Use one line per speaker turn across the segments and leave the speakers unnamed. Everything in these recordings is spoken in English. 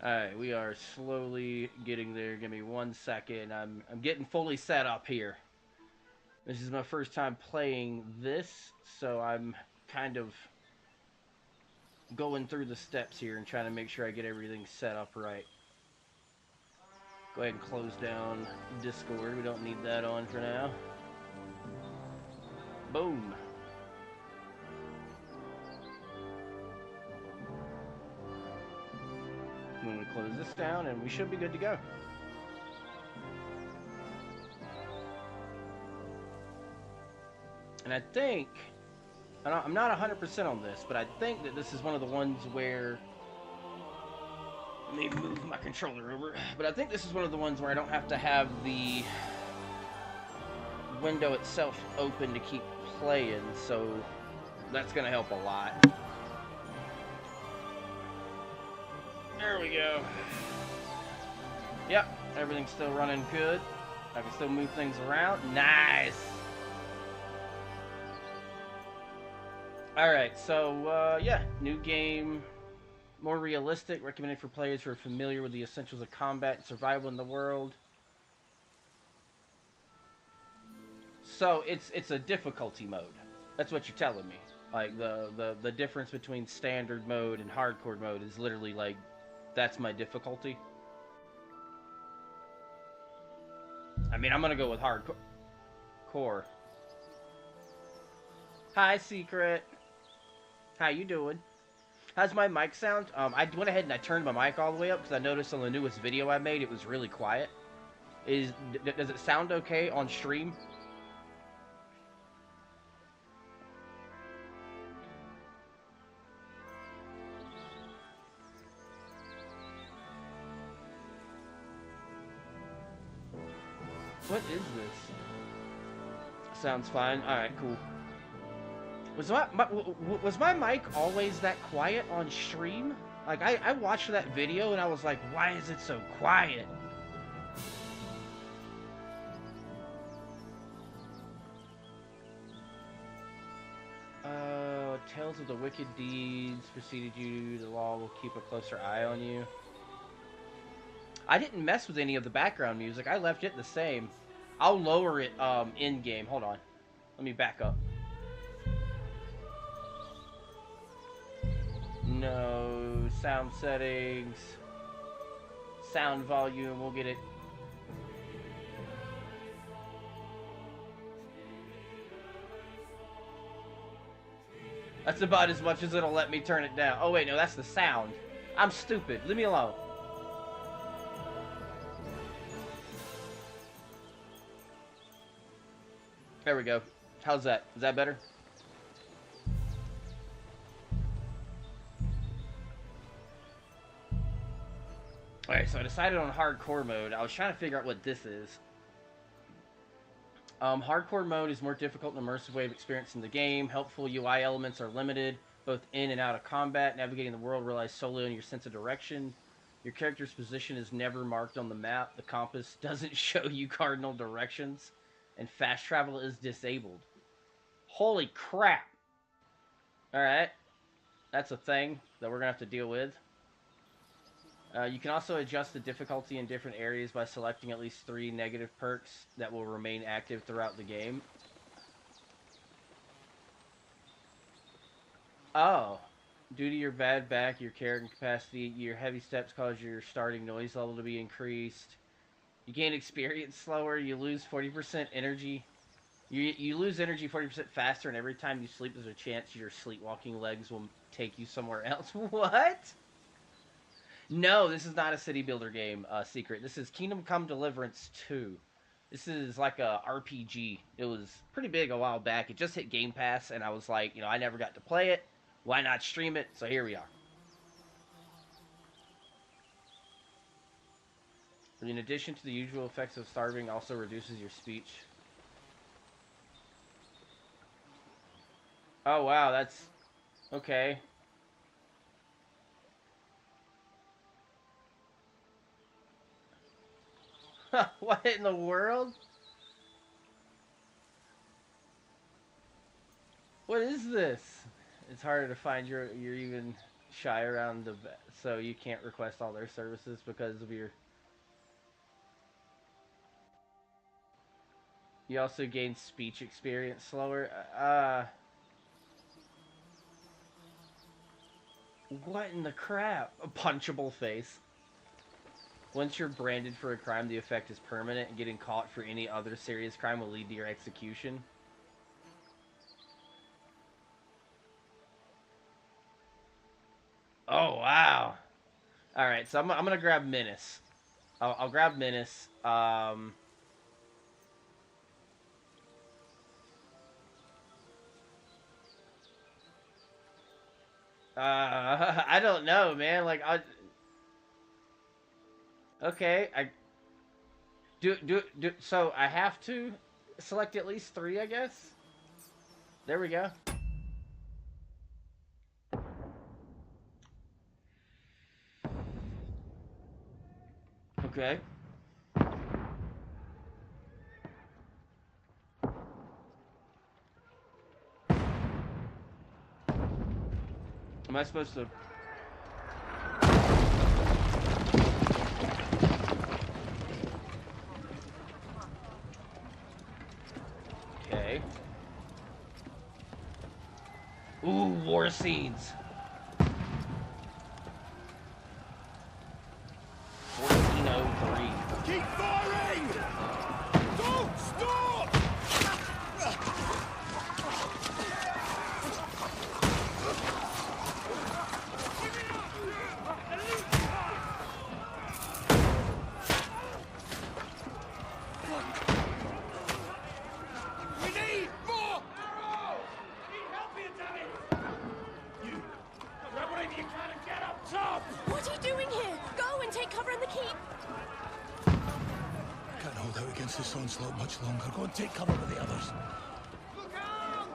Alright, we are slowly getting there. Give me 1 second. I'm getting fully set up here. This is my first time playing this, so I'm kind of going through the steps here and trying to make sure I get everything set up right. Go ahead and close down Discord. We don't need that on for now. Boom. I'm going to close this down and we should be good to go. And I think, I'm not 100% on this, but I think that this is one of the ones where, let me move my controller over, but I think this is one of the ones where I don't have to have the window itself open to keep playing, so that's going to help a lot. There we go. Yep, everything's still running good. I can still move things around. Nice! Alright, so, yeah, new game, more realistic, recommended for players who are familiar with the essentials of combat and survival in the world. So, it's a difficulty mode. That's what you're telling me. Like, the difference between standard mode and hardcore mode is literally, like, that's my difficulty. I mean, I'm gonna go with hardcore. Hi, Secret. How you doing? How's my mic sound? I went ahead and I turned my mic all the way up because I noticed on the newest video I made it was really quiet. Does it sound okay on stream? What is this? Sounds fine. All right, cool. Was my mic always that quiet on stream? Like, I watched that video and I was like, why is it so quiet? Tales of the wicked deeds preceded you. The law will keep a closer eye on you. I didn't mess with any of the background music. I left it the same. I'll lower it in-game. Hold on. Let me back up. No, sound settings, sound volume, we'll get it. That's about as much as it'll let me turn it down. Oh wait, no, that's the sound. I'm stupid, leave me alone. There we go. How's that? Is that better? Alright, so I decided on hardcore mode. I was trying to figure out what this is. Hardcore mode is more difficult and immersive way of experiencing the game. Helpful UI elements are limited, both in and out of combat. Navigating the world relies solely on your sense of direction. Your character's position is never marked on the map. The compass doesn't show you cardinal directions. And fast travel is disabled. Holy crap! Alright. That's a thing that we're going to have to deal with. You can also adjust the difficulty in different areas by selecting at least 3 negative perks that will remain active throughout the game. Oh. Due to your bad back, your carrying capacity, your heavy steps cause your starting noise level to be increased. You gain experience slower, you lose 40% energy. You lose energy 40% faster, and every time you sleep, there's a chance your sleepwalking legs will take you somewhere else. What? No, this is not a city builder game, Secret. This is Kingdom Come Deliverance 2. This is like a RPG. It was pretty big a while back. It just hit Game Pass, and I was like, I never got to play it. Why not stream it? So here we are. In addition to the usual effects of starving, also reduces your speech. Oh, wow, that's... okay. What in the world? What is this? It's harder to find your even shy around the so you can't request all their services because of your. You also gain speech experience slower. What in the crap? A punchable face. Once you're branded for a crime, the effect is permanent, and getting caught for any other serious crime will lead to your execution. Oh, wow. Alright, so I'm gonna grab Menace. I'll grab Menace. I don't know, man. Like, okay, do. So I have to select at least 3, I guess. There we go. Okay. Am I supposed to? Okay. Ooh, war scenes. 1403.
Keep firing! Don't stop! We need more! Need help here, damn it! You, grab whatever you can and get up top!
What are you doing here? Go and take cover in the keep.
Can't hold out against this onslaught much longer. Go and take cover with the others. Look out!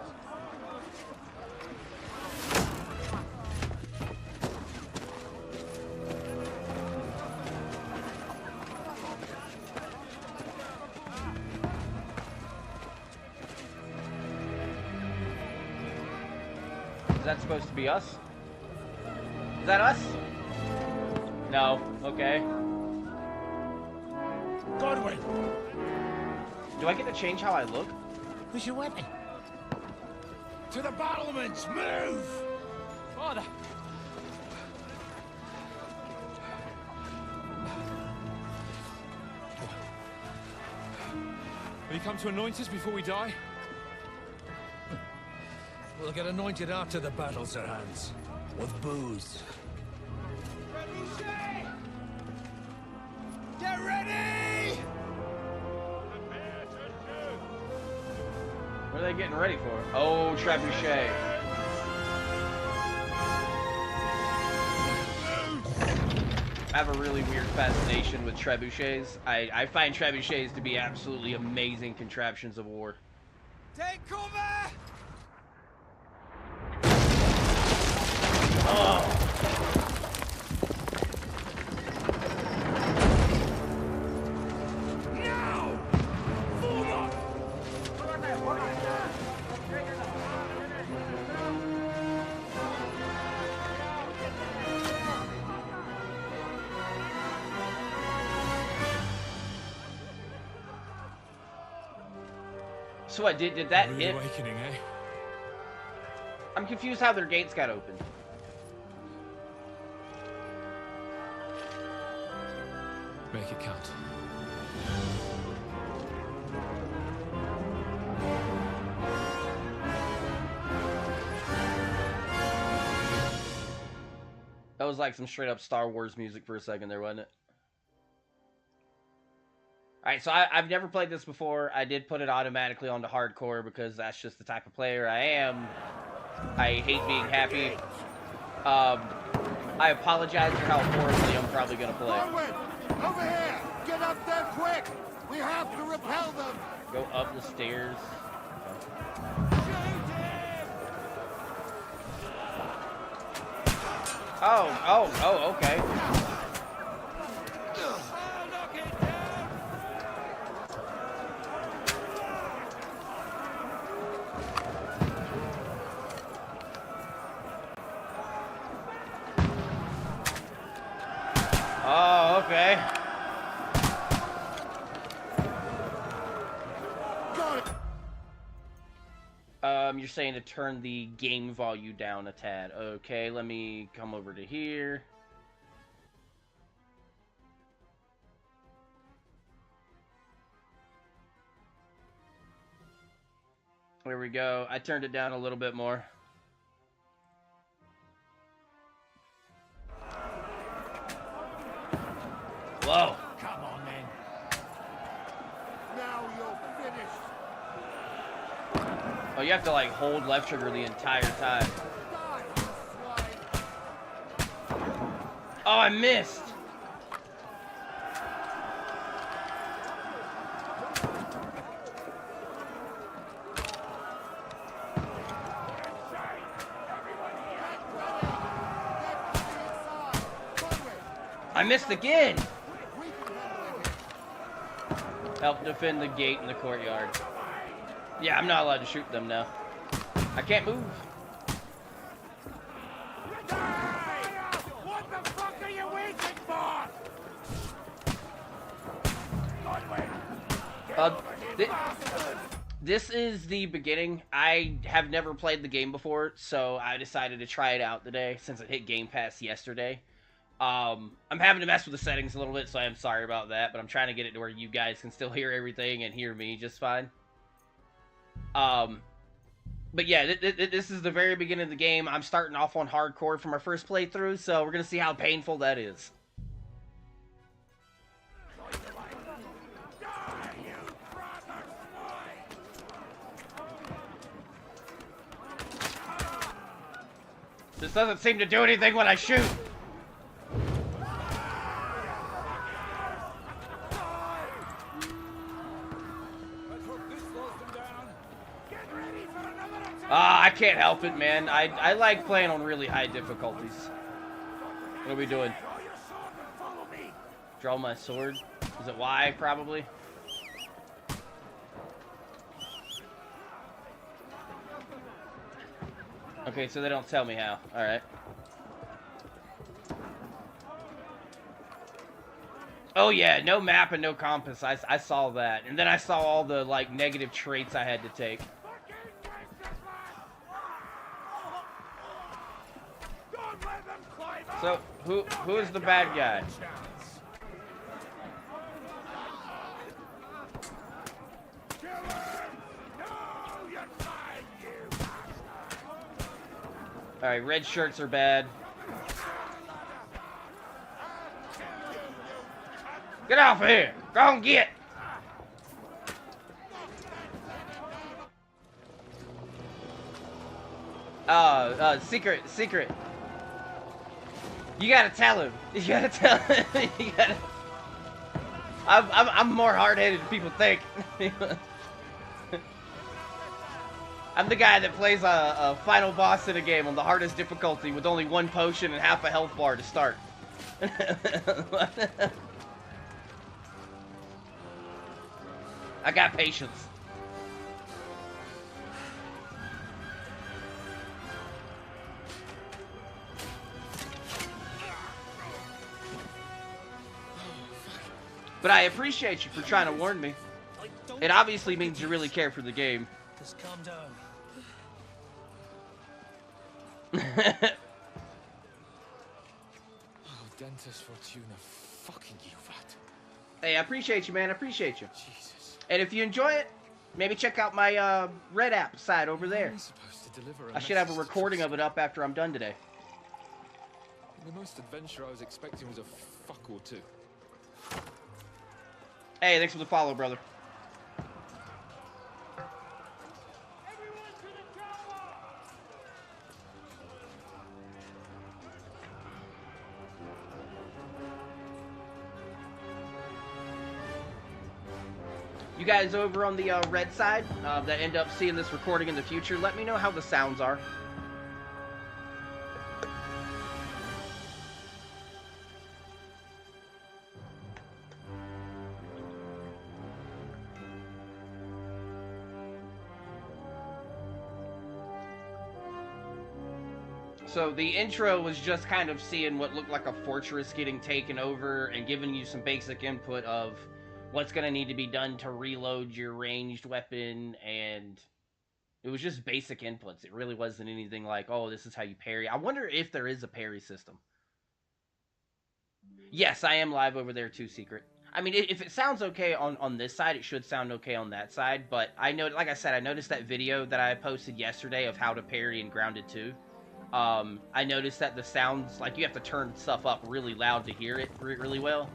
Is that supposed to be us? Is that us? No. Okay.
Godwin!
Do I get to change how I look?
Where's your weapon? To the battlements! Move!
Father! Will you come to anoint us before we die?
We'll get anointed after the battle, Sir Hans. With booze. Get ready!
What are they getting ready for? Oh, trebuchet. I have a really weird fascination with trebuchets. I find trebuchets to be absolutely amazing contraptions of war.
Take cover!
Oh.
Now! Forward!
So what, did that
Rude
hit?
awakening, eh?
I'm confused how their gates got open.
Make it count.
That was like some straight up Star Wars music for a second there, wasn't it? Alright, so I've never played this before. I did put it automatically onto hardcore because that's just the type of player I am. I hate being happy. I apologize for how horribly I'm probably going to play.
Forward! Over here! Get up there quick! We have to repel them!
Go up the stairs. Oh, okay. You're saying to turn the game volume down a tad. Okay, let me come over to here. There we go. I turned it down a little bit more. Whoa.
Come on, then.
Now you're finished.
Oh, you have to like hold left trigger the entire time.
Die, you swine.
Oh, I missed. I missed again. Help defend the gate in the courtyard. Yeah, I'm not allowed to shoot them now. I can't move.
What the fuck are you waiting for?
This is the beginning. I have never played the game before, so I decided to try it out today since it hit Game Pass yesterday. I'm having to mess with the settings a little bit, so I am sorry about that, but I'm trying to get it to where you guys can still hear everything and hear me just fine. But yeah, this is the very beginning of the game. I'm starting off on hardcore for my first playthrough, so we're gonna see how painful that is. This doesn't seem to do anything when I shoot. I can't help it, man. I like playing on really high difficulties. What are we doing? Draw my sword? Is it Y, probably? Okay, so they don't tell me how. Alright. Oh yeah, no map and no compass. I saw that. And then I saw all the, like, negative traits I had to take. So, who is the bad guy? Alright, red shirts are bad. Get off of here! Go and get! Secret. You gotta tell him. You gotta tell him. You gotta... I'm more hard-headed than people think. I'm the guy that plays a final boss in a game on the hardest difficulty with only one potion and half a health bar to start. I got patience. But I appreciate you for trying to warn me. It obviously means you really care for the game.
Just calm down.
Oh, Dentist Fortuna, fucking you, that.
Hey, I appreciate you, man. I appreciate you.
Jesus.
And if you enjoy it, maybe check out my Red App side over there.
How am I supposed to deliver a
I should have a
message to
recording of
Tristan?
it up after I'm done today.
The most adventure I was expecting was a fuck or two.
Hey, thanks for the follow, brother. You guys over on the red side that end up seeing this recording in the future, let me know how the sounds are. So the intro was just kind of seeing what looked like a fortress getting taken over and giving you some basic input of what's going to need to be done to reload your ranged weapon and It was just basic inputs. It really wasn't anything like, oh, this is how you parry. I wonder if there is a parry system. Yes, I am live over there too, Secret. I mean, if it sounds okay on this side, it should sound okay on that side. But I know, like I said, I noticed that video that I posted yesterday of how to parry in Grounded 2. I noticed that the sounds, like, you have to turn stuff up really loud to hear it really well.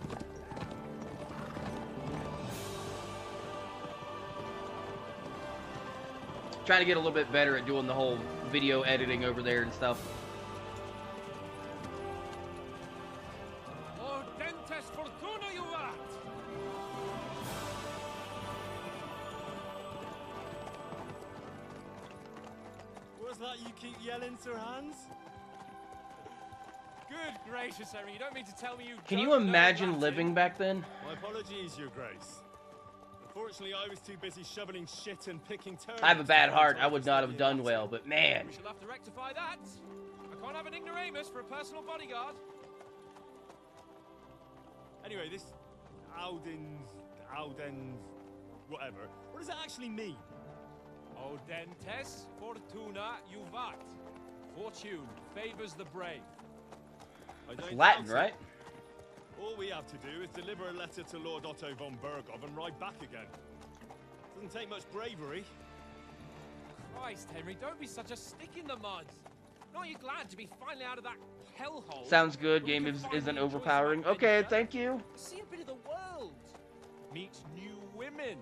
Trying to get a little bit better at doing the whole video editing over there and stuff.
Audentes fortuna juvat!
What's that you keep yelling, Sir Hans?
Good gracious, Henry, you don't mean to tell me you
Can
don't
you
know
imagine
Latin?
living back then?
My apologies, Your Grace. Unfortunately, I was too busy shoveling shit and picking turnips.
I have a bad
to
heart.
find
I would
time
not
to
have
study
done
Latin.
well, but man.
We shall have to rectify that. I can't have an ignoramus for a personal bodyguard.
Anyway, this Audens, whatever. What does it actually mean?
Audentes fortuna juvat. Fortune favors the brave.
I don't
Latin,
doubt it.
right?
All we have to do is deliver a letter to Lord Otto von Bergov and ride back again. Doesn't take much bravery.
Christ, Henry, don't be such a stick in the mud. Aren't you glad to be finally out of that hellhole?
Sounds good.
where we
Game
can finally
isn't
enjoy some
overpowering. Okay,
adventure,
thank you.
see a bit of the world, meet new women.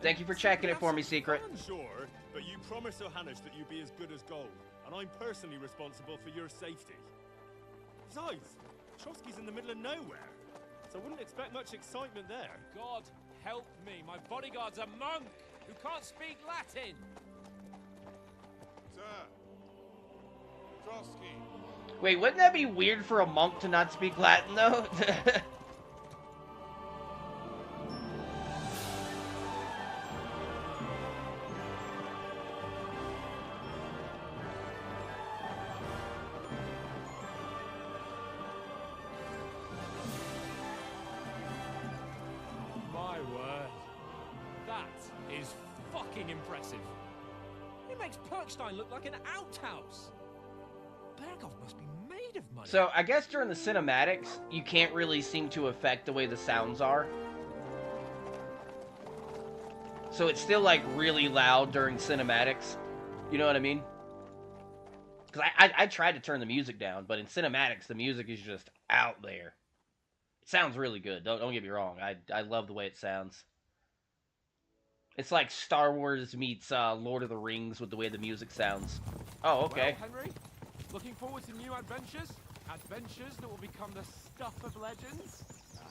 Thank you for checking it for me, Secret.
Sure, but you promised Johannes that you'd be as good as gold, and I'm personally responsible for your safety. Besides, Trotsky's in the middle of nowhere, so I wouldn't expect much excitement there.
God help me, my bodyguard's a monk who can't speak Latin.
Sir. Trotsky.
Wait, wouldn't that be weird for a monk to not speak Latin, though?
My word. That is fucking impressive. It makes Perkstein look like an outhouse. Bergov must be made of money.
So, I guess during the cinematics, you can't really seem to affect the way the sounds are. So it's still, like, really loud during cinematics. You know what I mean? Because I tried to turn the music down, but in cinematics, the music is just out there. It sounds really good. Don't get me wrong. I love the way it sounds. It's like Star Wars meets Lord of the Rings with the way the music sounds. Oh, okay.
Well, Henry, looking forward to new adventures? Adventures that will become the stuff of legends?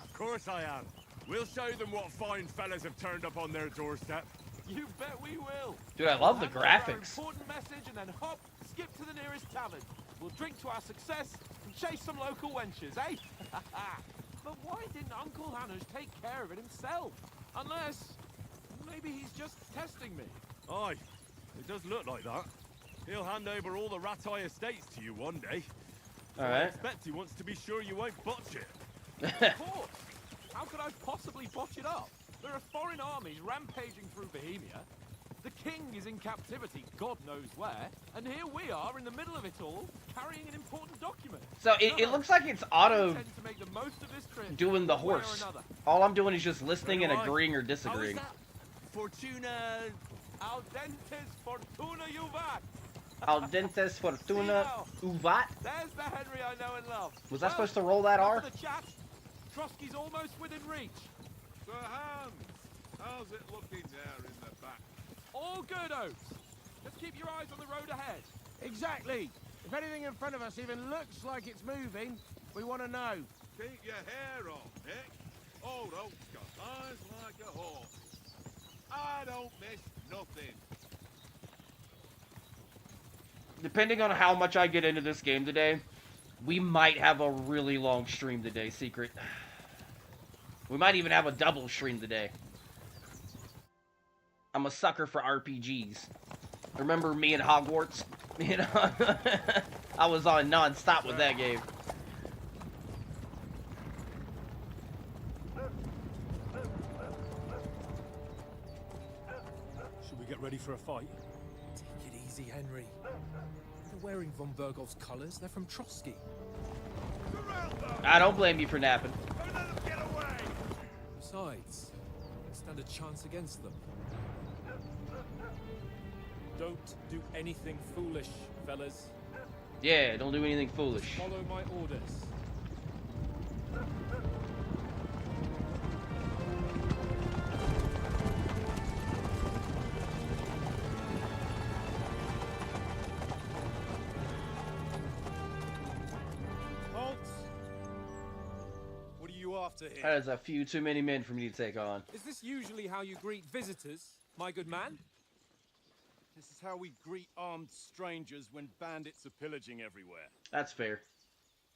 Of course I am. We'll show them what fine fellas have turned up on their doorstep.
You bet we will.
Dude, I love the
We'll have our
graphics.
important message and then hop, skip to the nearest tavern. We'll drink to our success and chase some local wenches, eh? But why didn't Uncle Hannes take care of it himself? Unless, maybe he's just testing me.
Aye, it does look like that. He'll hand over all the Ratai estates to you one day. I
Alright.
expect he wants to be sure you won't botch it.
Of course. How could I possibly botch it up? There are foreign armies rampaging through Bohemia. The king is in captivity, God knows where. And here we are in the middle of it all, carrying an important document.
So it looks like it's auto
I intend to make the most of this trip,
doing the
one way or
horse.
another.
All I'm doing is just listening and
Right.
agreeing or
How is
disagreeing.
that? Fortuna...
Audentes fortuna juvat.
Al dentes fortuna uvat.
There's the Henry I know and love.
Was I supposed to roll that R?
after the chat, Trotsky's almost within reach.
Sir Hans, how's it looking there in the back?
All good, Oates. Just keep your eyes on the road ahead.
Exactly. If anything in front of us even looks like it's moving, we want to know.
Keep your hair on, Nick. Old Oak's got eyes like a hawk. I don't miss nothing.
Depending on how much I get into this game today, we might have a really long stream today, Secret. We might even have a double stream today. I'm a sucker for RPGs. Remember me and Hogwarts? You know, I was on non-stop with that game.
Should we get ready for a fight?
Easy, Henry. They're wearing von Bergov's colours. They're from Trotsky.
Surround them!
I don't blame you for napping.
Don't let them get away!
Besides, stand a chance against them. Don't do anything foolish, fellas.
Yeah, don't do anything foolish.
Follow my orders.
Halt! What are you after here?
That is a few too many men for me to take on.
Is this usually how you greet visitors, my good man?
This is how we greet armed strangers when bandits are pillaging everywhere.
That's fair.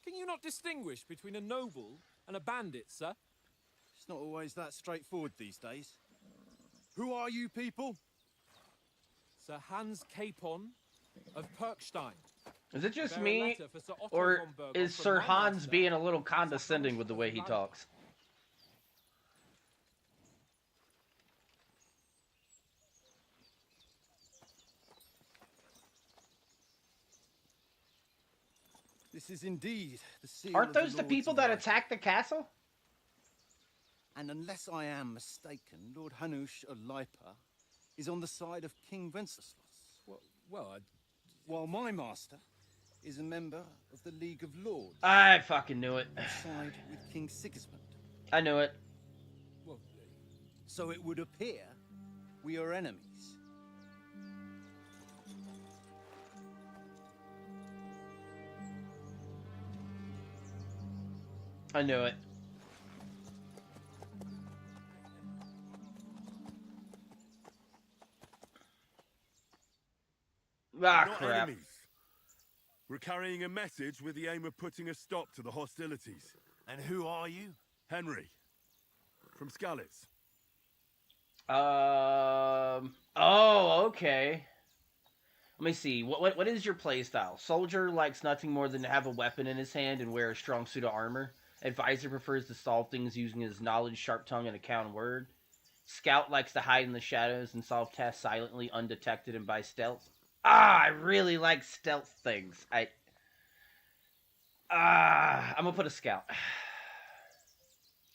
Can you not distinguish between a noble and a bandit, sir?
It's not always that straightforward these days. Who are you people?
Sir Hans Capon of Perkstein.
Is it just
Bear a
me,
letter for Sir Otto
or
von Berghoff
is
from
Sir
my
Hans
master.
being a little condescending with the way he talks?
This is indeed the seal
Aren't
of
those the
Lords
people
of
that
Light.
attacked the castle?
And unless I am mistaken, Lord Hanush of Lipa is on the side of King Wenceslas,
Well,
while my master is a member of the League of Lords,
I fucking knew it.
side with King Sigismund.
I knew it.
well,
So it would appear we are enemies.
I knew it. Ah,
Not
crap.
enemies. We're carrying a message with the aim of putting a stop to the hostilities.
And who are you?
Henry. From Skalitz.
Oh, okay. Let me see. What is your playstyle? Soldier likes nothing more than to have a weapon in his hand and wear a strong suit of armor. Advisor prefers to solve things using his knowledge, sharp tongue, and a counter word. Scout likes to hide in the shadows and solve tasks silently, undetected, and by stealth. I really like stealth things. I'm gonna put a scout.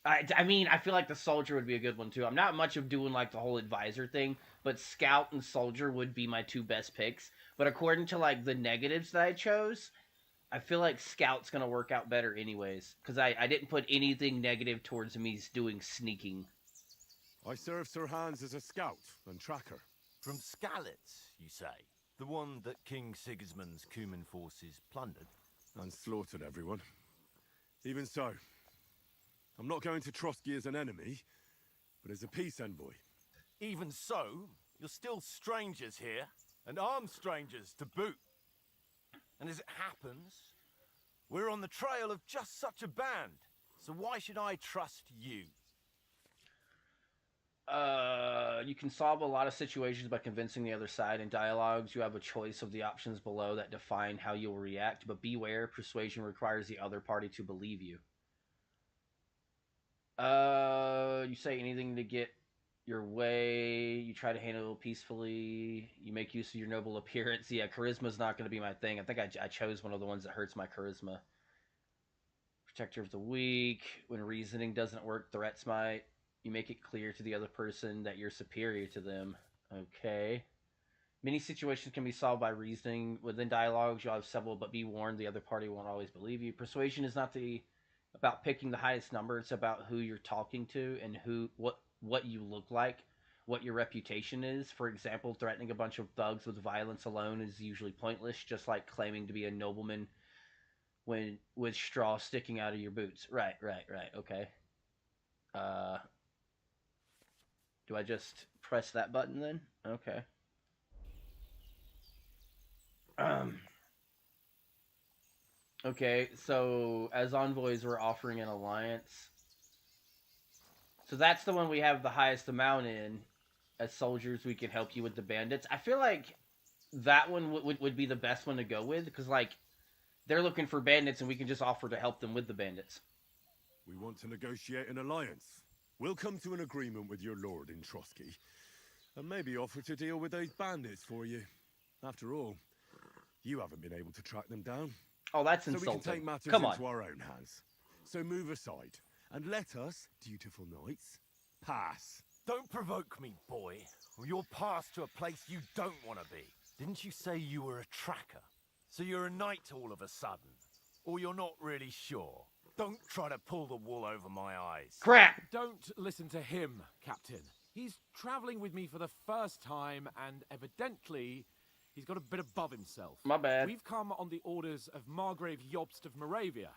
I mean, I feel like the soldier would be a good one too. I'm not much of doing like the whole advisor thing, but scout and soldier would be my two best picks. But according to like the negatives that I chose, I feel like scout's gonna work out better anyways, because I didn't put anything negative towards me doing sneaking.
I serve Sir Hans as a scout and tracker.
From Skalitz, you say? The one that King Sigismund's Cuman forces plundered?
And slaughtered everyone. Even so, I'm not going to Trotsky as an enemy, but as a peace envoy.
Even so, you're still strangers here, and armed strangers to boot. And as it happens, we're on the trail of just such a band, so why should I trust you?
You can solve a lot of situations by convincing the other side. In dialogues, you have a choice of the options below that define how you'll react, but beware, persuasion requires the other party to believe you. You say anything to get your way, you try to handle it peacefully, you make use of your noble appearance. Yeah, charisma's not going to be my thing. I think I chose one of the ones that hurts my charisma. Protector of the weak. When reasoning doesn't work, threats might. You make it clear to the other person that you're superior to them. Okay. Many situations can be solved by reasoning. Within dialogues, you'll have several, but be warned, the other party won't always believe you. Persuasion is not about picking the highest number. It's about who you're talking to and what you look like, what your reputation is. For example, threatening a bunch of thugs with violence alone is usually pointless, just like claiming to be a nobleman when with straw sticking out of your boots. Right, okay. Do I just press that button then? Okay. Okay, so as envoys, we're offering an alliance. So that's the one we have the highest amount in. As soldiers, we can help you with the bandits. I feel like that one would be the best one to go with, because, like, they're looking for bandits, and we can just offer to help them with the bandits.
We want to negotiate an alliance. We'll come to an agreement with your lord in Trotsky, and maybe offer to deal with those bandits for you.
After all, you haven't been able to track them down.
Oh, that's
So we
insulting.
can take matters
Come
into
on.
our own hands. So move aside and let us, dutiful knights, pass.
Don't provoke me, boy, or you'll pass to a place you don't want to be. Didn't you say you were a tracker? So you're a knight all of a sudden? Or you're not really sure? Don't try to pull the wool over my eyes.
Crap.
Don't listen to him, Captain. He's traveling with me for the first time, and evidently, he's got a bit above himself.
My bad.
We've come on the orders of Margrave Jobst of Moravia,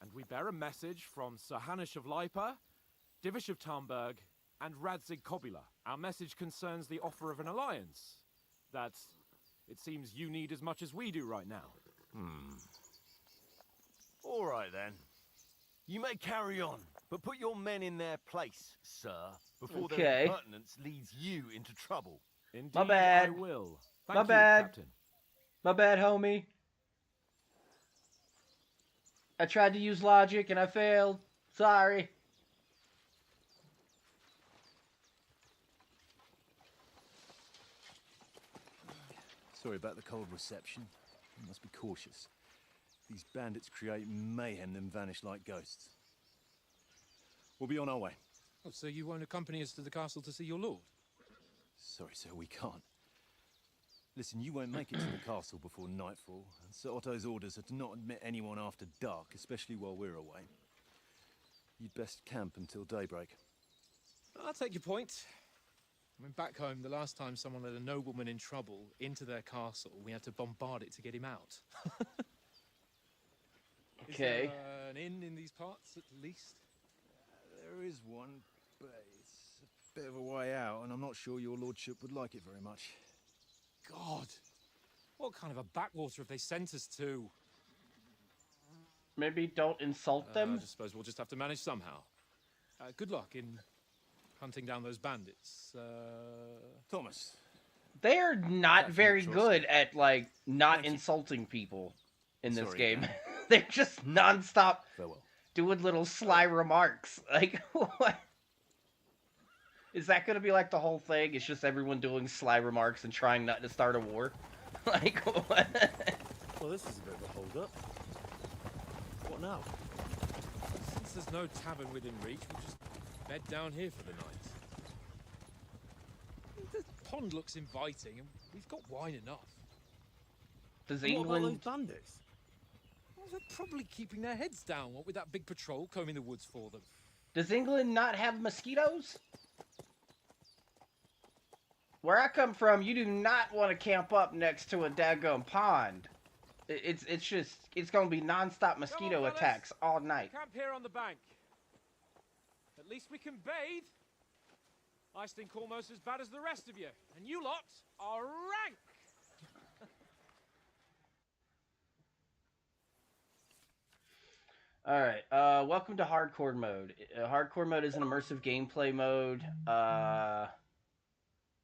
and we bear a message from Sir Hanush of Lipa, Divish of Tarnberg, and Radzig Kobula. Our message concerns the offer of an alliance that it seems you need as much as we do right now.
All right, then. You may carry on, but put your men in their place, sir, before
Okay.
their impertinence leads you into trouble.
Indeed,
My bad.
I will. Thank
My
you,
bad.
Captain.
My bad, homie. I tried to use logic and I failed. Sorry.
Sorry about the cold reception. You must be cautious. These bandits create mayhem, then vanish like ghosts. We'll be on our way.
Oh, so you won't accompany us to the castle to see your lord?
Sorry, sir, we can't. Listen, you won't make it to the castle before nightfall, and Sir Otto's orders are to not admit anyone after dark, especially while we're away. You'd best camp until daybreak.
I'll take your point. I mean, back home, the last time someone led a nobleman in trouble into their castle, we had to bombard it to get him out. Is
Okay.
there an inn in these parts, at least?
There is one, but it's a bit of a way out, and I'm not sure your lordship would like it very much.
God! What kind of a backwater have they sent us to?
Maybe don't insult
I
them.
just suppose we'll just have to manage somehow. Good luck in hunting down those bandits.
Thomas,
They're not
Captain
very
Trotsky.
good at, like, not
Thank you.
insulting people in this
Sorry,
game.
man.
They're just nonstop
farewell.
doing little sly remarks. Like, what? Is that going to be like the whole thing? It's just everyone doing sly remarks and trying not to start a war? Like, what?
Well, this is a bit of a hold-up. What now?
Since there's no tavern within reach, we'll just bed down here for the night. The pond looks inviting, and we've got wine enough.
Does
What about those
England...
bandits?
Well, they're probably keeping their heads down, what with that big patrol combing the woods for them.
Does England not have mosquitoes? Where I come from, you do not want to camp up next to a daggum pond. It's going to be nonstop mosquito
fellas.
attacks all night.
Camp here on the bank. At least we can bathe. I stink almost as bad as the rest of you, and you lot are rank.
Alright, welcome to Hardcore Mode. Hardcore Mode is an immersive gameplay mode,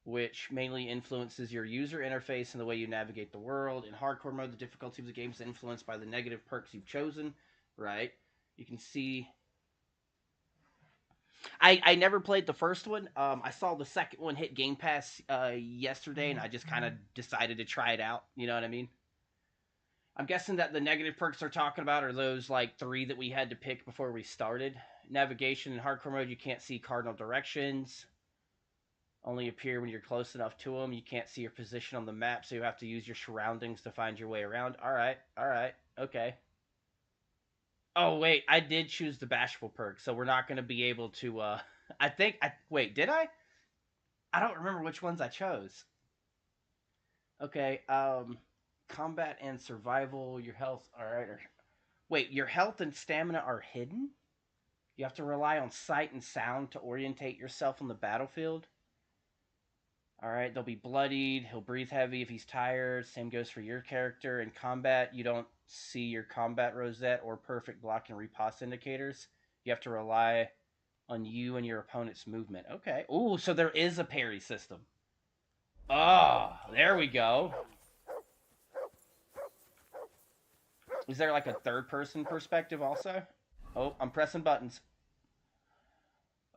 which mainly influences your user interface and the way you navigate the world. In Hardcore Mode, the difficulty of the game is influenced by the negative perks you've chosen, right? You can see... I never played the first one. I saw the second one hit Game Pass yesterday, and I just kind of decided to try it out, you know what I mean? I'm guessing that the negative perks they're talking about are those, like, 3 that we had to pick before we started. Navigation in Hardcore Mode, you can't see cardinal directions. Only appear when you're close enough to them. You can't see your position on the map, so you have to use your surroundings to find your way around. Alright, okay. Oh, wait, I did choose the Bashful perk, so we're not going to be able to, wait, did I? I don't remember which ones I chose. Okay, combat and survival, your health, alright. Wait, your health and stamina are hidden? You have to rely on sight and sound to orientate yourself on the battlefield? Alright, they'll be bloodied, he'll breathe heavy if he's tired, same goes for your character. In combat, you don't see your combat rosette or perfect block and riposte indicators. You have to rely on you and your opponent's movement. Okay, ooh, so there is a parry system. Oh, there we go. Is there like a third-person perspective also? Oh, I'm pressing buttons.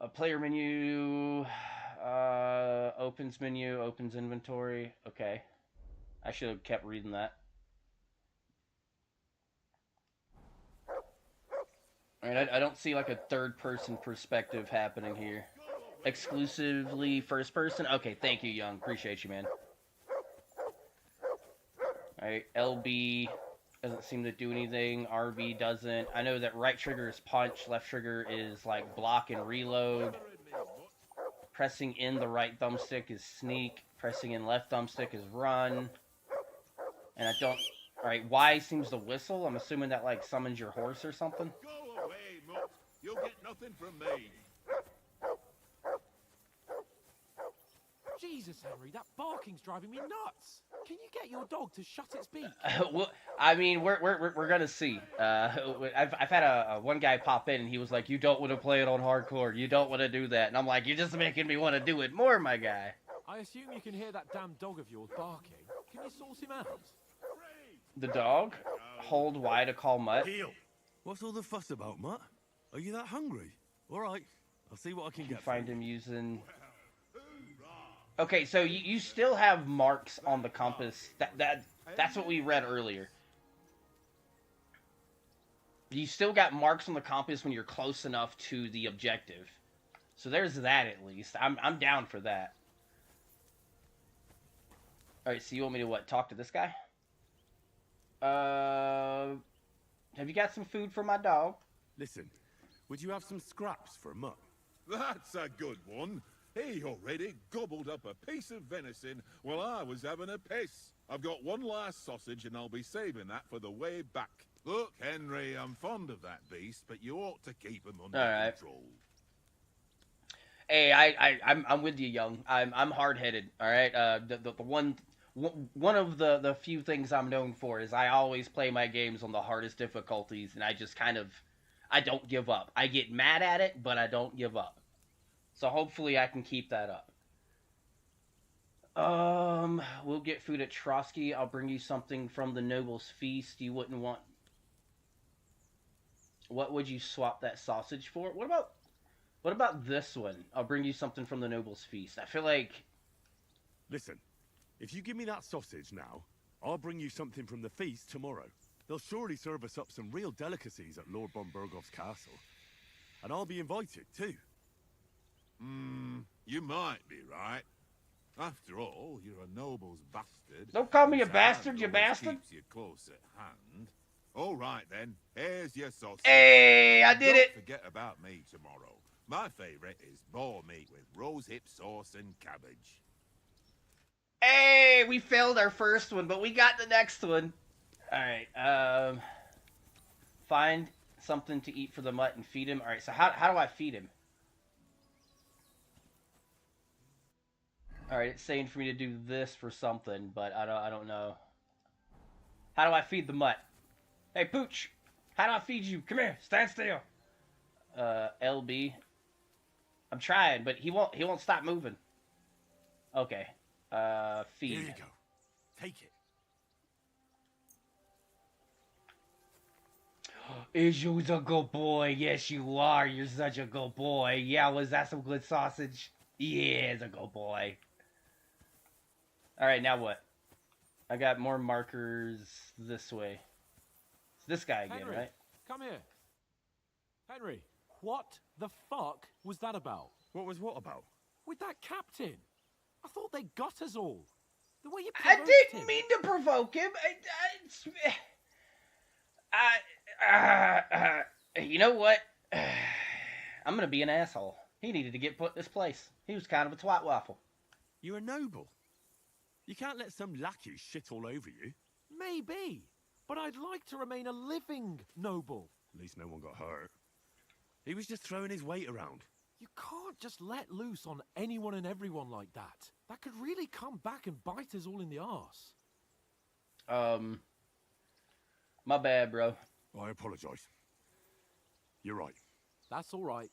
A player menu, opens menu, opens inventory. Okay. I should have kept reading that. Alright, I don't see like a third-person perspective happening here. Exclusively first person? Okay, thank you, Young. Appreciate you, man. Alright, LB doesn't seem to do anything. RB doesn't. I know that right trigger is punch, left trigger is like block and reload. Pressing in the right thumbstick is sneak. Pressing in left thumbstick is run. And I don't... Alright, Y seems to whistle. I'm assuming that like summons your horse or something.
Go away, mutt. You'll get nothing from me.
Jesus, Henry, that barking's driving me nuts. Can you get your dog to shut its beak?
Well, I mean, we're gonna see. I've had a one guy pop in and he was like, "You don't want to play it on hardcore. You don't want to do that." And I'm like, "You're just making me want to do it more, my guy."
I assume you can hear that damn dog of yours barking. Can you source him out?
The dog. Hold Y to call Mutt.
Heel. What's all the fuss about, Mutt? Are you that hungry? All right, I'll see what I can get.
Find him using. Okay, so you still have marks on the compass. That's what we read earlier. You still got marks on the compass when you're close enough to the objective. So there's that at least. I'm down for that. All right, so you want me to what? Talk to this guy? Have you got some food for my dog?
Listen, would you have some scraps for Mutt?
That's a good one. He already gobbled up a piece of venison while I was having a piss. I've got one last sausage and I'll be saving that for the way back. Look, Henry, I'm fond of that beast, but you ought to keep him under control.
Hey, I'm with you, Young. I'm hard-headed. All right. The one of the few things I'm known for is I always play my games on the hardest difficulties, and I don't give up. I get mad at it, but I don't give up. So hopefully I can keep that up. We'll get food at Trotsky. I'll bring you something from the Noble's Feast. You wouldn't want... What would you swap that sausage for? What about this one? I'll bring you something from the Noble's Feast. I feel like...
Listen, if you give me that sausage now, I'll bring you something from the feast tomorrow. They'll surely serve us up some real delicacies at Lord von Bergov's castle. And I'll be invited, too.
You might be right. After all, you're a noble's bastard.
Don't call me a bastard, you bastard.
Keeps you close at hand. All right, then. Here's your sausage.
Hey, I did it.
Don't forget about me tomorrow. My favourite is boar meat with rosehip sauce and cabbage.
Hey, we failed our first one, but we got the next one. All right. Find something to eat for the mutt and feed him. All right. So how do I feed him? All right. It's saying for me to do this for something, but I don't know. How do I feed the mutt? Hey, Pooch. How do I feed you? Come here. Stand still. LB. I'm trying, but he won't stop moving. Okay. Feed.
Here you go. Take it.
Is you a good boy? Yes, you are. You're such a good boy. Yeah, was that some good sausage? Yeah, it's a good boy. Alright, now what? I got more markers this way. It's this guy again,
Henry,
right?
Come here. Henry, what the fuck was that about?
What was what about?
With that captain. I thought they got us all. The way you
I
provoked
didn't
him.
mean to provoke him. You know what? I'm gonna be an asshole. He needed to get put in this place. He was kind of a twat waffle.
You're a noble. You can't let some lackey shit all over you.
Maybe. But I'd like to remain a living noble.
At least no one got hurt. He was just throwing his weight around.
You can't just let loose on anyone and everyone like that. That could really come back and bite us all in the arse.
My bad, bro.
I apologize. You're right.
That's all right.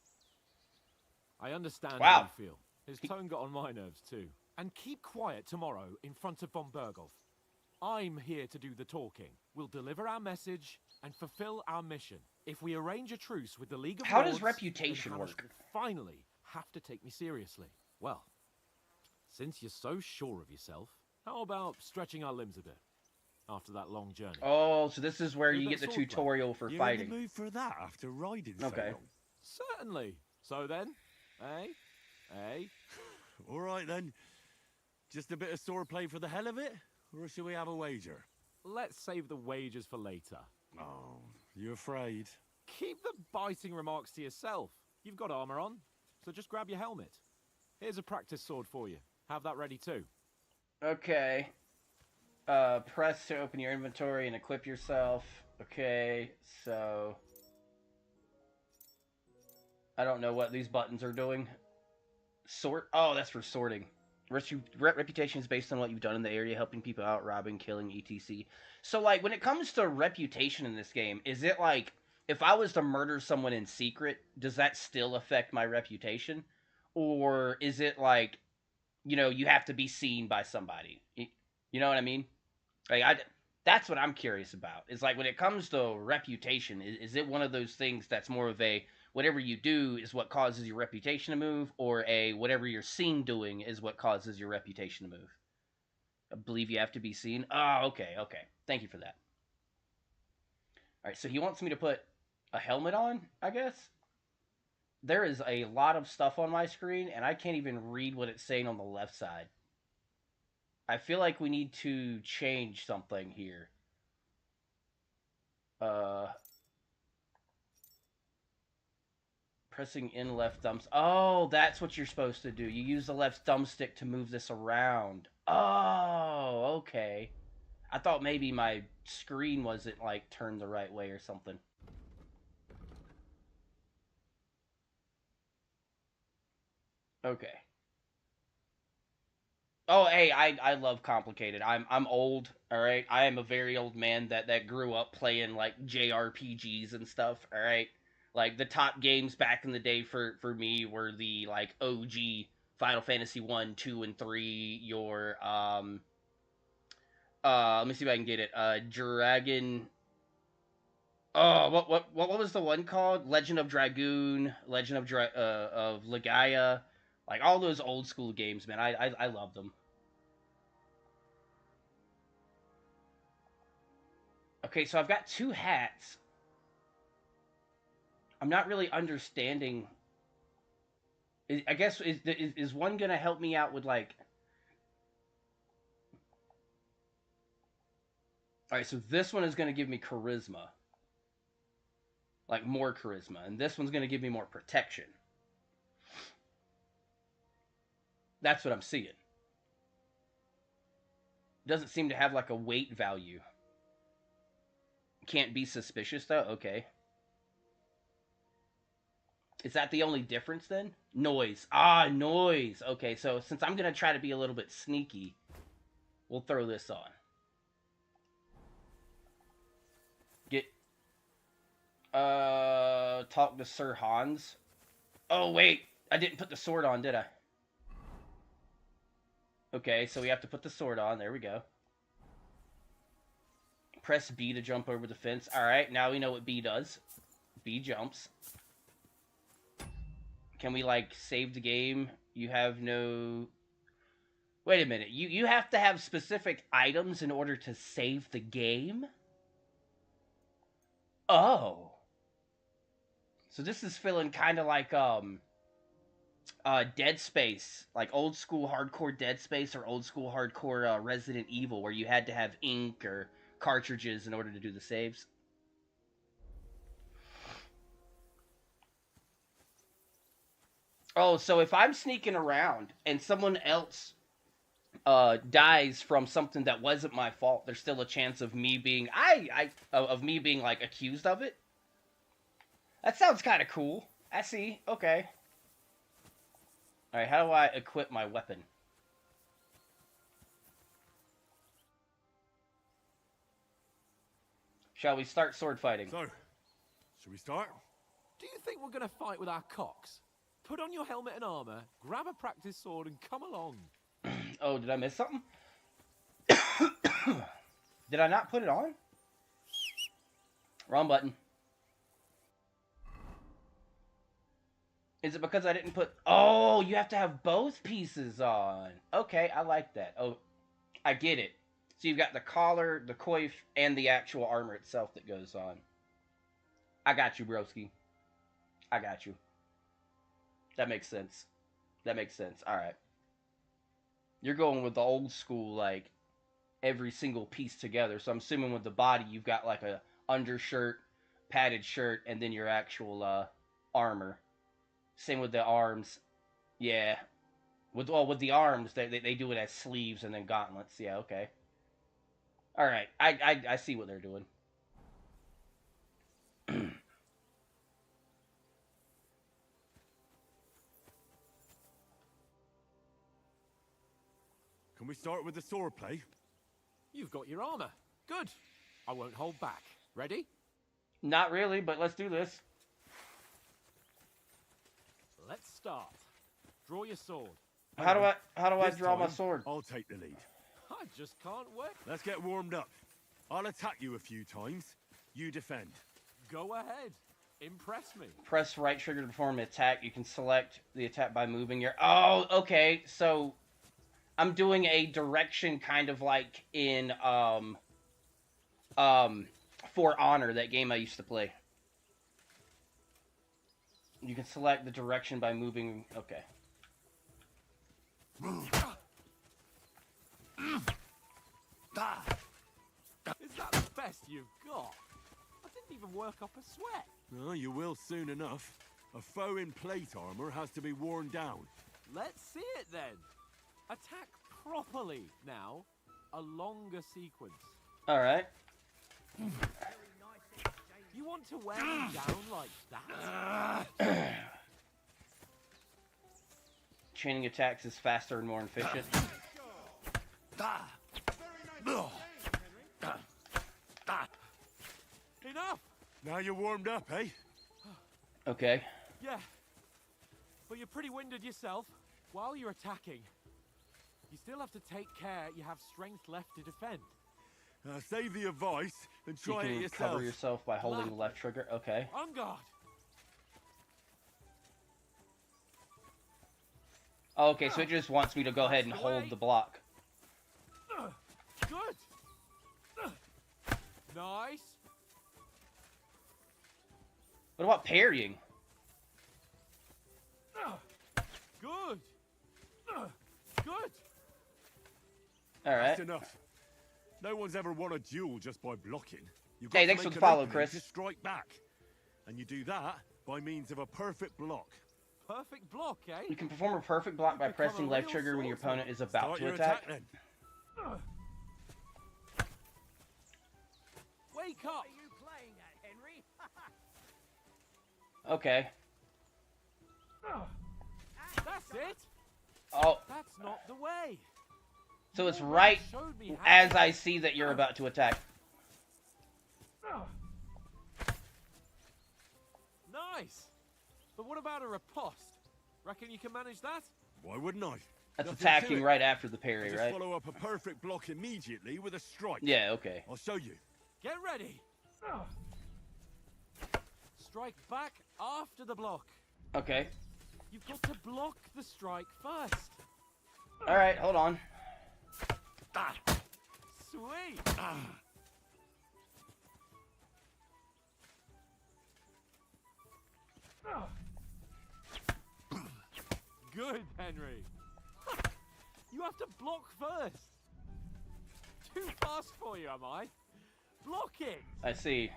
I understand
Wow.
how you feel. His tone got on my nerves too. And keep quiet tomorrow in front of von Berghoff. I'm here to do the talking. We'll deliver our message and fulfill our mission. If we arrange a truce with the League of
How does
Lords,
reputation
then Hannes
work?
will finally have to take me seriously. Well, since you're so sure of yourself, How about stretching our limbs a bit after that long journey?
Oh, so this is where
You've
you
got
get the
swordplay.
tutorial for
You're
fighting.
in the mood for that after riding so
Okay.
long?
Certainly. So then,
All right then. Just a bit of swordplay for the hell of it? Or should we have a wager?
let's save the wagers for later.
Oh, you afraid?
Keep the biting remarks to yourself. You've got armor on, so just grab your helmet. Here's a practice sword for you. Have that ready too.
Okay. Press to open your inventory and equip yourself. Okay, so... I don't know what these buttons are doing. Sort? Oh, that's for sorting. Reputation is based on what you've done in the area, helping people out, robbing, killing, etc. So, like, when it comes to reputation in this game, is it like, if I was to murder someone in secret, does that still affect my reputation? Or is it like, you know, you have to be seen by somebody? You know what I mean? Like, that's what I'm curious about. Is like, when it comes to reputation, is it one of those things that's more of a, whatever you do is what causes your reputation to move, or a whatever you're seen doing is what causes your reputation to move? I believe you have to be seen. Oh, okay. Thank you for that. All right, so he wants me to put a helmet on, I guess? There is a lot of stuff on my screen, and I can't even read what it's saying on the left side. I feel like we need to change something here. Pressing in left thumbs. Oh, that's what you're supposed to do. You use the left thumbstick to move this around. Oh, okay. I thought maybe my screen wasn't, like, turned the right way or something. Okay. Oh, hey, I love complicated. I'm old, all right? I am a very old man that grew up playing, like, JRPGs and stuff, all right? Like, the top games back in the day for me were the, like, OG Final Fantasy 1, 2, and 3, your, let me see if I can get it, Dragon... Oh, what was the one called? Legend of Dragoon, Legend of Legaia... Like, all those old school games, man, I love them. Okay, so I've got two hats. I'm not really understanding. I guess, is one going to help me out with, like... Alright, so this one is going to give me charisma. Like, more charisma. And this one's going to give me more protection. That's what I'm seeing. Doesn't seem to have, like, a weight value. Can't be suspicious, though? Okay. Is that the only difference, then? Noise. Ah, noise. Okay, so since I'm going to try to be a little bit sneaky, we'll throw this on. Talk to Sir Hans. Oh, wait. I didn't put the sword on, did I? Okay, so we have to put the sword on. There we go. Press B to jump over the fence. Alright, now we know what B does. B jumps. Can we, like, save the game? You have no... Wait a minute. You have to have specific items in order to save the game? Oh. So this is feeling kind of like, Dead Space, like old school hardcore Dead Space or old school hardcore Resident Evil, where you had to have ink or cartridges in order to do the saves. Oh, so if I'm sneaking around and someone else dies from something that wasn't my fault, there's still a chance of me being of me being, like, accused of it. That sounds kind of cool. I see. Okay. Alright, how do I equip my weapon? Shall we start sword fighting?
So, should we start?
Do you think we're going to fight with our cocks? Put on your helmet and armor, grab a practice sword, and come along.
Oh, did I miss something? Did I not put it on? Wrong button. Is it because I didn't put... Oh, you have to have both pieces on. Okay, I like that. Oh, I get it. So you've got the collar, the coif, and the actual armor itself that goes on. I got you, broski. I got you. That makes sense. That makes sense. Alright. You're going with the old school, like, every single piece together. So I'm assuming with the body, you've got, like, a undershirt, padded shirt, and then your actual, armor. Same with the arms. Yeah. With the arms, they do it as sleeves and then gauntlets. Yeah, okay. Alright. I see what they're doing.
Can we start with the sword play?
You've got your armor. Good. I won't hold back. Ready?
Not really, but let's do this.
Let's start. Draw your sword.
How do I
This
draw my
time,
sword?
I'll take the lead.
I just can't wait.
Let's get warmed up. I'll attack you a few times. You defend.
Go ahead. Impress me.
Press right trigger to perform an attack. You can select the attack by moving your... Oh, okay. So, I'm doing a direction kind of like in, For Honor, that game I used to play. You can select the direction by moving... Okay.
Is that the best you've got? I didn't even work up a sweat.
Oh, you will soon enough. A foe in plate armor has to be worn down.
Let's see it then. Attack properly now. A longer sequence.
Alright.
You want to wear me down like that?
Chaining attacks is faster and more efficient.
Enough!
Now you're warmed up, eh?
Okay.
Yeah. But you're pretty winded yourself. While you're attacking, you still have to take care you have strength left to defend.
Save the advice and
You
try it
can
yourself.
cover yourself by holding the left trigger. Okay.
On guard!
Okay, so it just wants me to go ahead and hold the block.
Good! Nice!
What about parrying?
Good! Good!
Alright.
That's enough. No one's ever won a duel just by blocking. You've got
Hey,
to
thanks
make
for the
an
follow,
opening
Chris.
to strike back. And you do that by means of a perfect block.
Perfect block, eh?
You can perform a perfect block by
You've become
pressing
a
left
real
trigger when your
swordsman.
opponent is about
Start
to
your
attack.
then.
Wake up!
Okay.
That's it!
Oh,
That's not the way!
so it's
You
right
showed me how
as
to-
I see that you're about to attack.
Nice! But what about a riposte? Reckon you can manage that?
Why wouldn't I?
That's
Nothing to
attacking
it.
right after the
I
parry,
just
right?
follow up a perfect block immediately with a strike.
Yeah, okay.
I'll show you.
Get ready! Strike back after the block.
Okay.
You've got to block the strike first.
Alright, hold on.
Sweet! Good, Henry. You have to block first. Too fast for you, am I? Block it.
I see.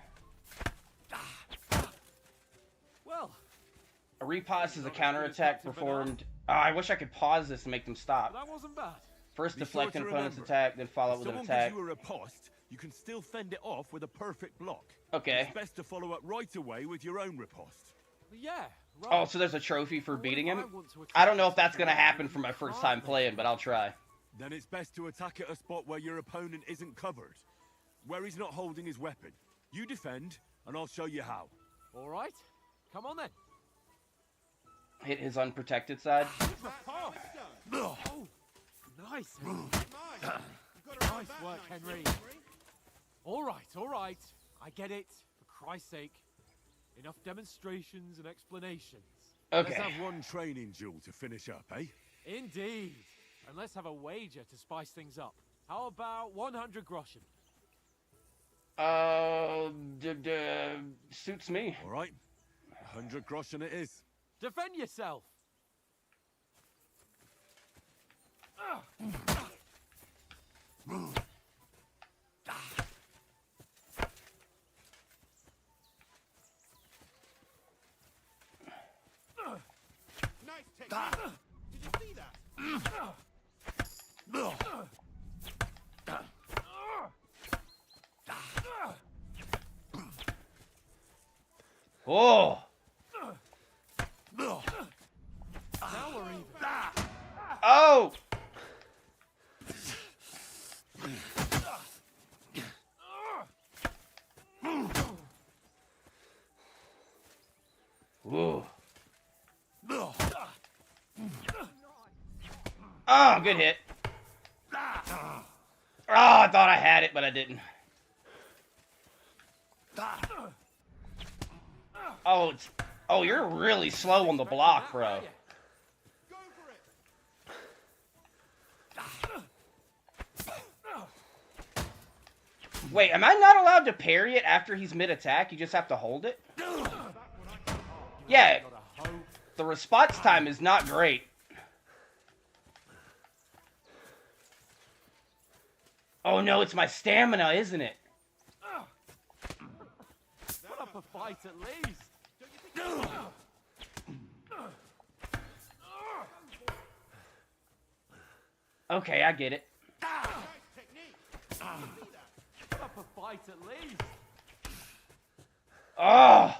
Well,
A riposte is a counterattack performed... Oh, I wish I could pause this and make them stop.
that wasn't bad.
First
Be
deflect
sure
an
to
opponent's
remember,
attack, then follow up
If
with an
someone
attack.
gives you a riposte, you can still fend it off with a perfect block.
Okay.
It's best to follow up right away with your own riposte.
Yeah, right.
Oh, so there's a trophy for
But what
beating
if
him?
I want to
I don't know
attack
if that's gonna
someone
happen
who
for my first
can't
time
make
playing,
it?
but I'll try.
Then it's best to attack at a spot where your opponent isn't covered. Where he's not holding his weapon. You defend, and I'll show you how.
All right, come on then.
Hit his unprotected side.
Oh, nice. Nice work, Henry. All right. I get it. For Christ's sake. Enough demonstrations and explanations.
Let's
Okay.
have one training duel to finish up, eh?
Indeed. And let's have a wager to spice things up. How about 100 groschen?
Suits me.
All right, 100 groschen it is.
Defend yourself!
Nice technique. Did you see that?
Oh!
Now we're even.
Oh! Ooh. Oh, good hit. Oh, I thought I had it, but I didn't. Oh, you're really slow on the block, bro.
Go for it.
Wait, am I not allowed to parry it after he's mid-attack? You just have to hold it? Yeah, the response time is not great. Oh no, it's my stamina, isn't it?
Put up a fight at least.
Okay, I get it.
Put up a fight at least.
Oh!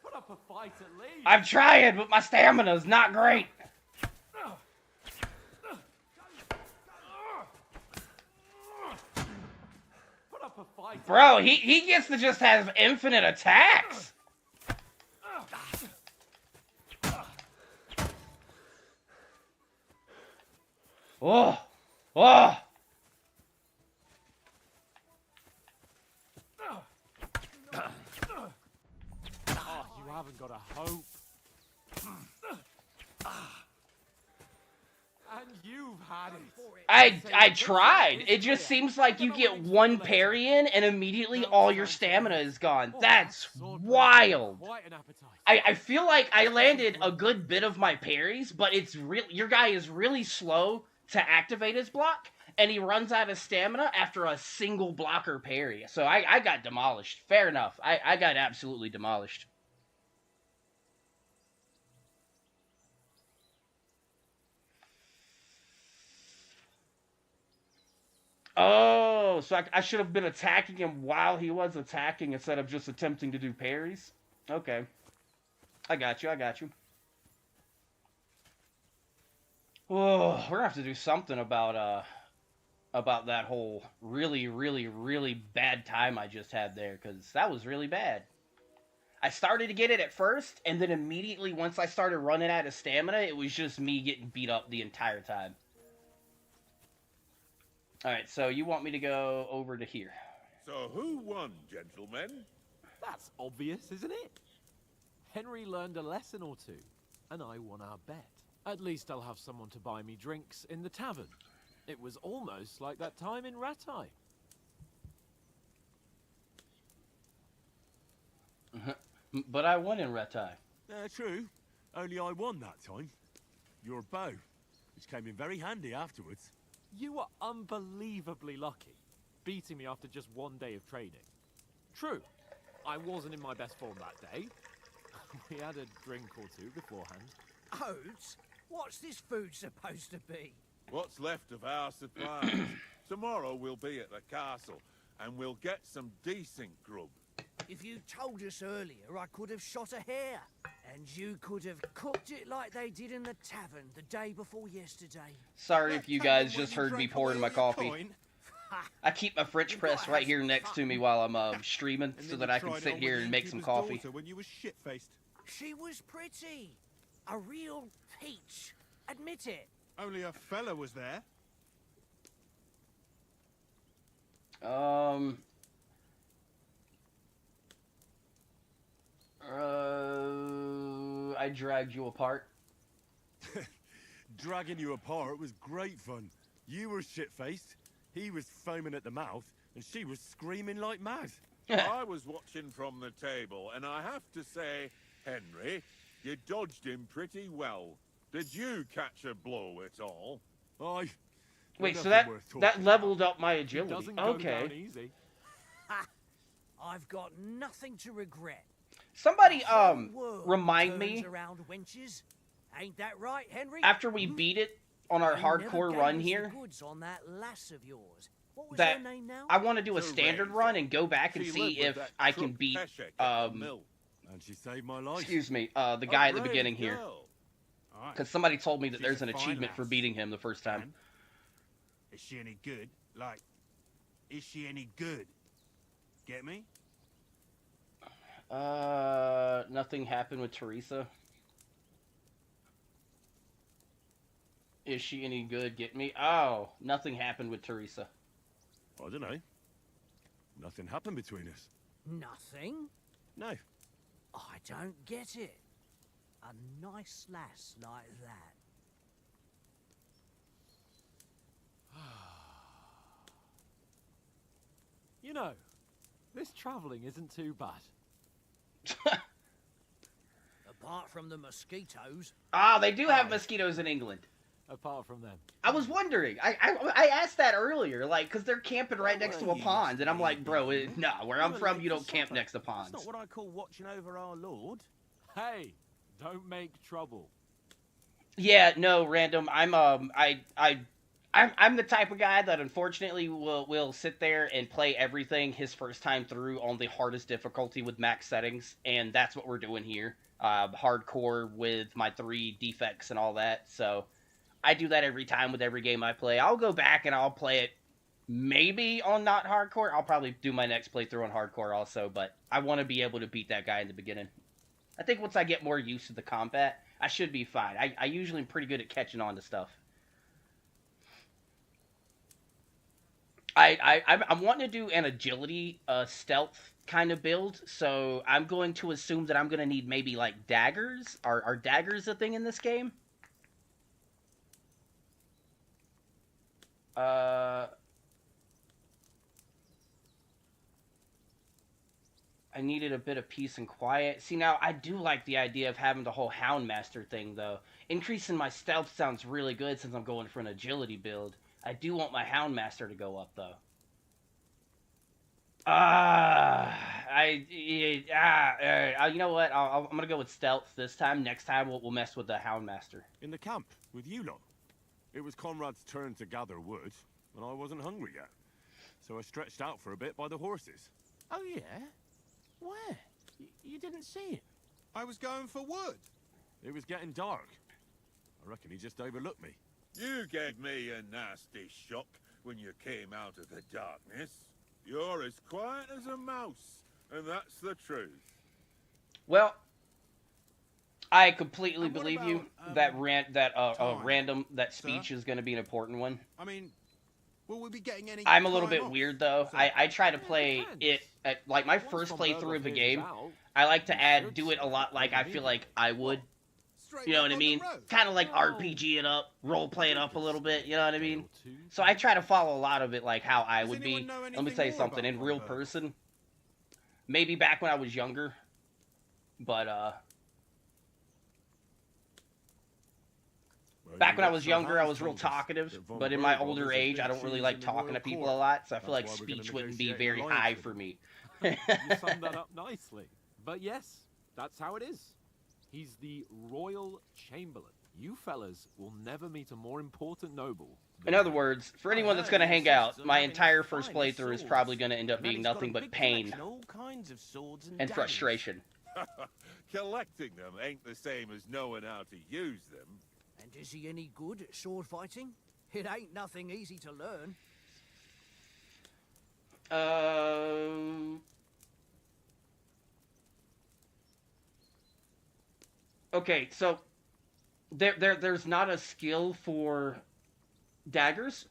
Put up a fight at least.
I'm trying, but my stamina's not great.
Put up a fight.
Bro, he gets to just have infinite attacks. Oh! Oh!
Oh, you haven't got a hope. And you've had it.
I tried. It just seems like you get one parry in and immediately all your stamina is gone. That's wild.
Quite an appetite.
I feel like I landed a good bit of my parries, but it's real. Your guy is really slow to activate his block, and he runs out of stamina after a single blocker parry. So I got demolished. Fair enough. I got absolutely demolished. Oh, so I should have been attacking him while he was attacking instead of just attempting to do parries? Okay. I got you, I got you. Oh, we're gonna have to do something about that whole really, really, really bad time I just had there, because that was really bad. I started to get it at first, and then immediately once I started running out of stamina, it was just me getting beat up the entire time. Alright, so you want me to go over to here.
So who won, gentlemen?
That's obvious, isn't it? Henry learned a lesson or two, and I won our bet. At least I'll have someone to buy me drinks in the tavern. It was almost like that time in Rattay.
But I won in Rattay.
True. Only I won that time. Your bow, which came in very handy afterwards.
You were unbelievably lucky, beating me after just one day of training. True, I wasn't in my best form that day. We had a drink or two beforehand.
Oats? What's this food supposed to be?
What's left of our supplies. Tomorrow we'll be at the castle, and we'll get some decent grub.
If you told us earlier, I could have shot a hare. And you could have cooked it like they did in the tavern the day before yesterday.
Sorry if you guys just heard me pouring my coffee. I keep my French press right here next to me while I'm streaming, so that I can sit here and make some coffee.
When you were shit-faced.
She was pretty. A real peach. Admit it.
Only a fella was there.
I dragged you apart.
Dragging you apart was great fun. You were shit-faced, he was foaming at the mouth, and she was screaming like mad.
I was watching from the table, and I have to say, Henry, you dodged him pretty well. Did you catch a blow at all?
Wait, so
nothing worth talking
that leveled up my
It
agility.
doesn't go
Okay.
down easy.
Ha! I've got nothing to regret.
Somebody
The whole world
remind
turns
me
around wenches. Ain't that right, Henry?
after we beat it on our
You never
hardcore
gave
run
us the
here
goods on that lass of yours. What was
that
her name now?
I want to do a
Teresa.
standard run and go back and
She
see
lived with
if
that
I can
crook
beat
Peshek at the mill.
And she saved my life.
excuse me, the
A
guy at the
brave
beginning here.
girl.
Alright.
Because somebody told me that
She's
there's
a
an
fine
achievement for
lass.
beating him the first time.
And is she any good? Like, is she any good? Get me?
Nothing happened with Teresa. Is she any good? Get me? Oh, nothing happened with Teresa.
I don't know. Nothing happened between us.
Nothing?
No.
I don't get it. A nice lass like that.
You know, this travelling isn't too bad.
Apart from the mosquitoes.
Ah, they do have mosquitoes in England.
Apart from them.
I was wondering. I asked that earlier, like, because they're camping right next to a pond, and I'm like, bro, nah, where I'm from, you don't camp next to ponds.
That's not what I call watching over our Lord.
Hey, don't make trouble.
Yeah, no, random. I'm the type of guy that unfortunately will sit there and play everything his first time through on the hardest difficulty with max settings, and that's what we're doing here. Hardcore with my 3 defects and all that, so I do that every time with every game I play. I'll go back and I'll play it maybe on not hardcore. I'll probably do my next playthrough on hardcore also, but I want to be able to beat that guy in the beginning. I think once I get more used to the combat, I should be fine. I usually am pretty good at catching on to stuff. I'm wanting to do an agility stealth kind of build, so I'm going to assume that I'm going to need maybe like daggers. Are daggers a thing in this game? I needed a bit of peace and quiet. See, now, I do like the idea of having the whole Houndmaster thing, though. Increasing my stealth sounds really good since I'm going for an agility build. I do want my Houndmaster to go up, though. You know what? I'm going to go with stealth this time. Next time, we'll mess with the Houndmaster.
In the camp, with you lot. It was Conrad's turn to gather wood, and I wasn't hungry yet. So I stretched out for a bit by the horses.
Oh, yeah? Where? You didn't see it?
I was going for wood.
It was getting dark. I reckon he just overlooked me.
You gave me a nasty shock when you came out of the darkness. You're as quiet as a mouse, and that's the truth.
Well, I completely
And what
believe you.
about,
Random
sir?
speech is going to be an important one.
I mean, will we be getting any
I'm a little
time
bit
off?
weird though.
So-
I try to play
depends.
it at like my
Once
first
Von
playthrough of the
Berghoff
game.
is out,
I like to
you
do
should
it a lot like I feel like I would.
Straight
You know
up
what I
on the
mean?
road.
Kind of like
Oh.
RPG it up, role play it up a little bit. You know what I mean?
Two.
So I try to follow a lot of it like how I
Does
would be.
anyone know
Let me
anything
tell you
more
something.
about
In
Von
real
Berghoff?
person, maybe back when I was younger, but
Well,
back
you
when I
got
was
some
younger, I
hands
was real
told us
talkative.
that Von
But in my
Berghoff
older
is a
age, I
big
don't really
cheese
like
in the
talking to
royal
people
court.
a lot. So I feel
That's
like
why we're gonna
speech wouldn't be
negotiate
very
an
high
alliance
for
with
me.
You summed that up nicely. But yes, that's how it is. He's the Royal Chamberlain. You fellas will never meet a more important noble.
In other words, for anyone that's going to hang out, my entire first playthrough is probably going to end up being nothing but pain
All kinds of swords and
and
daggers.
frustration.
Collecting them ain't the same as knowing how to use them.
And is he any good at sword fighting? It ain't nothing easy to learn.
Okay, so there's not a skill for daggers.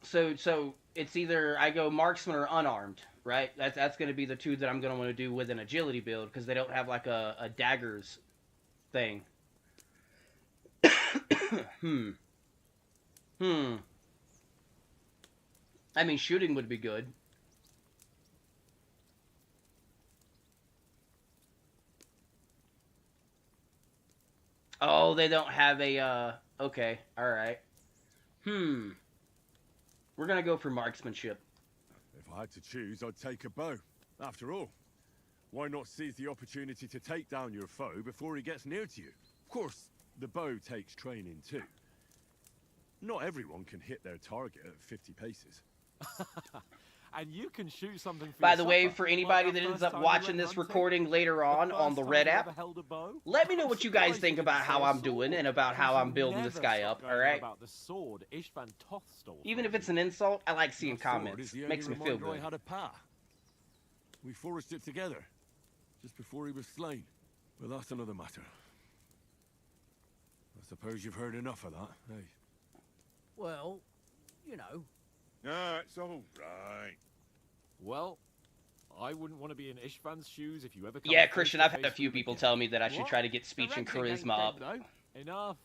So it's either I go marksman or unarmed, right? That's going to be the two that I'm going to want to do with an agility build because they don't have like a daggers thing. I mean, shooting would be good. Oh, they don't have a, okay, alright. We're gonna go for marksmanship.
If I had to choose, I'd take a bow. After all, why not seize the opportunity to take down your foe before he gets near to you? Of course, the bow takes training too. Not everyone can hit their target at 50 paces.
And you can shoot something for
By
your
the way,
supper,
for
like
anybody
that
that ends
first
up
time you
watching
went
this
hunting,
recording later on
the
the
first
Red
time you
app,
ever held a bow.
let me know what you guys
Surprised
think
you
about
didn't
how
say a
I'm doing
sword.
and about how
You
I'm building this
never
guy
stop
up,
going on
alright?
about the sword Ishvan Toth stole
Even
from
if it's
you.
an insult, I like seeing
That sword
comments.
is the
Makes me
only
feel
reminder
good.
I had a pa. We forged it together, just before he was slain. But that's another matter. I suppose you've heard enough of that, hey?
Well, you know.
No, it's all right.
Well, I wouldn't want to be in Ishvan's shoes if you ever come
Yeah,
face
Christian,
to
I've had a
face
few
with him
people
again.
tell me that I should
What?
try to get
The
speech and
Radzig ain't
charisma up.
dead, though. Enough.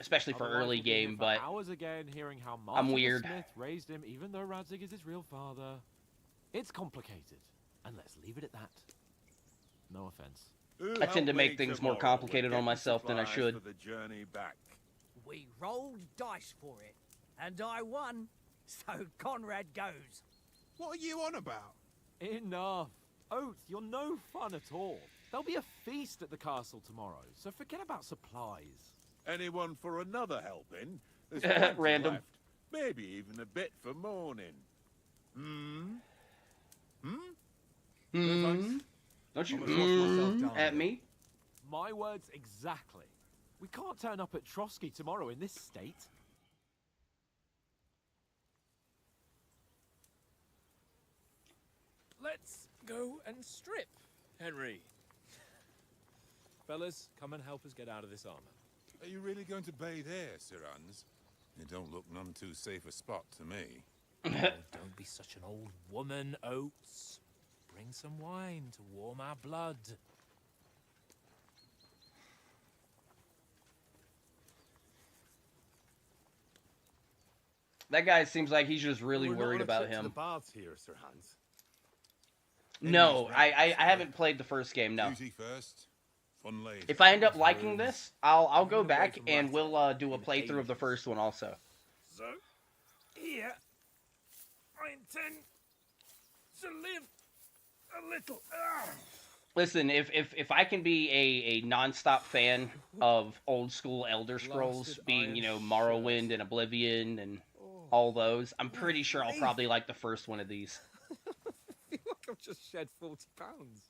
Especially for
Otherwise
early
we'll be here
game,
for
but
hours again hearing how
I'm
Martin the
weird.
Smith raised him, even though Radzig is his real father. It's complicated, and let's leave it at that. No offense.
Who
I tend to
help
make
me
things more
tomorrow
complicated
with
on
getting
myself than I
supplies
should.
For the journey back.
We rolled dice for it, and I won. So Conrad goes.
What are you on about?
Enough. Oath, you're no fun at all. There'll be a feast at the castle tomorrow, so forget about supplies.
Anyone for another helping? There's plenty
Random.
left. Maybe even a bit for morning.
No
Hmm?
thanks.
Don't you
I'm gonna flush myself
mm
down
at
here.
me?
My words exactly. We can't turn up at Trotsky tomorrow in this state.
Let's go and strip, Henry. Fellas, come and help us get out of this armor.
Are you really going to bathe here, Sir Hans? It don't look none too safe a spot to me.
Oh, don't be such an old woman, Oates. Bring some wine to warm our blood.
That guy seems like he's just really
We're not
worried
on a
about
trip to
him.
the baths here, Sir Hans.
No, I haven't played the first game, no.
Duty first, fun later.
If I end up liking this, I'll go back and we'll do a playthrough of the first one also.
So, here, I intend to live a little.
Listen, if I can be a nonstop fan of old school Elder Scrolls, being, you know, Morrowind and Oblivion and all those, I'm pretty sure I'll probably like the first one of these.
I feel like I've just shed 40 pounds.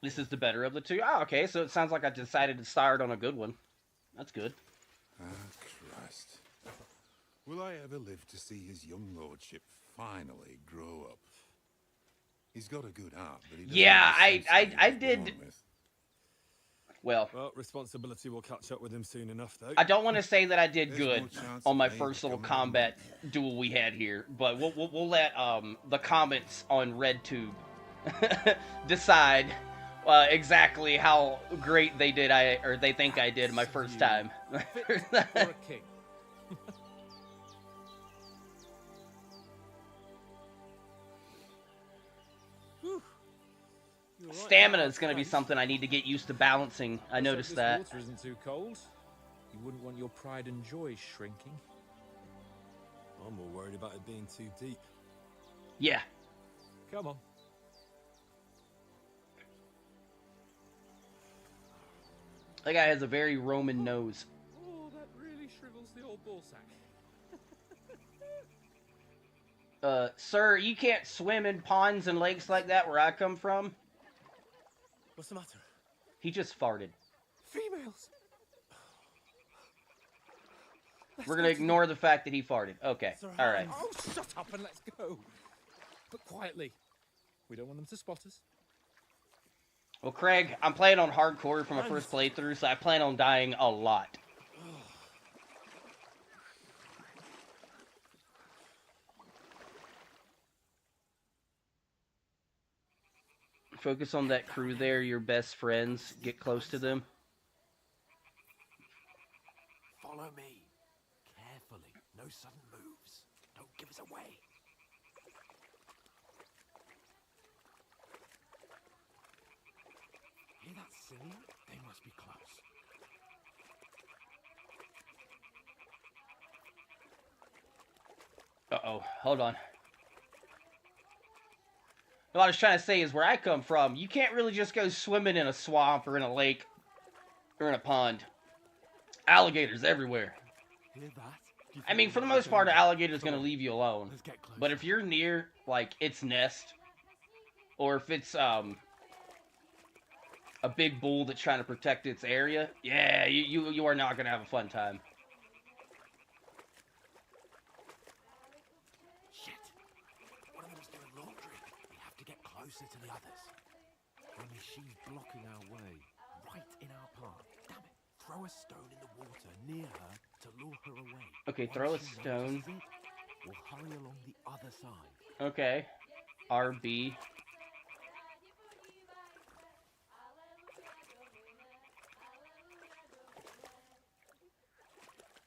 This is the better of the two. Oh, okay, so it sounds like I decided to start on a good one. That's good.
Ah, Christ. Will I ever live to see his young lordship finally grow up? He's got a good heart, but he doesn't
Yeah,
have the sense that he
I
was
did.
born with.
Well,
responsibility will catch up with him soon enough, though.
I don't want to say that I did
There's
good
no chance
on
of
my
me
first little
becoming a
combat duel we had here, but we'll let the comments on RedTube decide exactly how great they think I did my first time.
Fit for a king. Whew. You're right,
Stamina
now,
is going to be
thanks.
something I need to get used to balancing. I
Let's hope
noticed
this
that.
water isn't too cold. You wouldn't want your pride and joy shrinking.
I'm more worried about it being too deep.
Yeah.
Come on.
That guy has a very Roman nose.
Oh, that really shrivels the old ball sack.
Sir, you can't swim in ponds and lakes like that where I come from.
What's the matter?
He just farted.
Females.
We're gonna ignore the fact that he farted. Okay, alright.
Oh, shut up and let's go. But quietly. We don't want them to spot us.
Well, Craig, I'm playing on hardcore for my first playthrough, so I plan on dying a lot. Focus on that crew there, your best friends. Get close to them.
Follow me. Carefully. No sudden moves. Don't give us away. Hear that singing? They must be close.
Uh-oh. Hold on. What I was trying to say is where I come from, you can't really just go swimming in a swamp or in a lake or in a pond. Alligators everywhere.
Hear that?
I mean, for the most part, an alligator's going to leave you alone. But if you're near, like, its nest, or if it's, a big bull that's trying to protect its area, yeah, you are not going to have a fun time.
Shit. One of them's doing laundry. We have to get closer to the others. Only she's blocking our way, right in our path. Damn it. Throw a stone in the water near her to lure her away.
Okay, throw a stone.
We'll hurry along the other side.
Okay. RB.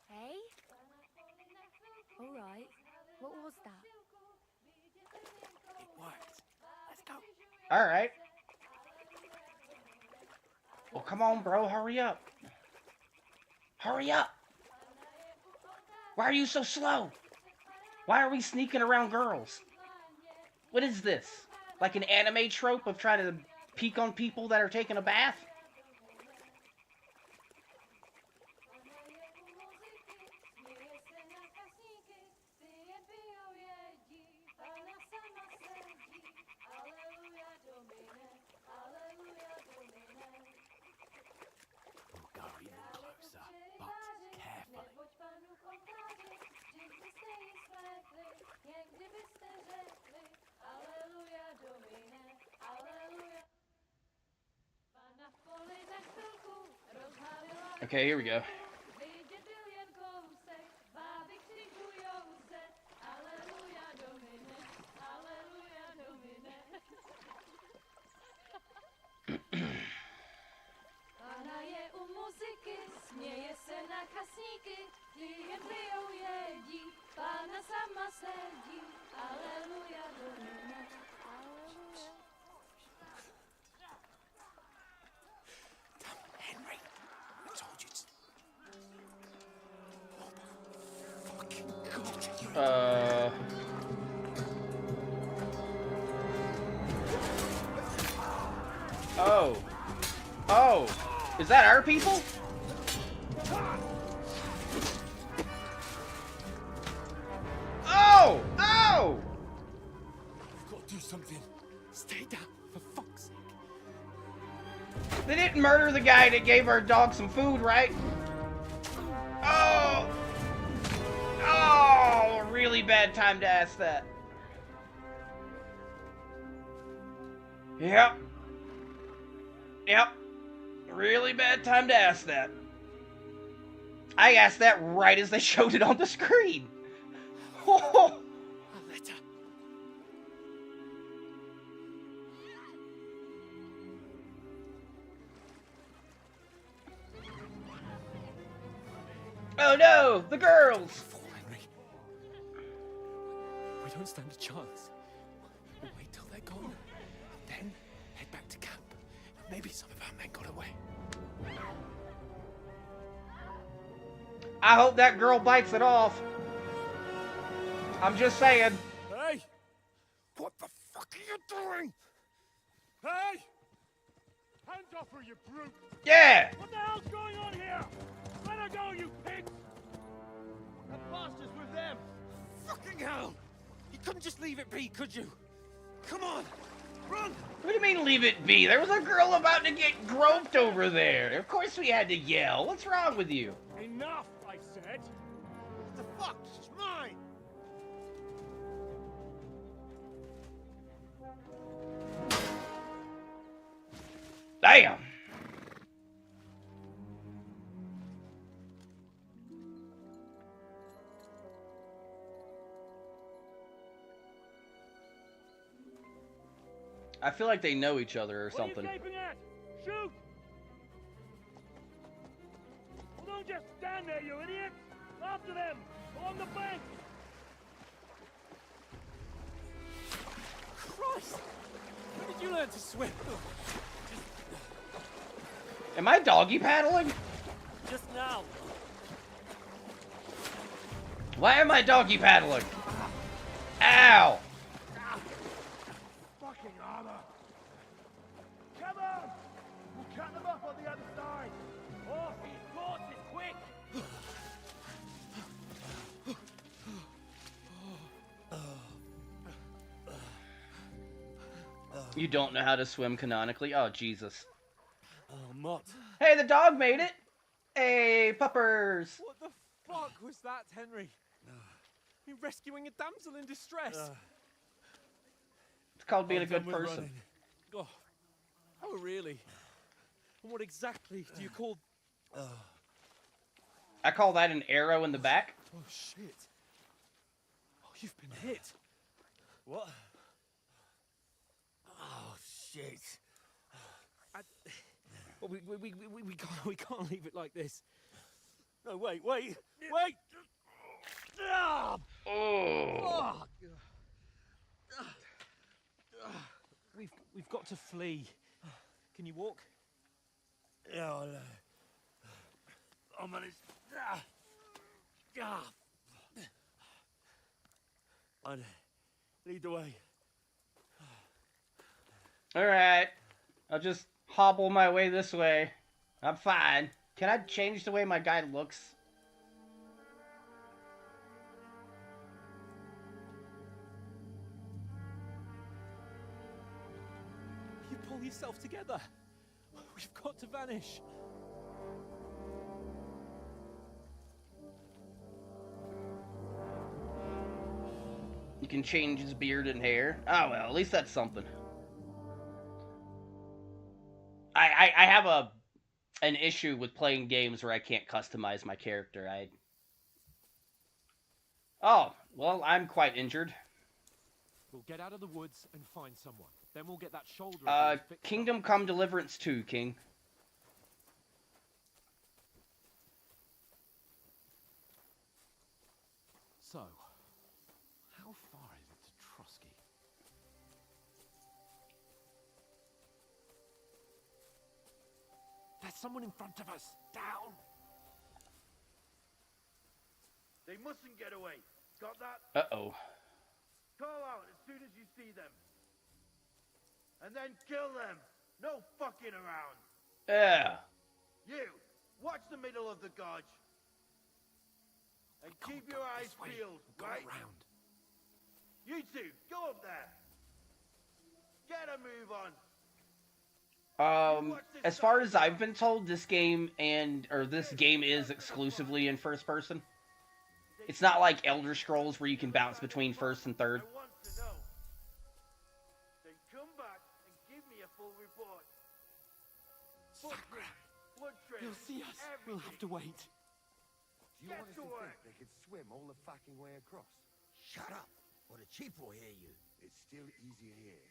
Hey? Alright. What was that?
It worked. Let's go.
Alright. Well, come on, bro. Hurry up. Hurry up. Why are you so slow? Why are we sneaking around girls? What is this? Like an anime trope of trying to peek on people that are taking a bath?
We'll go even closer, but carefully.
Okay, here we go.
Henry, I told you to...
Oh. Oh. Is that our people? Oh! Oh!
We've got to do something. Stay down, for fuck's sake.
They didn't murder the guy that gave our dog some food, right? Oh! Oh! Really bad time to ask that. Yep. Yep. Really bad time to ask that. I asked that right as they showed it on the screen. Oh.
A letter.
Oh no, the girls!
Fall, Henry. We don't stand a chance. We'll wait till they're gone, then head back to camp. Maybe some of our men got away.
I hope that girl bites it off. I'm just saying.
Hey! What the fuck are you doing? Hey! Hands off her, you brute!
Yeah!
What the hell's going on here? Let her go, you pigs! That bastards with them!
Fucking hell! You couldn't just leave it be, could you? Come on! Run!
What do you mean leave it be? There was a girl about to get groped over there. Of course we had to yell. What's wrong with you?
Enough, I said! What the fuck? She's mine!
Damn! I feel like they know each other or something.
What are you gaping at? Shoot! Well, don't just stand there, you idiot! After them! Along the bank!
Christ! When did you learn to swim?
Am I doggy paddling?
Just now.
Why am I doggy paddling? Ow!
Fucking armor! Come on! We'll cut them up on the other side! Off his horses, quick!
You don't know how to swim canonically? Oh, Jesus.
Oh, Mott.
Hey, the dog made it! Hey, puppers!
What the fuck was that, Henry? You're rescuing a damsel in distress.
It's called being a good person.
Oh, oh, really? And what exactly do you call...
I call that an arrow in the back.
Oh, shit. Oh, you've been hit.
What? Oh, shit.
Well, we can't leave it like this.
No, wait! Wait!
Oh.
Fuck. We've got to flee. Can you walk?
Yeah, I'll manage. I'd lead the way.
Alright. I'll just hobble my way this way. I'm fine. Can I change the way my guy looks?
You pull yourself together. We've got to vanish.
You can change his beard and hair. Oh well, at least that's something. I have an issue with playing games where I can't customize my character. Oh, well, I'm quite injured.
We'll get out of the woods and find someone. Then we'll get that shoulder of yours fixed
Kingdom
up.
Come Deliverance 2, King.
So, how far is it to Trusky? There's someone in front of us. Down.
They mustn't get away. Got that?
Uh-oh.
Call out as soon as you see them. And then kill them. No fucking around.
Yeah.
You, watch the middle of the gorge. And keep your eyes peeled, right?
Around.
You two, go up there. Get a move on.
As far as I've been told, this game is exclusively in first person. It's not like Elder Scrolls where you can bounce between first and third.
I want to know. Then come back and give me a full report. Blood trails,
You'll see us.
everything.
We'll have to wait.
Do you
Get
honestly
to work.
think they could swim all the fucking way across?
Shut up, or the chief will hear you.
It's still easier here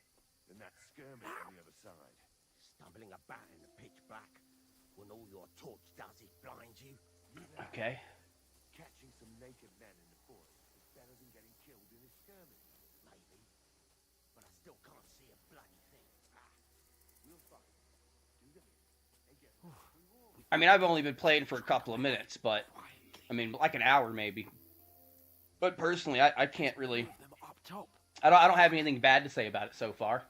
than that skirmish on the other side.
Stumbling about in the pitch black, when all your torch does is blind you.
Okay.
Catching some naked men in the forest is better than getting killed in a skirmish.
Maybe, but I still can't see a bloody thing.
We'll find. Do the bit and get
I mean, I've only been playing for a couple of minutes, but... I mean, like an hour, maybe. But personally, I can't really... I don't have anything bad to say about it so far.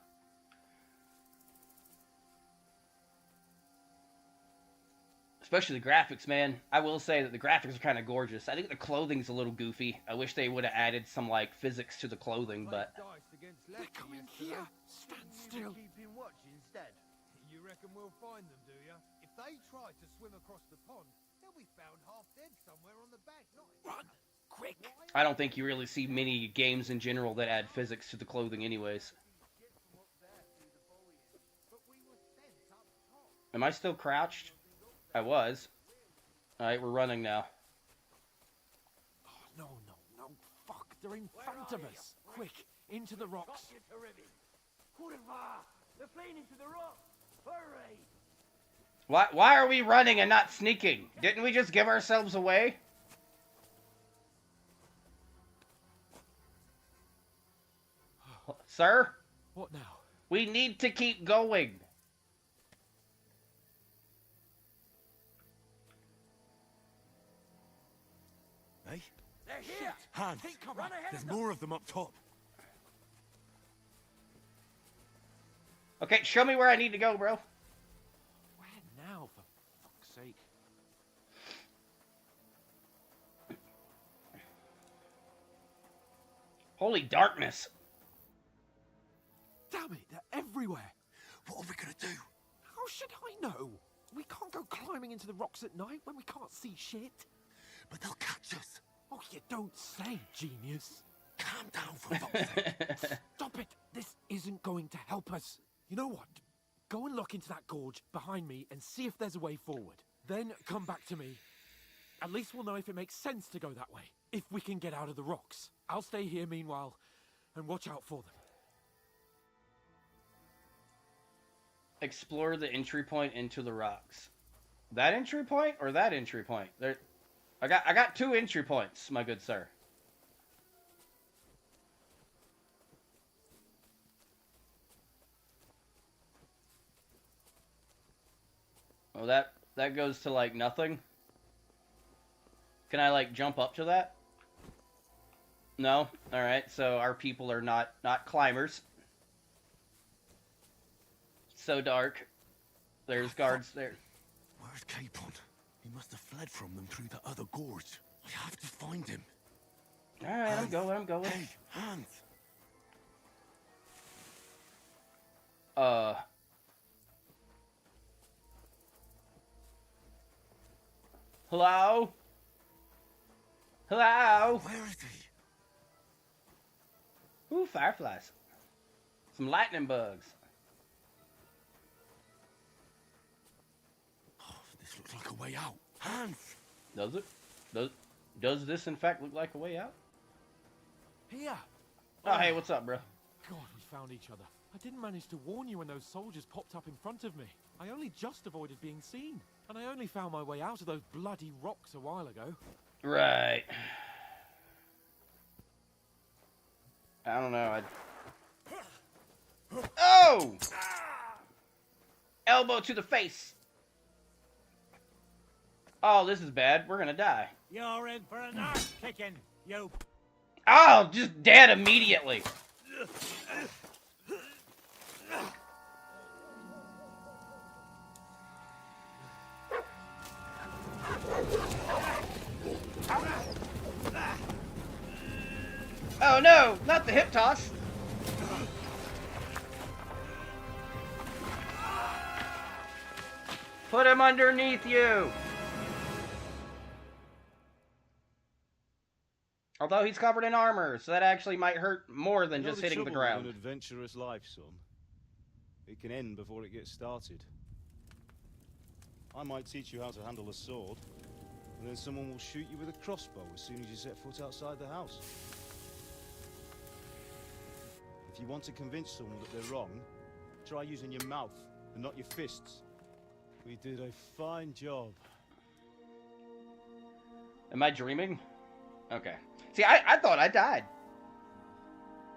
Especially the graphics, man. I will say that the graphics are kind of gorgeous. I think the clothing's a little goofy. I wish they would have added some, like, physics to the clothing, but...
They're coming here. Stand still. Keeping watch instead.
You reckon we'll find them, do you? If they try to swim across the pond, they'll be found half dead somewhere on the bank.
Run, quick!
I don't think you really see many games in general that add physics to the clothing anyways.
But we were sent up top.
Am I still crouched? I was. Alright, we're running now.
Oh, no, no, no. Fuck, they're in front of us. Quick, into the rocks.
They're fleeing into the rocks. Hurry!
Why are we running and not sneaking? Didn't we just give ourselves away? Sir?
What now?
We need to keep going.
Hey?
They're here!
Hans,
Keep coming. Run ahead
there's
of them.
more of them up top.
Okay, show me where I need to go, bro.
Where now, for fuck's sake?
Holy darkness.
Damn it, they're everywhere.
What are we gonna do?
How should I know? We can't go climbing into the rocks at night when we can't see shit.
But they'll catch us.
Oh, you don't say, genius.
Calm down for fuck's sake.
Stop it. This isn't going to help us. You know what? Go and look into that gorge behind me and see if there's a way forward. Then come back to me. At least we'll know if it makes sense to go that way. If we can get out of the rocks. I'll stay here meanwhile and watch out for them.
Explore the entry point into the rocks. That entry point or that entry point? There, I got 2 entry points, my good sir. Oh, that goes to like nothing. Can I like jump up to that? No. All right. So our people are not climbers. So dark. There's guards there.
Where's Capon? He must have fled from them through the other gorge. I have to find him.
All right, I'm going.
Hey, Hans.
Hello? Hello?
Where is he?
Ooh, fireflies. Some lightning bugs.
Oh, this looks like a way out. Hans!
Does it? Does this in fact look like a way out?
Here.
Oh, hey, what's up, bro?
God, we found each other. I didn't manage to warn you when those soldiers popped up in front of me. I only just avoided being seen. And I only found my way out of those bloody rocks a while ago.
Right. I don't know. Oh! Elbow to the face. Oh, this is bad. We're gonna die.
You're in for an arse kicking, you.
Oh, just dead immediately. Oh no, not the hip toss. Put him underneath you. Although he's covered in armor, so that actually might hurt more than just hitting the ground.
An adventurous life, son. It can end before it gets started. I might teach you how to handle a sword, and then someone will shoot you with a crossbow as soon as you set foot outside the house. If you want to convince someone that they're wrong, try using your mouth and not your fists. We did a fine job.
Am I dreaming? Okay. See, I thought I died.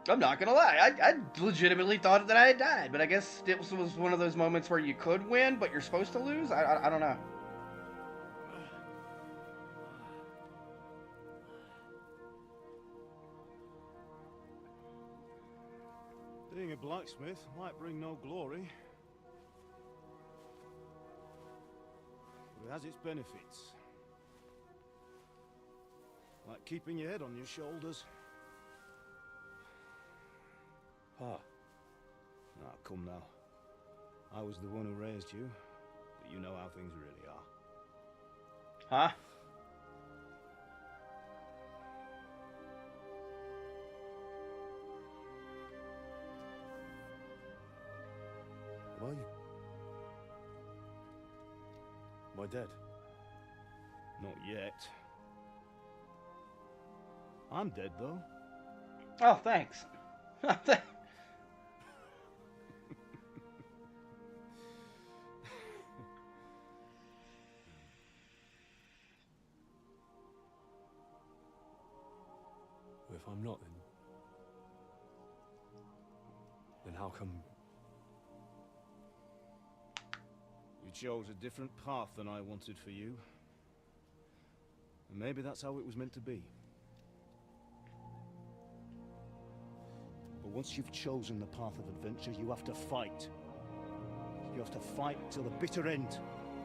I'm not gonna lie. I legitimately thought that I had died, but I guess it was one of those moments where you could win, but you're supposed to lose? I don't know.
Being a blacksmith might bring no glory, but it has its benefits. Like keeping your head on your shoulders. Ah, come now. I was the one who raised you, but you know how things really are.
Huh?
Why?
I dead? Not yet. I'm dead, though.
Oh, thanks.
If I'm not, then how come you chose a different path than I wanted for you? And maybe that's how it was meant to be.
But once you've chosen the path of adventure, you have to fight. You have to fight till the bitter end,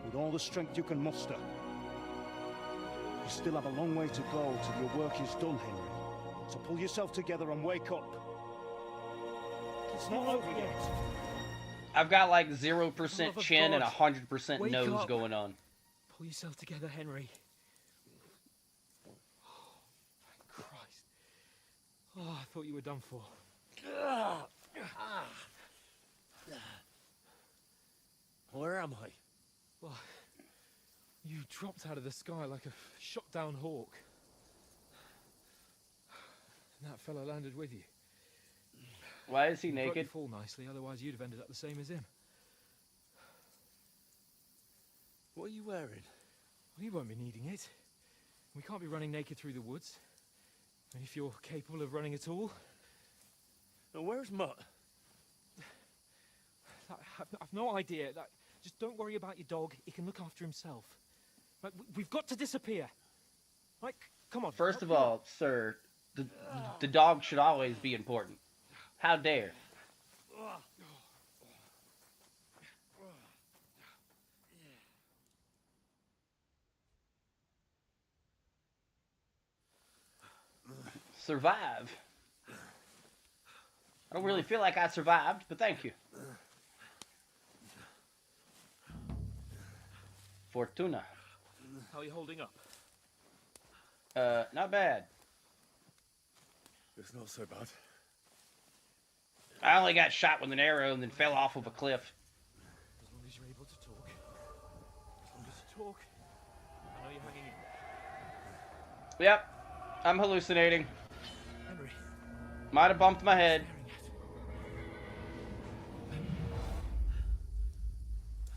with all the strength you can muster. You still have a long way to go till your work is done, Henry. So pull yourself together and wake up. It's not over yet.
I've got like 0% chin and 100%
Wake
nose
up.
going on.
Pull yourself together, Henry. Oh, thank Christ. Oh, I thought you were done for.
Where am I?
Well, you dropped out of the sky like a shot-down hawk. And that fellow landed with you.
Why is he
You broke your
naked?
fall nicely, otherwise you'd have ended up the same as him.
What are you wearing?
Well, you won't be needing it. We can't be running naked through the woods. And if you're capable of running at all...
Now, where's Mutt?
I've no idea. Just don't worry about your dog. He can look after himself. Right, we've got to disappear. Right, come on.
First of all, sir, the dog should always be important. How dare? Survive. I don't really feel like I survived, but thank you. Fortuna.
How are you holding up?
Not bad.
It's not so bad.
I only got shot with an arrow and then fell off of a cliff.
As long as you're able to talk. As long as you talk. I know you're hanging in.
Yep, I'm hallucinating.
Henry.
Might have bumped my head.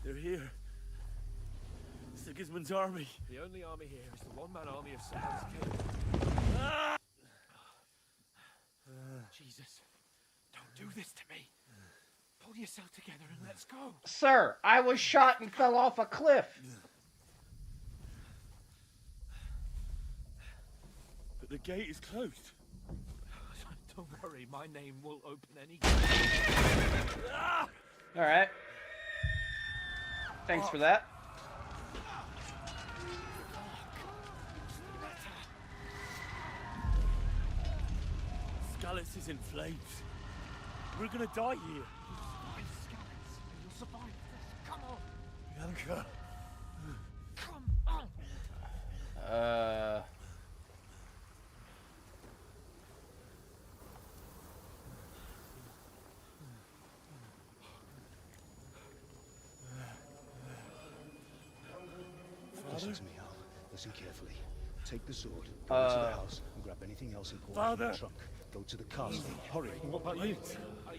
They're here. Sigismund's army.
The only army here is the one-man army of Satan's king.
Ah!
Jesus, don't do this to me. Pull yourself together and let's go.
Sir, I was shot and fell off a cliff.
But the gate is closed.
Don't worry, my name will open any
Ah!
All right. Thanks for that.
Skalitz is in flames. We're gonna die here.
You'll survive this. Come on.
Bianca.
Come on.
Listen to me, Al. Listen carefully. Take the sword, go into the house, and grab anything else important from the trunk. Go to the castle. Hurry.
What about you?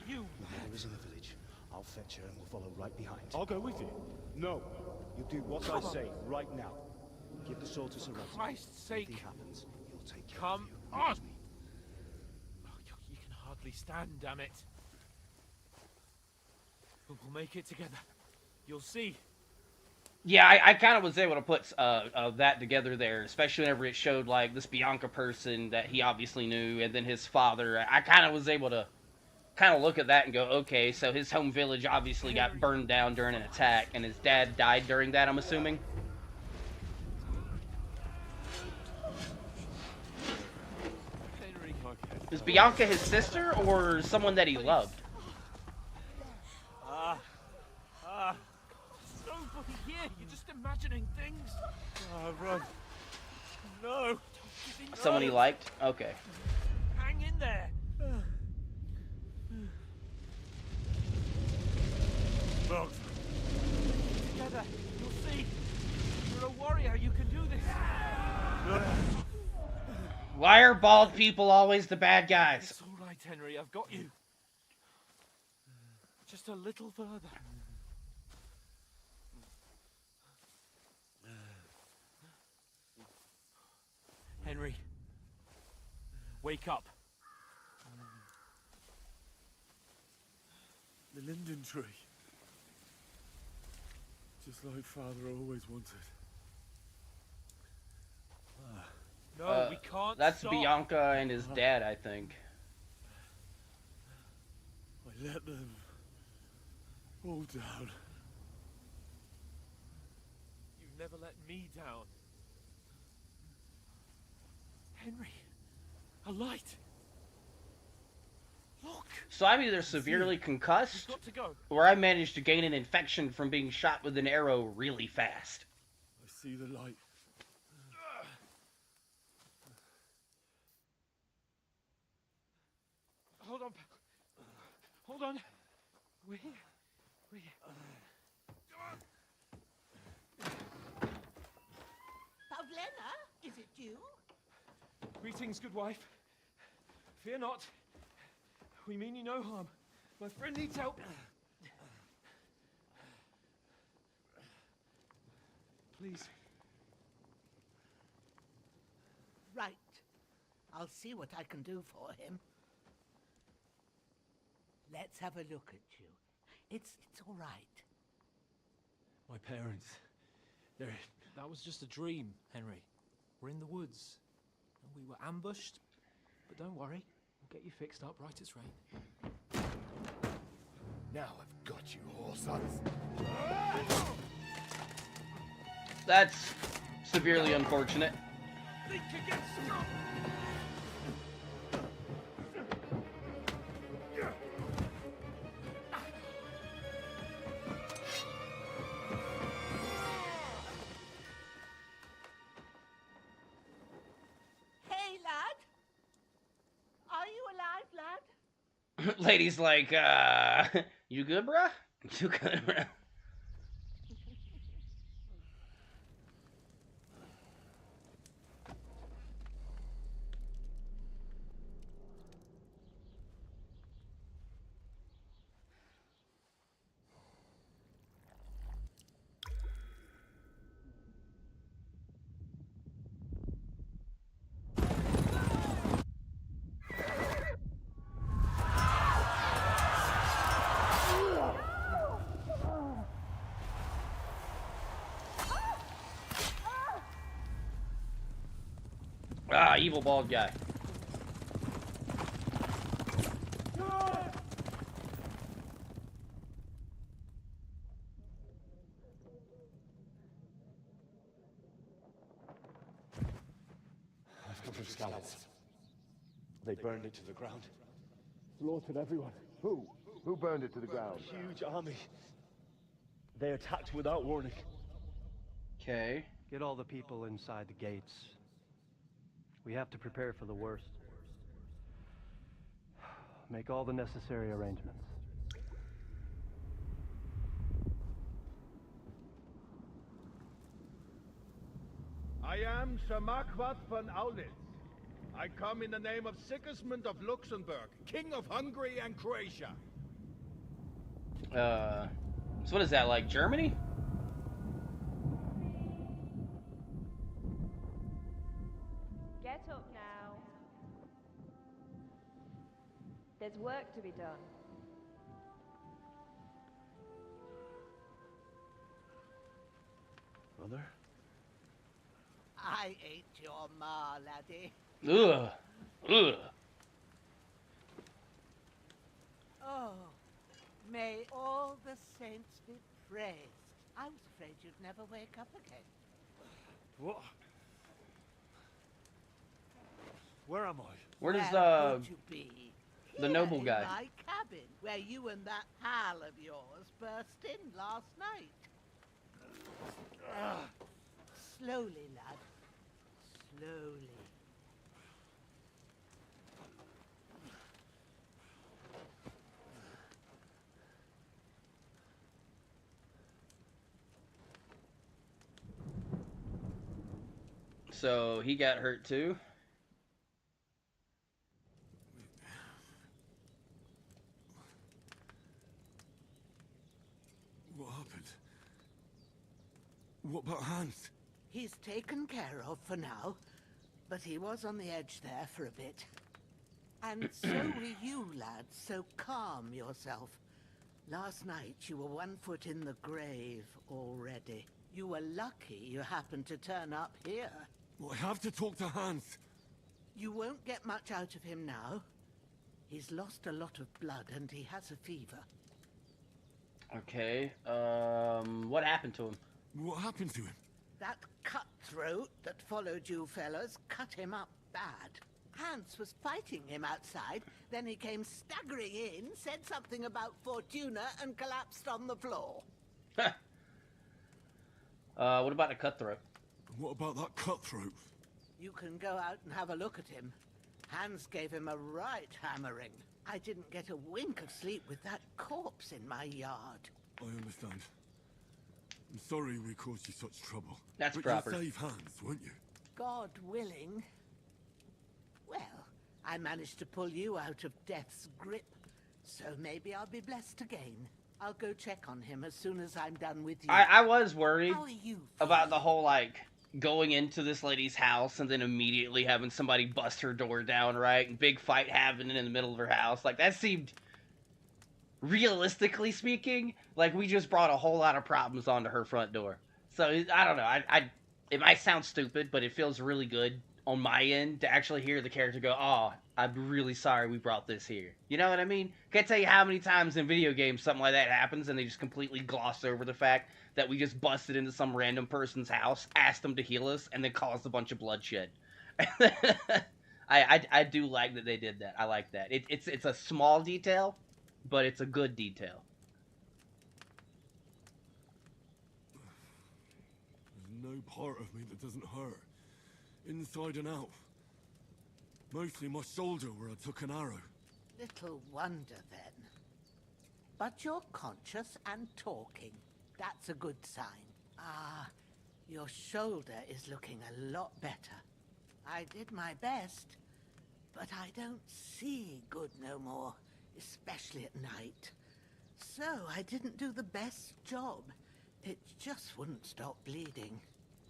You?
Your mother is in the village. I'll fetch her and we'll follow right behind.
I'll go with you.
No. You do what I say right now. Give the sword to Sir Ralph.
Christ's sake.
Anything happens, he'll take care
Come
of you.
on.
Promise me.
Oh, you can hardly stand, damn it. But we'll make it together. You'll see.
Yeah, I kind of was able to put that together there, especially whenever it showed like this Bianca person that he obviously knew, and then his father. I kind of was able to kind of look at that and go, okay, so his home village obviously got burned down during an attack, and his dad died during that, I'm assuming.
Henry.
Is Bianca his sister or someone that he loved?
Nobody here. You're just imagining things.
Run. No.
Someone he liked? Okay.
Hang in there.
Bugs.
Together. You'll see.
Why are bald people always the bad guys?
It's all right, Henry. I've got you. Just a little further. Henry, wake up.
The linden tree. Just like Father always wanted.
No, we can't
That's
stop.
Bianca and his dad, I think.
I let them all down.
You've never let me down. Henry, a light. Look.
So I'm either severely concussed,
You've got to go.
or I managed to gain an infection from being shot with an arrow really fast.
I see the light.
Hold on. Hold on. We're here.
Pavlena, is it you?
Greetings, good wife. Fear not. We mean you no harm. My friend needs help. Please.
Right. I'll see what I can do for him. Let's have a look at you. It's all right.
My parents. That was just a dream, Henry. We're in the woods. And we were ambushed. But don't worry. We'll get you fixed up right as rain.
Now I've got you, whoresons.
That's severely unfortunate.
Hey, lad. Are you alive, lad?
Lady's like, you good, bruh? You good, bruh? Ah, evil bald guy.
I've come from Skalitz. They burned it to the ground. Slaughtered everyone. Who? Who burned it to the ground? A huge army. They attacked without warning.
Okay.
Get all the people inside the gates. We have to prepare for the worst. Make all the necessary arrangements.
I am Sir Marquardt von Aulitz. I come in the name of Sigismund of Luxembourg, King of Hungary and Croatia.
So what is that, like Germany?
Get up now. There's work to be done.
Mother?
I ain't your ma, laddie.
Ugh. Ugh.
Oh, may all the saints be praised. I was afraid you'd never wake up again.
What? Where am I?
Where does
Where could you be?
the noble
Here
guy?
in my cabin, where you and that pal of yours burst in last night. Slowly, lad. Slowly.
So he got hurt too?
What about Hans?
He's taken care of for now, but he was on the edge there for a bit. And so were you, lad, so calm yourself. Last night you were 1 foot in the grave already. You were lucky you happened to turn up here.
Well, I have to talk to Hans.
You won't get much out of him now. He's lost a lot of blood and he has a fever.
Okay, what happened to him?
What happened to him?
That cutthroat that followed you fellas cut him up bad. Hans was fighting him outside, then he came staggering in, said something about Fortuna, and collapsed on the floor.
What about the cutthroat?
What about that cutthroat?
You can go out and have a look at him. Hans gave him a right hammering. I didn't get a wink of sleep with that corpse in my yard.
I understand. I'm sorry we caused you such trouble.
That's
but
proper.
You'll save Hans, won't you?
God willing. Well, I managed to pull you out of death's grip, so maybe I'll be blessed again. I'll go check on him as soon as I'm done with you.
I was worried
How are you
about the whole, like, going into this lady's house and then immediately having somebody bust her door down, right? And big fight happening in the middle of her house. Like, that seemed, realistically speaking, like we just brought a whole lot of problems onto her front door. So, I don't know. It might sound stupid, but it feels really good on my end to actually hear the character go, oh, I'm really sorry we brought this here. You know what I mean? Can't tell you how many times in video games something like that happens and they just completely gloss over the fact that we just busted into some random person's house, asked them to heal us, and then caused a bunch of bloodshed. I do like that they did that. I like that. It's a small detail, but it's a good detail.
There's no part of me that doesn't hurt. Inside and out. Mostly my shoulder where I took an arrow.
Little wonder then. But you're conscious and talking. That's a good sign. Ah, your shoulder is looking a lot better. I did my best, but I don't see good no more, especially at night. So I didn't do the best job. It just wouldn't stop bleeding.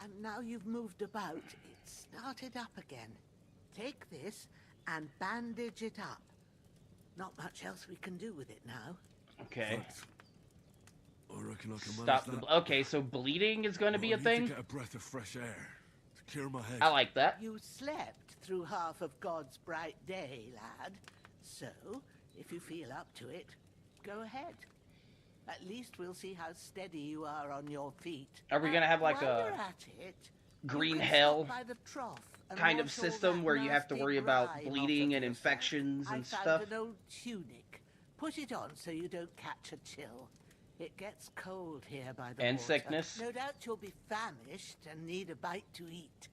And now you've moved about, it started up again. Take this and bandage it up. Not much else we can do with it now.
Okay.
Thanks. I reckon I can
Stop
manage
the.
that.
Okay, so bleeding is going to be a
I need
thing.
to get a breath of fresh air to clear my head.
I like that.
You slept through half of God's bright day, lad. So, if you feel up to it, go ahead. At least we'll see how steady you are on your feet.
Are we gonna have like
While
a
you're at it,
green
you can
hell
stop by the trough and
kind of
wash all
system
that
where you have to
nasty
worry about
grime off
bleeding
of
and
yourself?
infections and
I
stuff?
found an old tunic. Put it on so you don't catch a chill. It gets cold here by the
And
water.
sickness.
No doubt you'll be famished and need a bite to eat.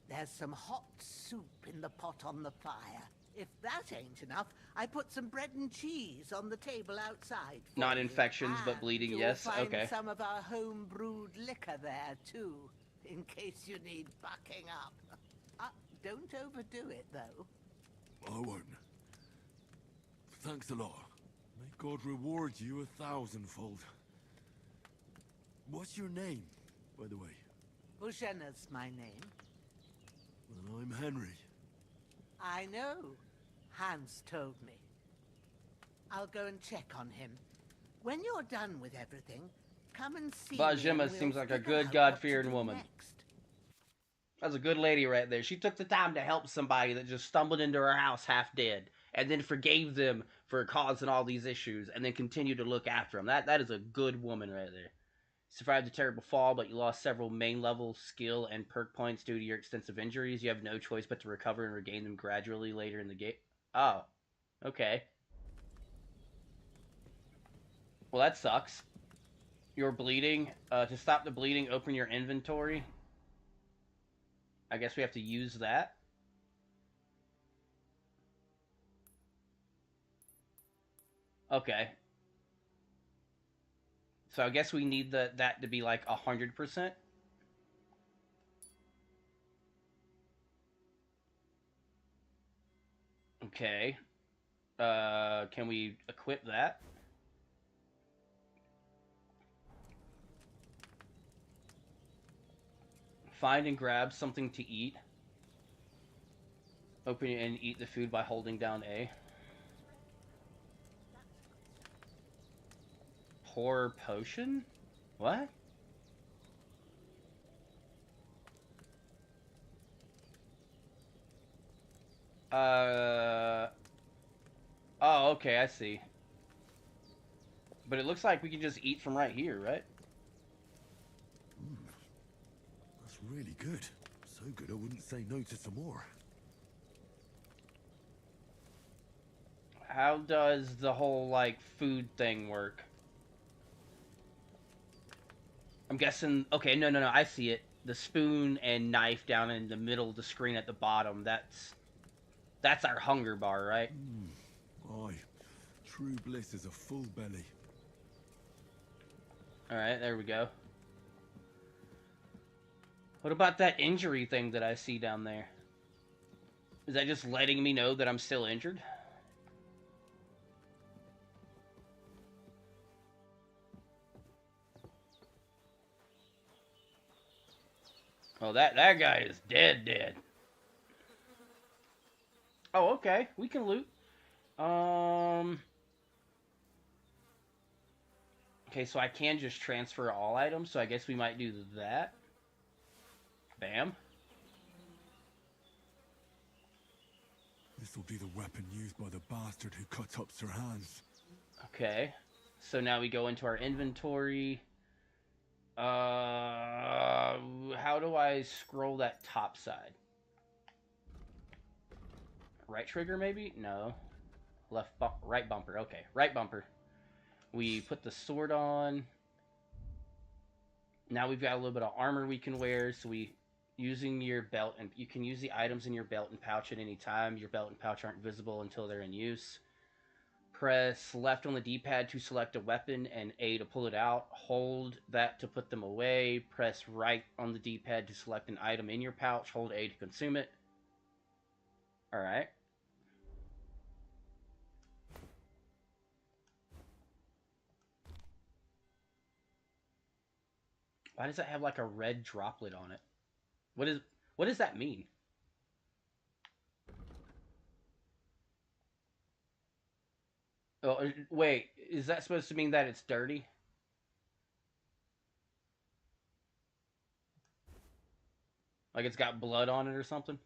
There's some hot soup in the pot on the fire. If that ain't enough, I put some bread and cheese on the table outside. For
Not
you.
infections, but bleeding,
You'll
yes?
find
Okay.
some of our home-brewed liquor there, too, in case you need bucking up. Don't overdo it, though.
I won't. Thanks a lot. May God reward you 1,000-fold. What's your name, by the way?
Bouchena's my name.
Well, I'm Henry.
I know. Hans told me. I'll go and check on him. When you're done with everything, come and see me.
Bajima
and
seems
we'll
like a
figure
good
out
God-fearing
what to do
woman.
next.
That's a good lady right there. She took the time to help somebody that just stumbled into her house half dead, and then forgave them for causing all these issues, and then continued to look after them. That is a good woman right there. Survived a terrible fall, but you lost several main level skill and perk points due to your extensive injuries. You have no choice but to recover and regain them gradually later in the game. Oh, okay. Well, that sucks. You're bleeding. To stop the bleeding, open your inventory. I guess we have to use that. Okay. So I guess we need that to be like 100%. Okay. Can we equip that? Find and grab something to eat. Open and eat the food by holding down A. Pour potion? What? Oh, okay, I see. But it looks like we can just eat from right here, right?
That's really good. So good I wouldn't say no to some more.
How does the whole, like, food thing work? I'm guessing... Okay, no, I see it. The spoon and knife down in the middle of the screen at the bottom, that's our hunger bar, right?
Aye. True bliss is a full belly.
Alright, there we go. What about that injury thing that I see down there? Is that just letting me know that I'm still injured? Oh, that guy is dead. Oh, okay. We can loot. Okay, so I can just transfer all items, so I guess we might do that. Bam.
This will be the weapon used by the bastard who cut up Sir Hans.
Okay. So now we go into our inventory. How do I scroll that top side? Right trigger, maybe? No. Right bumper. Okay, right bumper. We put the sword on. Now we've got a little bit of armor we can wear. So using your belt, and you can use the items in your belt and pouch at any time. Your belt and pouch aren't visible until they're in use. Press left on the D-pad to select a weapon and A to pull it out. Hold that to put them away. Press right on the D-pad to select an item in your pouch. Hold A to consume it. Alright. Why does that have like a red droplet on it? What does that mean? Oh, wait, is that supposed to mean that it's dirty? Like it's got blood on it or something?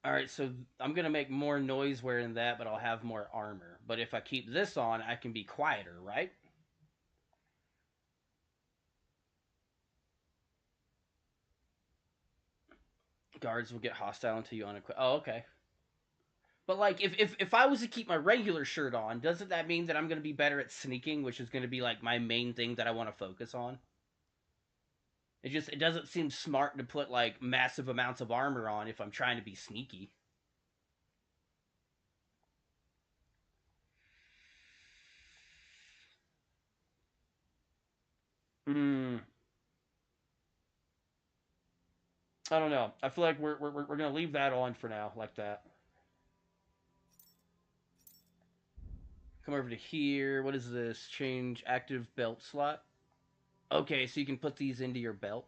Alright, so I'm going to make more noise wearing that, but I'll have more armor. But if I keep this on, I can be quieter, right? Guards will get hostile until you unequip. Oh, okay. But, like, if I was to keep my regular shirt on, doesn't that mean that I'm going to be better at sneaking, which is going to be, like, my main thing that I want to focus on? It doesn't seem smart to put, like, massive amounts of armor on if I'm trying to be sneaky. I don't know. I feel like we're gonna leave that on for now, like that. Come over to here. What is this? Change active belt slot. Okay, so you can put these into your belt.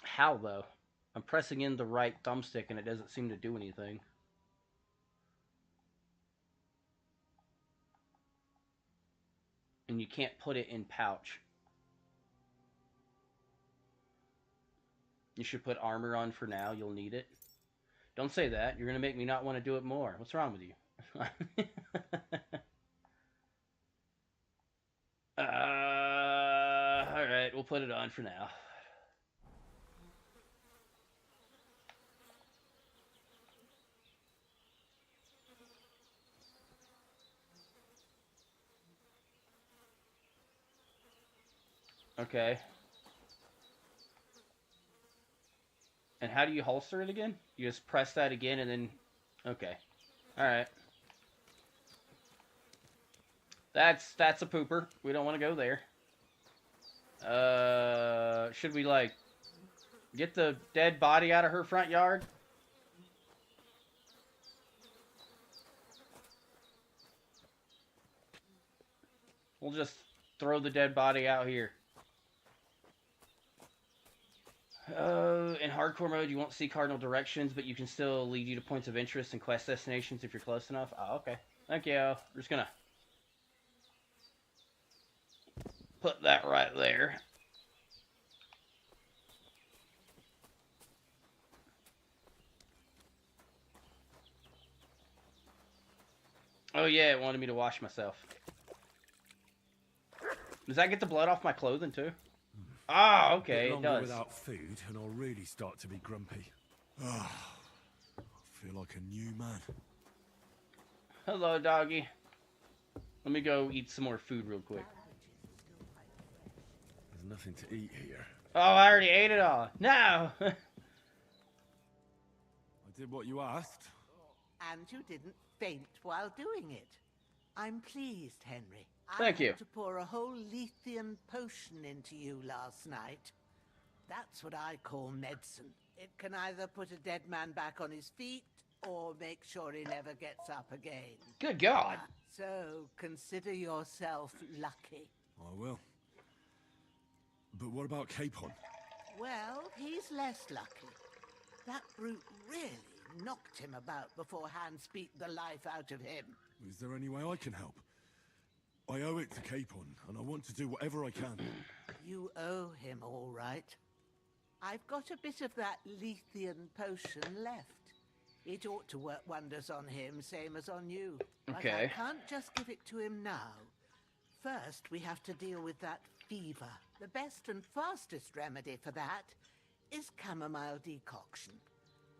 How, though? I'm pressing in the right thumbstick and it doesn't seem to do anything. And you can't put it in pouch. You should put armor on for now. You'll need it. Don't say that. You're going to make me not want to do it more. What's wrong with you? Alright, we'll put it on for now. Okay. And how do you holster it again? You just press that again and then... Okay. Alright. That's a pooper. We don't want to go there. Should we, like, get the dead body out of her front yard? We'll just throw the dead body out here. In hardcore mode, you won't see cardinal directions, but you can still lead you to points of interest and quest destinations if you're close enough. Oh, okay. Thank you. We're just gonna put that right there. Oh yeah, it wanted me to wash myself. Does that get the blood off my clothing too? Ah, okay, it does.
Without food, and I'll really start to be grumpy. I feel like a new man.
Hello, doggy. Let me go eat some more food real quick.
There's nothing to eat here.
Oh, I already ate it all. No!
I did what you asked.
And you didn't faint while doing it. I'm pleased, Henry.
Thank
I
you.
had to pour a whole Lethean potion into you last night. That's what I call medicine. It can either put a dead man back on his feet or make sure he never gets up again.
Good God.
So consider yourself lucky.
I will. But what about Capon?
Well, he's less lucky. That brute really knocked him about before Hans beat the life out of him.
Is there any way I can help? I owe it to Capon, and I want to do whatever I can.
You owe him, all right. I've got a bit of that Lethean potion left. It ought to work wonders on him, same as on you. But I
Okay.
can't just give it to him now. First, we have to deal with that fever. The best and fastest remedy for that is chamomile decoction.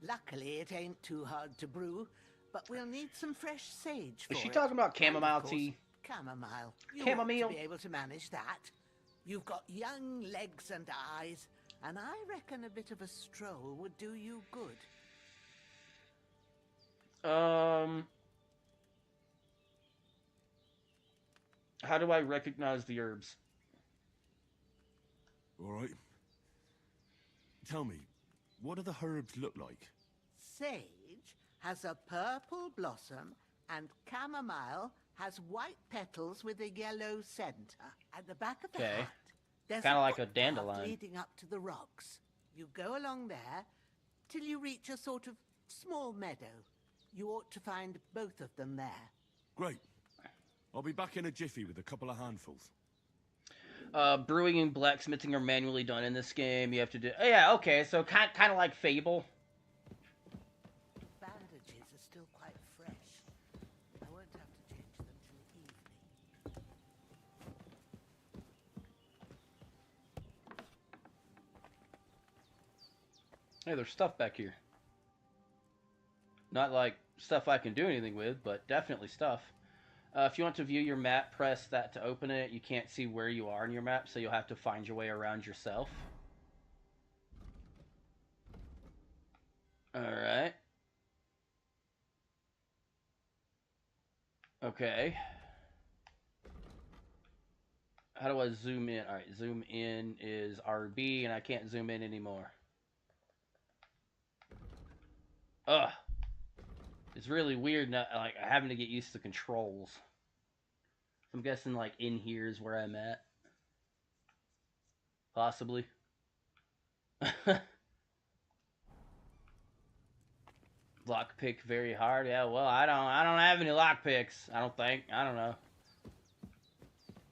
Luckily, it ain't too hard to brew, but we'll need some fresh sage for
Is she
it.
talking about
And, of
chamomile
course,
tea?
Chamomile. You
Chamomile.
ought to be able to manage that. You've got young legs and eyes, and I reckon a bit of a stroll would do you good.
How do I recognize the herbs?
All right. Tell me, what do the herbs look like?
Sage has a purple blossom, and chamomile has white petals with a yellow center. At the back of the
Okay.
hat, there's
Kinda like a
footpath
dandelion.
leading up to the rocks. You go along there till you reach a sort of small meadow. You ought to find both of them there.
Great. I'll be back in a jiffy with a couple of handfuls.
Brewing and blacksmithing are manually done in this game. You have to do... Oh, yeah, okay, so kind of like Fable.
Bandages are still quite fresh. I won't have to change them till evening.
Hey, there's stuff back here. Not like stuff I can do anything with, but definitely stuff. If you want to view your map, press that to open it. You can't see where you are in your map, so you'll have to find your way around yourself. Alright. Okay. How do I zoom in? Alright, zoom in is RB, and I can't zoom in anymore. Ugh. It's really weird, not, like, having to get used to controls. I'm guessing, like, in here is where I'm at. Possibly. Lockpick very hard. Yeah, well, I don't have any lockpicks. I don't think. I don't know.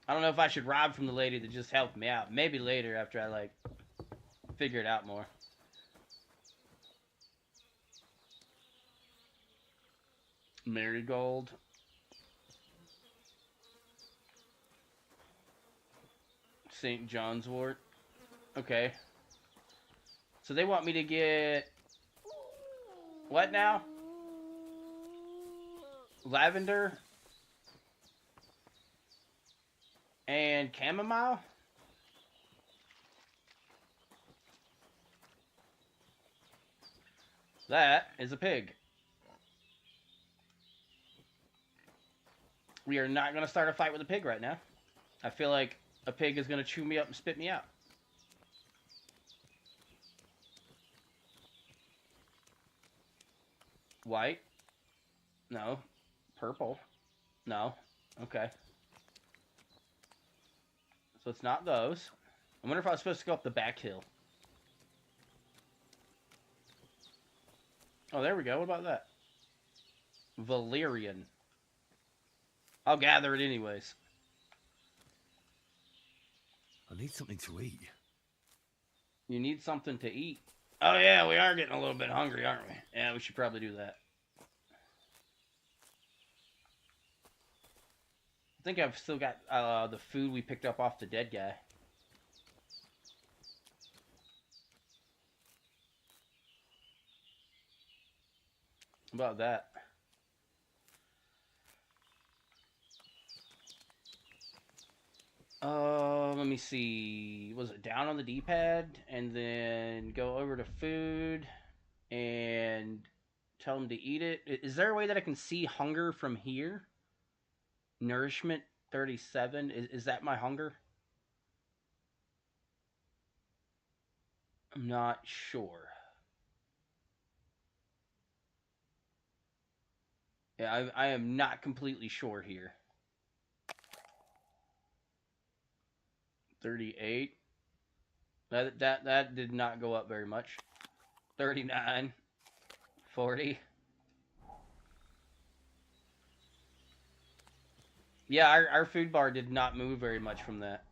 I don't know if I should rob from the lady that just helped me out. Maybe later after I, like, figure it out more. Marigold. St. John's wort. Okay. So they want me to get... What now? Lavender? And chamomile? That is a pig. We are not going to start a fight with a pig right now. I feel like a pig is going to chew me up and spit me out. White? No. Purple? No. Okay. So it's not those. I wonder if I was supposed to go up the back hill. Oh, there we go. What about that? Valerian. I'll gather it anyways.
I need something to eat.
You need something to eat. Oh yeah, we are getting a little bit hungry, aren't we? Yeah, we should probably do that. I think I've still got the food we picked up off the dead guy. How about that? Let me see. Was it down on the D-pad and then go over to food and tell him to eat it? Is there a way that I can see hunger from here? Nourishment 37. Is that my hunger? I'm not sure. Yeah, I am not completely sure here. 38. That did not go up very much. 39. 40. Yeah, our food bar did not move very much from that.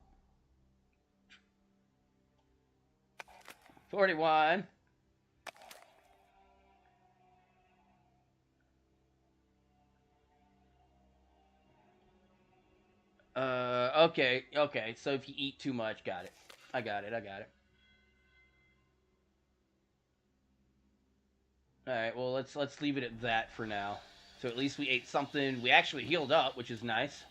41. Okay, so if you eat too much, got it. I got it. Alright, well, let's leave it at that for now. So at least we ate something. We actually healed up, which is nice.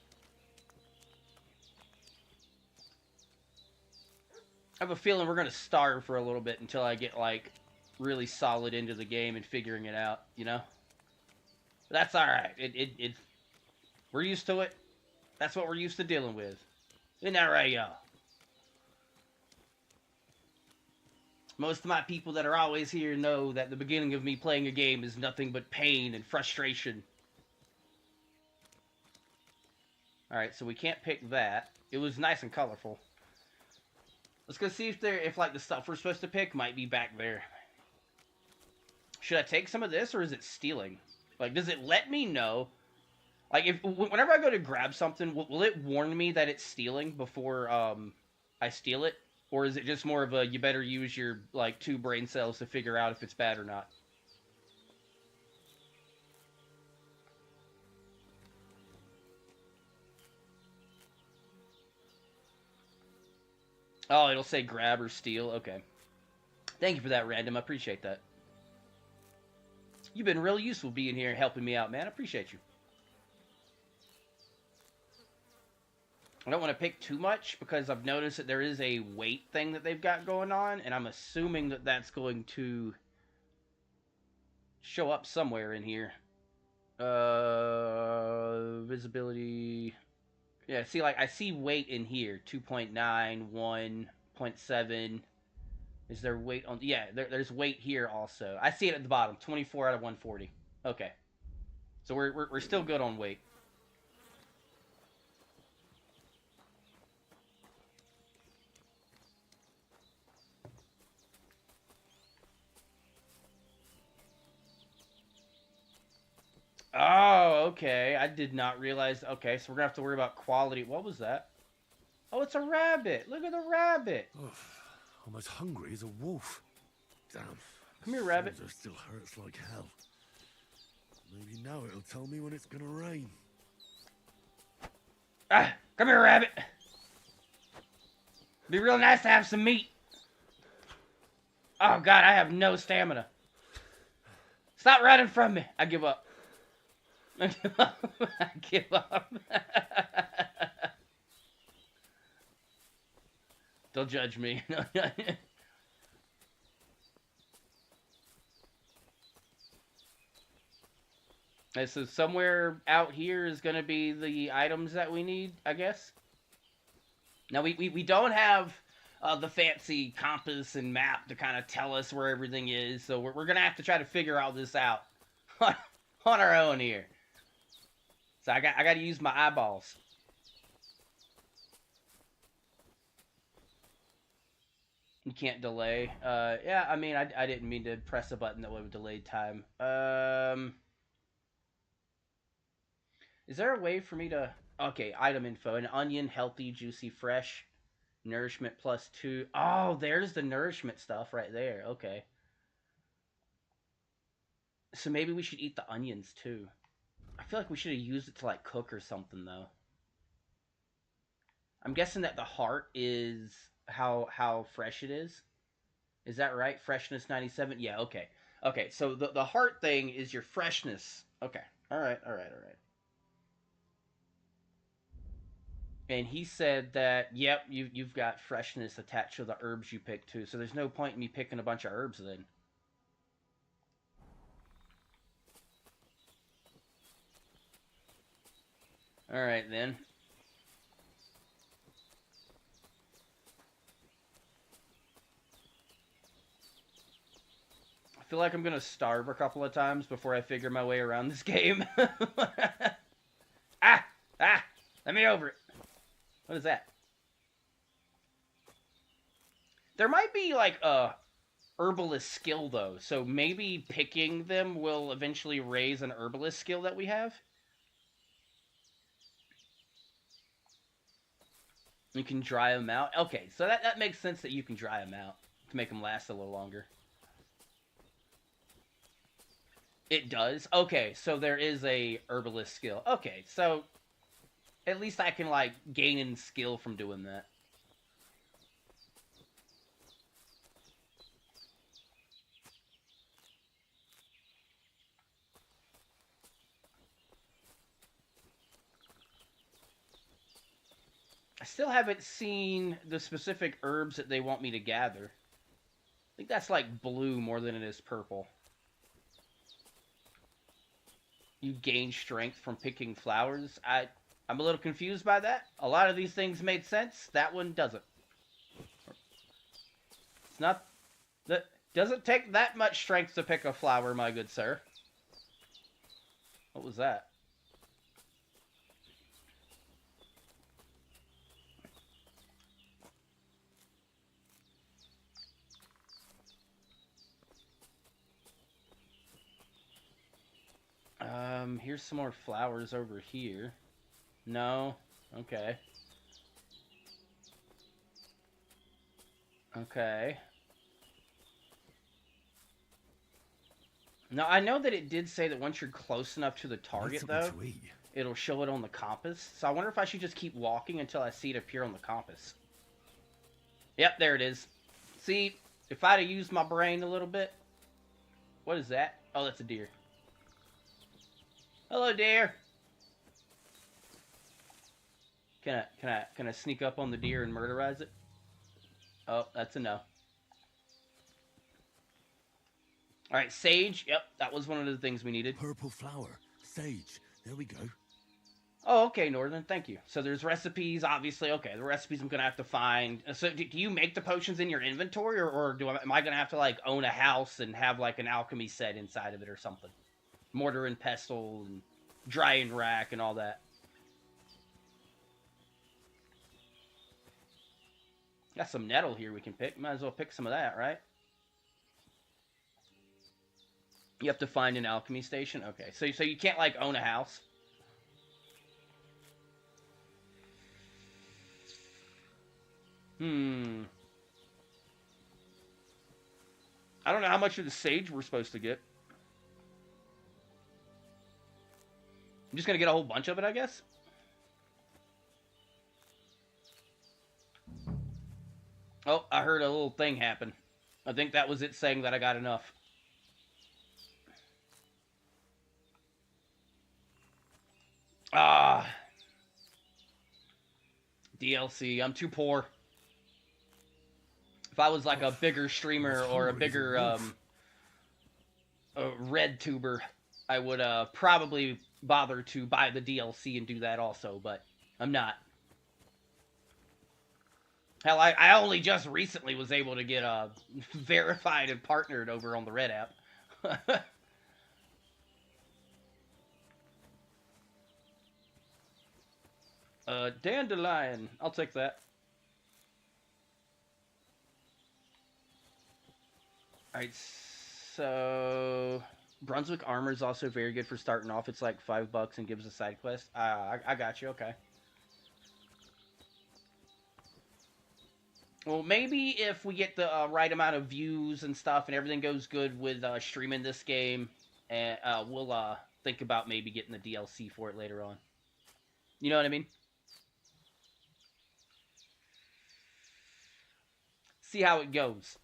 I have a feeling we're going to starve for a little bit until I get, like, really solid into the game and figuring it out, you know? That's alright. We're used to it. That's what we're used to dealing with. Isn't that right, y'all? Most of my people that are always here know that the beginning of me playing a game is nothing but pain and frustration. Alright, so we can't pick that. It was nice and colorful. Let's go see if like the stuff we're supposed to pick might be back there. Should I take some of this or is it stealing? Like, does it let me know? Like, whenever I go to grab something, will it warn me that it's stealing before I steal it? Or is it just more of a, you better use your, like, 2 brain cells to figure out if it's bad or not? Oh, it'll say grab or steal? Okay. Thank you for that, Random. I appreciate that. You've been really useful being here and helping me out, man. I appreciate you. I don't want to pick too much because I've noticed that there is a weight thing that they've got going on, and I'm assuming that that's going to show up somewhere in here. Visibility. Yeah, see, like, I see weight in here. 2.9, 1.7. Is there weight on... Yeah, there's weight here also. I see it at the bottom. 24 out of 140. Okay. So we're still good on weight. Oh, okay. I did not realize. Okay, so we're gonna have to worry about quality. What was that? Oh, it's a rabbit. Look at the rabbit.
I'm as hungry as a wolf. Damn.
Come here, rabbit.
Shoulder still hurts like hell. Maybe now it'll tell me when it's gonna rain.
Ah, come here, rabbit. Be real nice to have some meat. Oh God, I have no stamina. Stop running from me. I give up. I give up. Don't judge me. Okay, so somewhere out here is going to be the items that we need, I guess. Now, we don't have the fancy compass and map to kind of tell us where everything is, so we're going to have to try to figure all this out on our own here. So I got to use my eyeballs. You can't delay. Yeah, I mean, I didn't mean to press a button that would have delayed time. Is there a way for me to... Okay, item info. An onion, healthy, juicy, fresh. Nourishment +2. Oh, there's the nourishment stuff right there. Okay. So maybe we should eat the onions, too. I feel like we should have used it to, like, cook or something, though. I'm guessing that the heart is how fresh it is. Is that right? Freshness 97? Yeah, okay. Okay, so the heart thing is your freshness. Okay. Alright. And he said that, yep, you've got freshness attached to the herbs you picked, too. So there's no point in me picking a bunch of herbs, then. Alright, then. I feel like I'm gonna starve a couple of times before I figure my way around this game. Let me over it. What is that? There might be, like, a herbalist skill, though. So maybe picking them will eventually raise an herbalist skill that we have. You can dry them out. Okay, so that makes sense that you can dry them out to make them last a little longer. It does? Okay, so there is a herbalist skill. Okay, so at least I can, like, gain in skill from doing that. I still haven't seen the specific herbs that they want me to gather. I think that's, like, blue more than it is purple. You gain strength from picking flowers. I'm a little confused by that. A lot of these things made sense. That one doesn't. It's not... That doesn't take that much strength to pick a flower, my good sir. What was that? Here's some more flowers over here. No? Okay. Okay. Now, I know that it did say that once you're close enough to the target, though, it'll show it on the compass. So I wonder if I should just keep walking until I see it appear on the compass. Yep, there it is. See, if I'd have used my brain a little bit... What is that? Oh, that's a deer. Hello, deer. Can I sneak up on the deer and murderize it? Oh, that's a no. Alright, sage. Yep, that was one of the things we needed.
Purple flower. Sage. There we go.
Oh, okay, Northern. Thank you. So there's recipes, obviously. Okay, the recipes I'm going to have to find. So do you make the potions in your inventory, or am I going to have to, like, own a house and have, like, an alchemy set inside of it or something? Mortar and pestle and drying rack and all that. Got some nettle here we can pick. Might as well pick some of that, right? You have to find an alchemy station? Okay, so you can't, like, own a house? I don't know how much of the sage we're supposed to get. I'm just gonna get a whole bunch of it, I guess? Oh, I heard a little thing happen. I think that was it saying that I got enough. Ah. DLC. I'm too poor. If I was like a bigger streamer or a bigger red tuber, I would probably bother to buy the DLC and do that also, but I'm not. Hell, I only just recently was able to get verified and partnered over on the Red app. Dandelion. I'll take that. Alright, so Brunswick armor is also very good for starting off. It's like $5 and gives a side quest. I got you, okay. Well, maybe if we get the right amount of views and stuff and everything goes good with streaming this game, and we'll think about maybe getting the DLC for it later on. You know what I mean? See how it goes.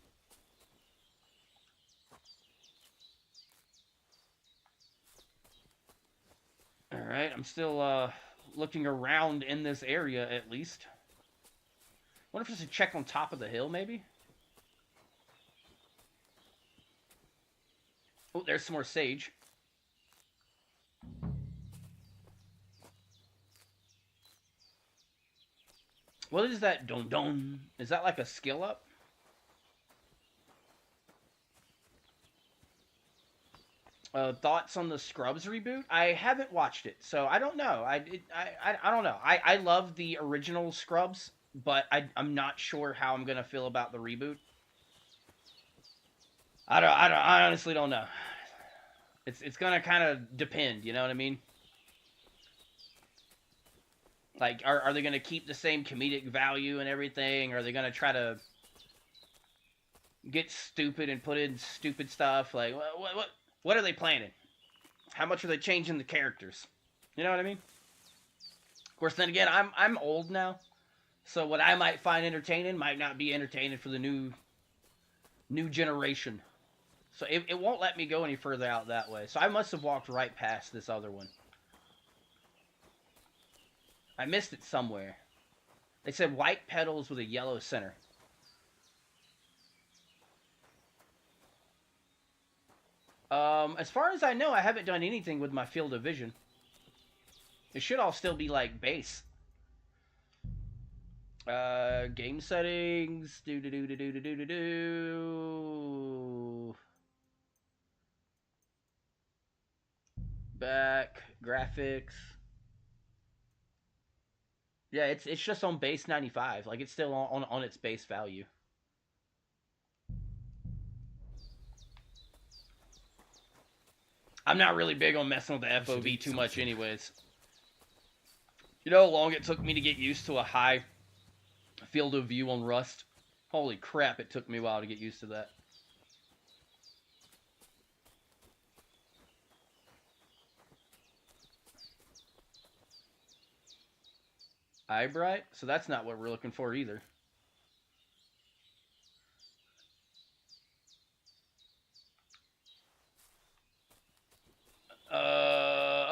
Alright, I'm still looking around in this area at least. Wonder if there's a check on top of the hill, maybe? Oh, there's some more sage. What is that don-don? Is that like a skill up? Thoughts on the Scrubs reboot? I haven't watched it, so I don't know. I don't know. I love the original Scrubs, but I'm not sure how I'm gonna feel about the reboot. I honestly don't know. It's gonna kind of depend, you know what I mean? Like, are they gonna keep the same comedic value and everything? Are they gonna try to get stupid and put in stupid stuff? Like, what are they planning? How much are they changing the characters? You know what I mean? Of course, then again, I'm old now, so what I might find entertaining might not be entertaining for the new generation. So it won't let me go any further out that way. So I must have walked right past this other one. I missed it somewhere. They said white petals with a yellow center. As far as I know, I haven't done anything with my field of vision. It should all still be like base. Game settings. Back graphics. Yeah, it's just on base 95. Like, it's still on its base value. I'm not really big on messing with the FOV too much anyways. You know how long it took me to get used to a high field of view on Rust? Holy crap, it took me a while to get used to that. Eye bright? So that's not what we're looking for either.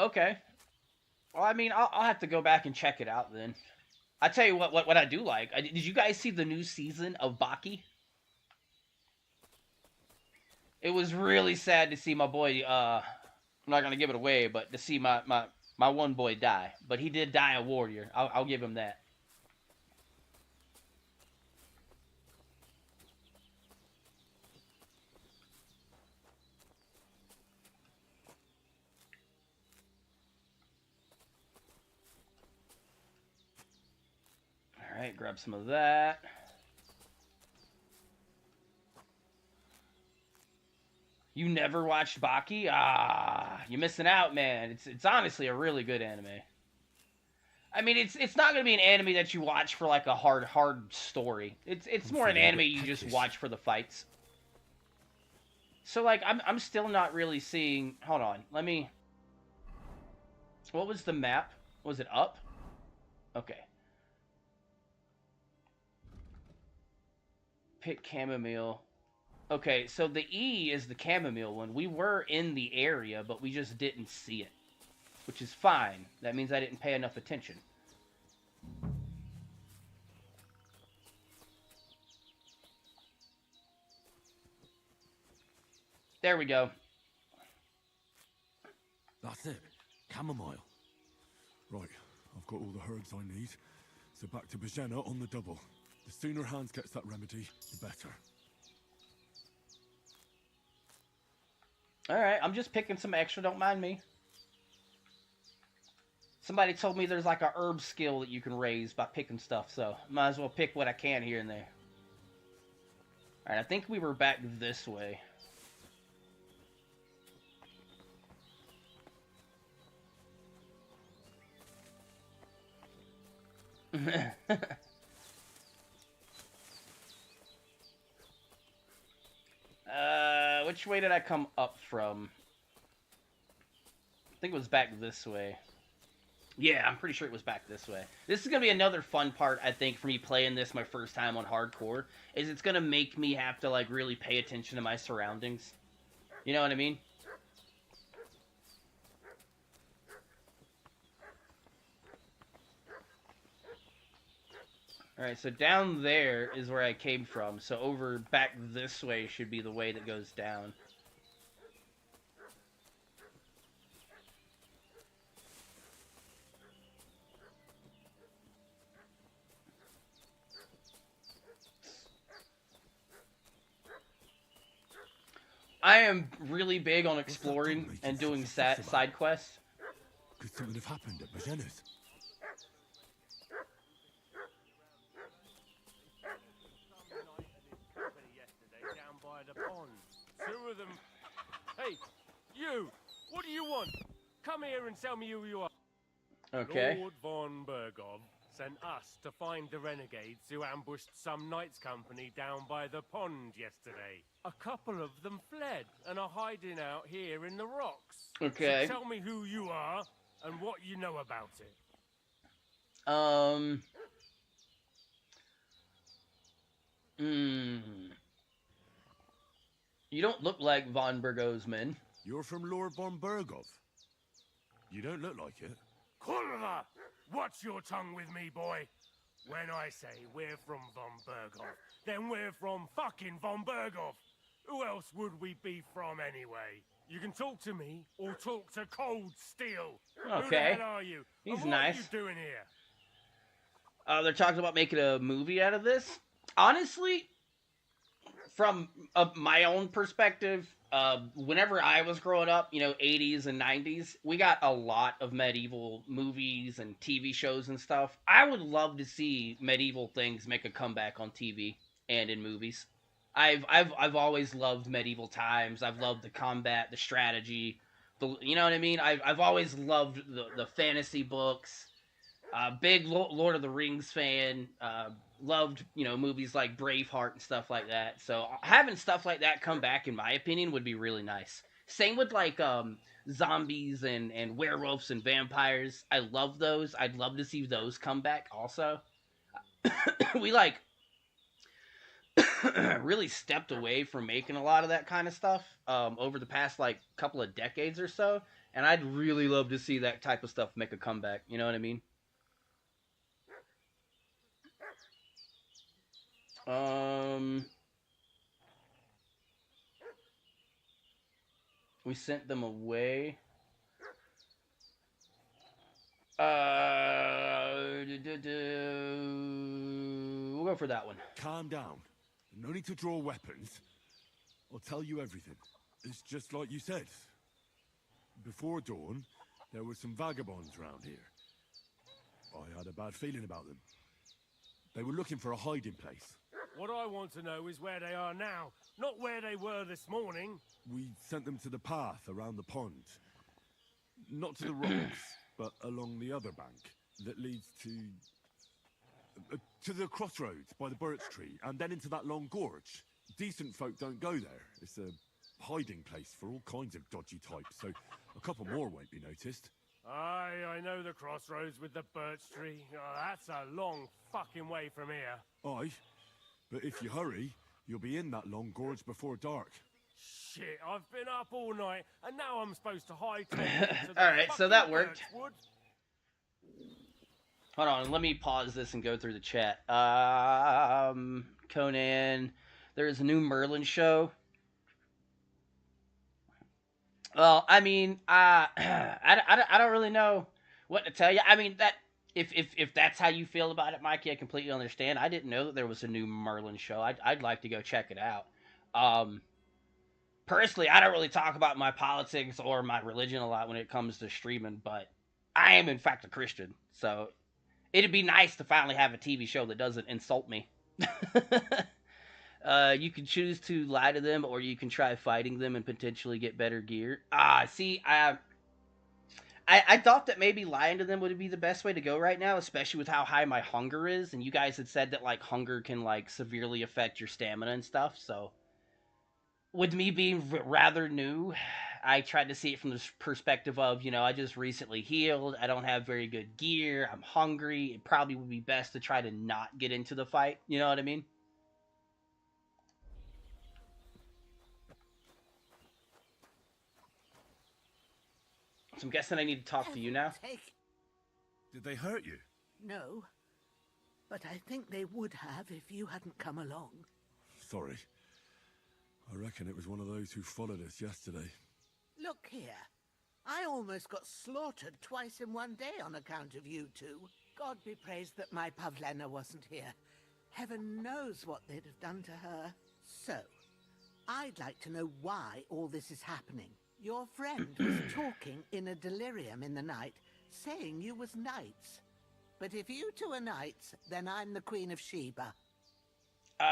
Okay. Well, I mean, I'll have to go back and check it out then. I tell you what I do like. Did you guys see the new season of Baki? It was really sad to see my boy, I'm not gonna give it away, but to see my one boy die. But he did die a warrior. I'll give him that. Alright, grab some of that. You never watched Baki? Ah, you're missing out, man. It's honestly a really good anime. I mean, it's not gonna be an anime that you watch for like a hard story. It's more an anime you just watch for the fights. So like I'm still not really seeing. Hold on, let me. What was the map? Was it up? Okay. Pick chamomile. Okay, so the E is the chamomile one. We were in the area, but we just didn't see it. Which is fine. That means I didn't pay enough attention. There we go.
That's it. Chamomile. Right, I've got all the herbs I need. So back to Bajena on the double. The sooner Hans gets that remedy, the better.
Alright, I'm just picking some extra, don't mind me. Somebody told me there's like a herb skill that you can raise by picking stuff, so might as well pick what I can here and there. Alright, I think we were back this way. Which way did I come up from? I think it was back this way. Yeah, I'm pretty sure it was back this way. This is going to be another fun part, I think, for me playing this my first time on hardcore, is it's going to make me have to, like, really pay attention to my surroundings. You know what I mean? Alright, so down there is where I came from, so over back this way should be the way that goes down. I am really big on exploring and doing side quests.
Could something have happened at Magenna's?
Down by the pond. Two of them. Hey, you! What do you want? Come here and tell me who you are.
Okay.
Lord von Bergov sent us to find the renegades who ambushed some knights company down by the pond yesterday. A couple of them fled and are hiding out here in the rocks.
Okay.
So tell me who you are and what you know about it.
You don't look like von Bergov's men.
You're from Lord von Bergov. You don't look like it.
Kurva! Watch your tongue with me, boy. When I say we're from von Bergov, then we're from fucking von Bergov. Who else would we be from anyway? You can talk to me or talk to Cold Steel.
Okay.
Who the hell are you?
He's
and
nice.
What are you doing here?
They're talking about making a movie out of this. Honestly, from my own perspective, whenever I was growing up, 80s and 90s, we got a lot of medieval movies and TV shows and stuff. I would love to see medieval things make a comeback on TV and in movies. I've always loved medieval times. I've loved the combat, the strategy, you know what I mean? I've always loved the fantasy books. Big Lord of the Rings fan. Loved, movies like Braveheart and stuff like that. So having stuff like that come back, in my opinion, would be really nice. Same with like zombies and werewolves and vampires. I love those. I'd love to see those come back also. We really stepped away from making a lot of that kind of stuff over the past couple of decades or so, and I'd really love to see that type of stuff make a comeback. You know what I mean? We sent them away. We'll go for that one.
Calm down. No need to draw weapons. I'll tell you everything. It's just like you said. Before dawn, there were some vagabonds around here. I had a bad feeling about them. They were looking for a hiding place.
What I want to know is where they are now, not where they were this morning.
We sent them to the path around the pond. Not to the rocks, but along the other bank that leads to the crossroads by the birch tree, and then into that long gorge. Decent folk don't go there. It's a hiding place for all kinds of dodgy types, so a couple more won't be noticed.
Aye, I know the crossroads with the birch tree. Oh, that's a long fucking way from here.
Aye, but if you hurry, you'll be in that long gorge before dark.
Shit, I've been up all night, and now I'm supposed to hide.
Alright, so that worked. Hold on, let me pause this and go through the chat. Conan, there's a new Merlin show. Well, I mean, I don't really know what to tell you. I mean, that if that's how you feel about it, Mikey, I completely understand. I didn't know that there was a new Merlin show. I'd like to go check it out. Personally, I don't really talk about my politics or my religion a lot when it comes to streaming, but I am in fact a Christian, so it'd be nice to finally have a TV show that doesn't insult me. You can choose to lie to them, or you can try fighting them and potentially get better gear. See, I thought that maybe lying to them would be the best way to go right now, especially with how high my hunger is. And you guys had said that like hunger can like severely affect your stamina and stuff. So, with me being rather new, I tried to see it from the perspective of, you know, I just recently healed. I don't have very good gear. I'm hungry. It probably would be best to try to not get into the fight. You know what I mean? So I'm guessing I need to talk to you now.
Did they hurt you?
No, but I think they would have if you hadn't come along.
Sorry. I reckon it was one of those who followed us yesterday.
Look here. I almost got slaughtered twice in one day on account of you two. God be praised that my Pavlena wasn't here. Heaven knows what they'd have done to her. So, I'd like to know why all this is happening. Your friend was talking in a delirium in the night, saying you was knights. But if you two are knights, then I'm the Queen of Sheba.
I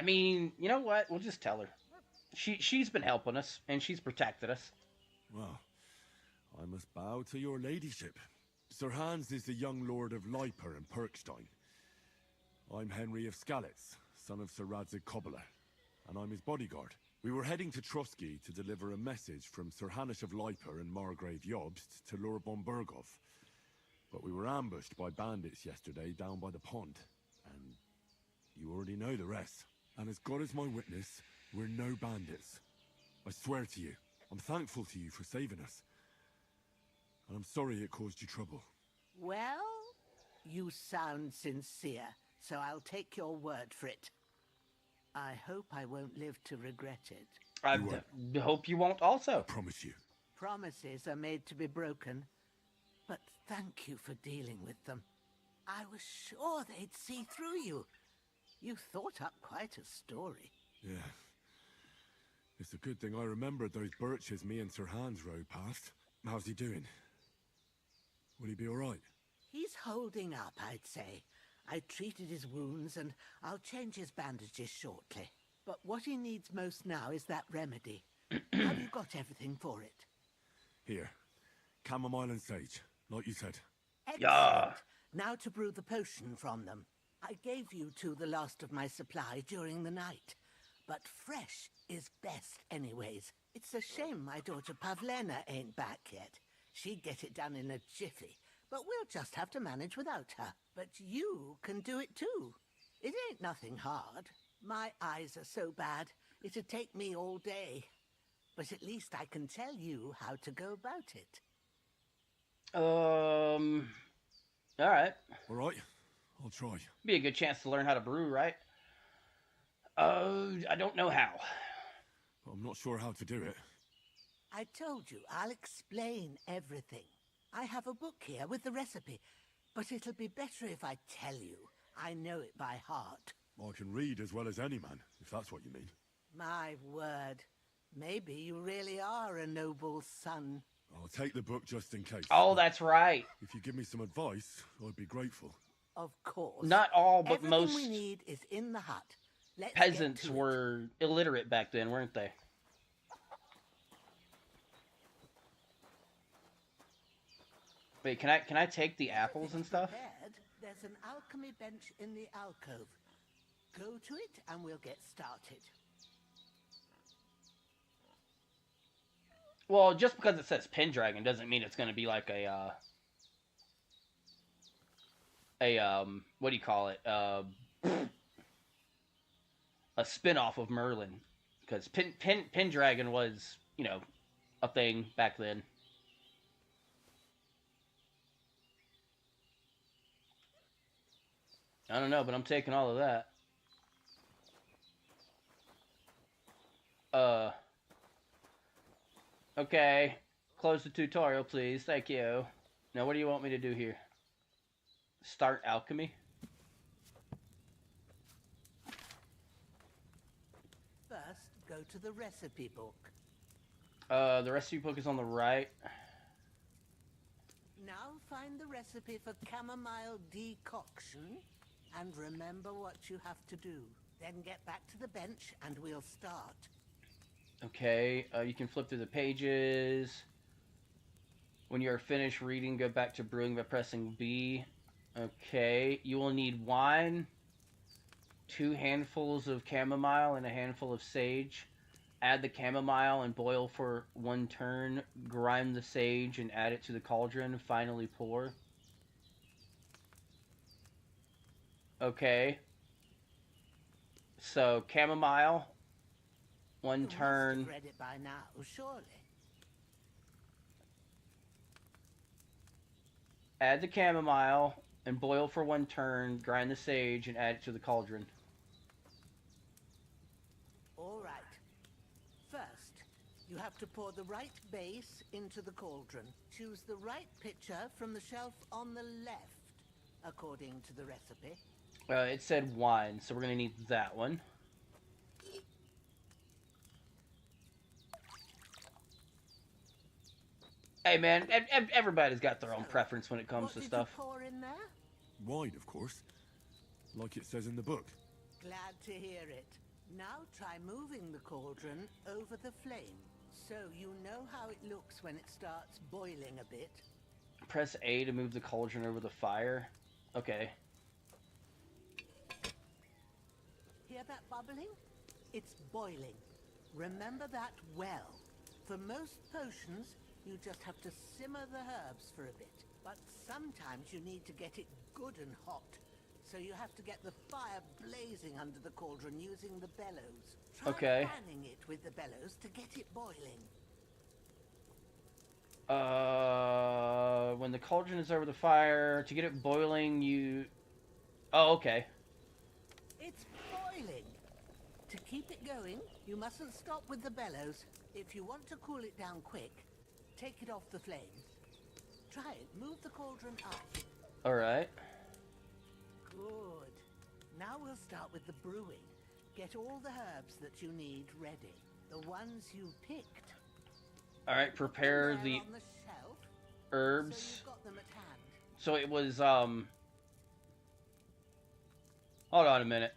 mean, you know what? We'll just tell her. She's been helping us, and she's protected us.
Well, I must bow to your ladyship. Sir Hans is the young lord of Leiper and Perkstein. I'm Henry of Skalitz, son of Sir Radzig Kobyla, and I'm his bodyguard. We were heading to Trotsky to deliver a message from Sir Hanush of Leiper and Margrave Jobst to Lord Bombergov. But we were ambushed by bandits yesterday down by the pond, and you already know the rest. And as God is my witness, we're no bandits. I swear to you, I'm thankful to you for saving us. And I'm sorry it caused you trouble.
Well, you sound sincere, so I'll take your word for it. I hope I won't live to regret it.
I hope you won't also.
I promise you.
Promises are made to be broken, but thank you for dealing with them. I was sure they'd see through you. You thought up quite a story.
Yeah. It's a good thing I remembered those birches me and Sir Hans rode past. How's he doing? Will he be all right?
He's holding up, I'd say. I treated his wounds, and I'll change his bandages shortly. But what he needs most now is that remedy. Have you got everything for it?
Here. Chamomile and sage, like you said.
Excellent.
Yeah.
Now to brew the potion from them. I gave you two the last of my supply during the night. But fresh is best anyways. It's a shame my daughter Pavlena ain't back yet. She'd get it done in a jiffy. But we'll just have to manage without her. But you can do it too. It ain't nothing hard. My eyes are so bad, it'd take me all day. But at least I can tell you how to go about it.
Alright.
Alright, I'll try.
Be a good chance to learn how to brew, right? I don't know how.
But I'm not sure how to do it.
I told you, I'll explain everything. I have a book here with the recipe, but it'll be better if I tell you. I know it by heart.
I can read as well as any man, if that's what you mean.
My word. Maybe you really are a noble son.
I'll take the book just in case.
Oh, that's right.
If you give me some advice, I'd be grateful.
Of course.
Not all, but
Everything
most
we need is in the hut. Let's
peasants
get to it.
were illiterate back then, weren't they? Wait, can I take the apples and stuff?
Prepared, there's an alchemy bench in the alcove. Go to it and we'll get started.
Well, just because it says Pendragon doesn't mean it's going to be like a what do you call it? A spin-off of Merlin. Because Pendragon was, you know, a thing back then. I don't know, but I'm taking all of that. Okay. Close the tutorial, please. Thank you. Now, what do you want me to do here? Start alchemy?
First, go to the recipe book.
The recipe book is on the right.
Now find the recipe for chamomile decoction and remember what you have to do. Then get back to the bench and we'll start.
Okay, you can flip through the pages. When you are finished reading, go back to brewing by pressing B. Okay, you will need wine, 2 handfuls of chamomile, and a handful of sage. Add the chamomile and boil for 1 turn. Grind the sage and add it to the cauldron. Finally pour. Okay. So, chamomile, 1 turn.
You must have read it by now, surely.
Add the chamomile and boil for 1 turn. Grind the sage and add it to the cauldron.
All right. First, you have to pour the right base into the cauldron. Choose the right pitcher from the shelf on the left, according to the recipe.
It said wine, so we're going to need that one. Hey man, everybody's got their own preference when it comes to stuff.
What did you pour in there?
Wine, of course. Like it says in the book.
Glad to hear it. Now try moving the cauldron over the flame, so you know how it looks when it starts boiling a bit.
Press A to move the cauldron over the fire. Okay.
Hear that bubbling? It's boiling. Remember that well. For most potions, you just have to simmer the herbs for a bit. But sometimes you need to get it good and hot. So you have to get the fire blazing under the cauldron using the bellows. Try fanning it with the bellows to get it boiling.
When the cauldron is over the fire, to get it boiling, you... Oh, okay.
It's boiling. To keep it going, you mustn't stop with the bellows. If you want to cool it down quick, take it off the flames. Try it. Move the cauldron up.
Alright.
Good. Now we'll start with the brewing. Get all the herbs that you need ready. The ones you picked.
Alright, prepare the
on the shelf,
herbs.
so you've got them at hand.
So it was, hold on a minute.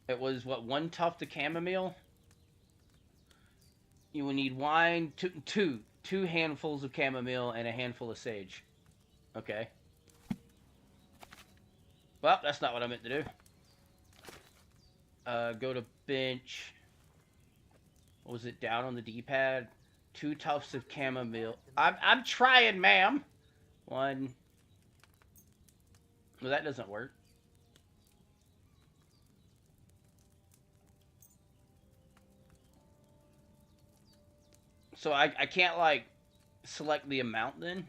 It was, what, 1 tuft of chamomile? You will need wine, two handfuls of chamomile, and a handful of sage. Okay. Well, that's not what I meant to do. Go to bench. What was it, down on the D-pad? 2 tufts of chamomile. I'm trying, ma'am. 1. Well, that doesn't work. So I can't, like, select the amount then?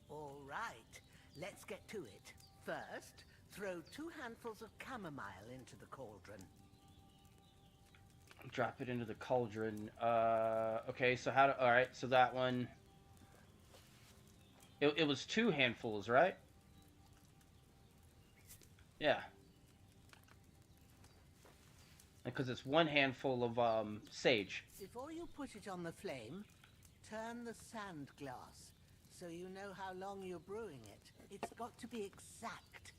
All right, let's get to it. First, throw 2 handfuls of chamomile into the cauldron.
Drop it into the cauldron. Okay, so how do... Alright, so that one... It was 2 handfuls, right? Yeah. Because it's 1 handful of, sage.
Before you put it on the flame, turn the sand glass, so you know how long you're brewing it. It's got to be exact.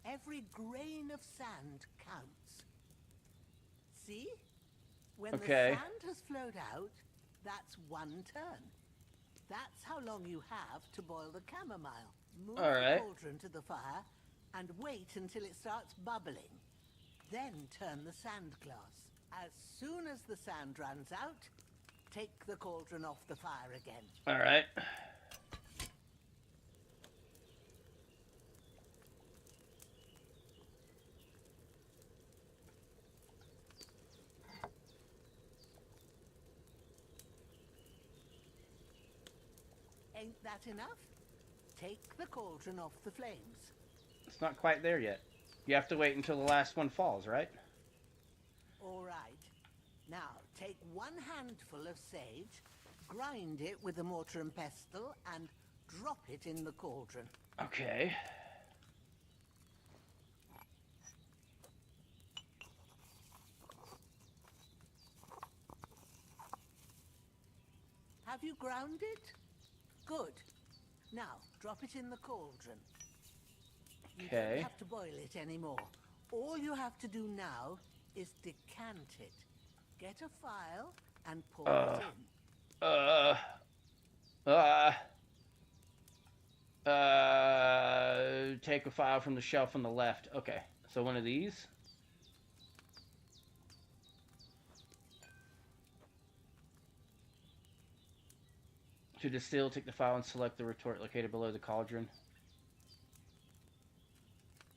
Every grain of sand counts. See? When the sand has flowed out, that's 1 turn. That's how long you have to boil the chamomile. Move the cauldron to the fire and wait until it starts bubbling. Then turn the sand glass. As soon as the sand runs out, take the cauldron off the fire again.
Alright.
Ain't that enough? Take the cauldron off the flames.
It's not quite there yet. You have to wait until the last one falls, right?
All right. Now, take 1 handful of sage, grind it with a mortar and pestle, and drop it in the cauldron.
Okay.
Have you ground it? Good. Now, drop it in the cauldron. You
Okay.
don't have to boil it anymore. All you have to do now is decant it. Get a file and pour it in.
Take a file from the shelf on the left. Okay, so one of these. To distill, take the file and select the retort located below the cauldron.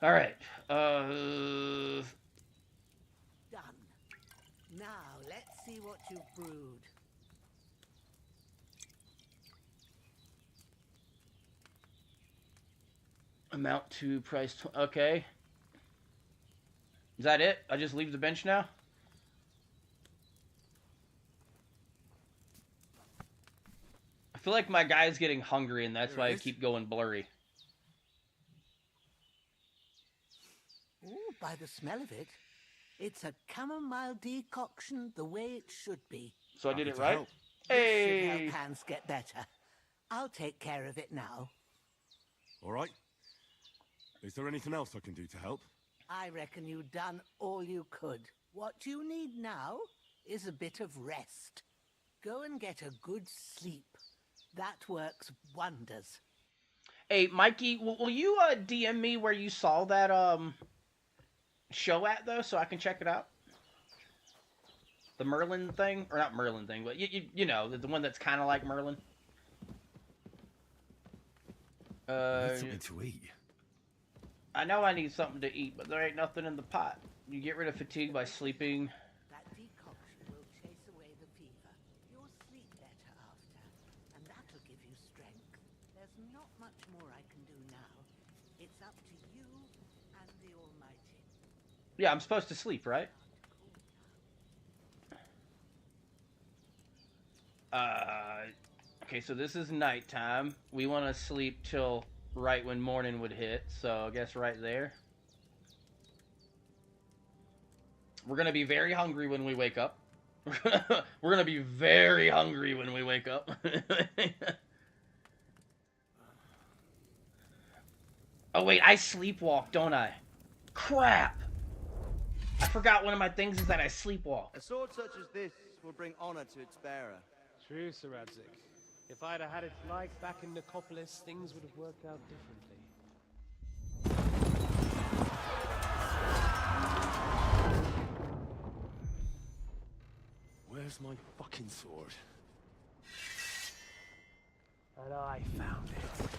All right.
Done. Now, let's see what you've brewed.
Amount to price. Okay. Is that it? I just leave the bench now? I feel like my guy's getting hungry, and that's why I keep going blurry.
Ooh, by the smell of it, it's a chamomile decoction the way it should be.
So I did
Happy
it
to
right?
help.
Hey!
This should help Hans get better. I'll take care of it now.
All right. Is there anything else I can do to help?
I reckon you've done all you could. What you need now is a bit of rest. Go and get a good sleep. That works wonders.
Hey, Mikey, will you DM me where you saw that show at, though, so I can check it out? The Merlin thing? Or not Merlin thing, but you know, the one that's kind of like Merlin.
Need something to eat.
I know I need something to eat, but there ain't nothing in the pot. You get rid of fatigue by sleeping.
That decoction will chase away the fever. You'll sleep better after, and that'll give you strength. There's not much more I can do now. It's up to you and the Almighty.
Yeah, I'm supposed to sleep, right? Okay, so this is nighttime. We want to sleep till right when morning would hit, so I guess right there. We're gonna be very hungry when we wake up. We're gonna be very hungry when we wake up. Oh wait, I sleepwalk, don't I? Crap! I forgot one of my things is that I sleepwalk.
A sword such as this will bring honor to its bearer.
True, Sir Radzig. If I'd have had its like back in Nicopolis, things would have worked out differently.
Where's my fucking sword?
And I found it.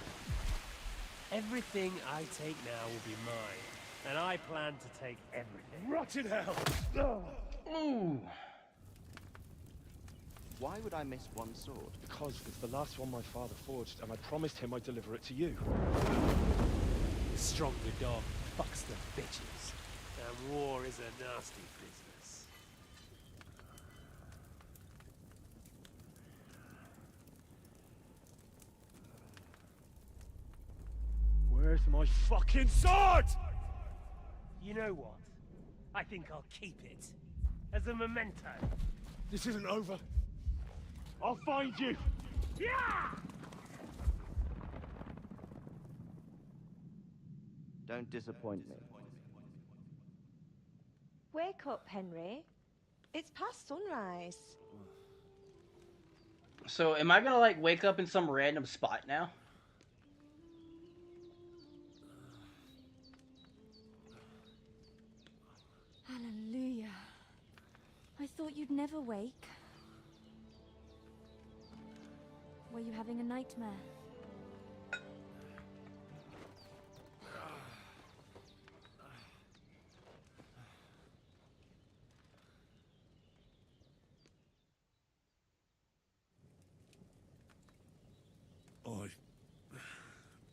Everything I take now will be mine, and I plan to take everything.
Rot in hell!
Ooh.
Why would I miss one sword?
Because it's the last one my father forged, and I promised him I'd deliver it to you.
The stronger dog fucks the bitches, and war is a nasty business.
Where's my fucking sword?
You know what? I think I'll keep it as a memento.
This isn't over. I'll find you!
Yeah!
Don't disappoint me.
Wake up, Henry. It's past sunrise.
So am I gonna like wake up in some random spot now?
Hallelujah. I thought you'd never wake. Were you having a nightmare?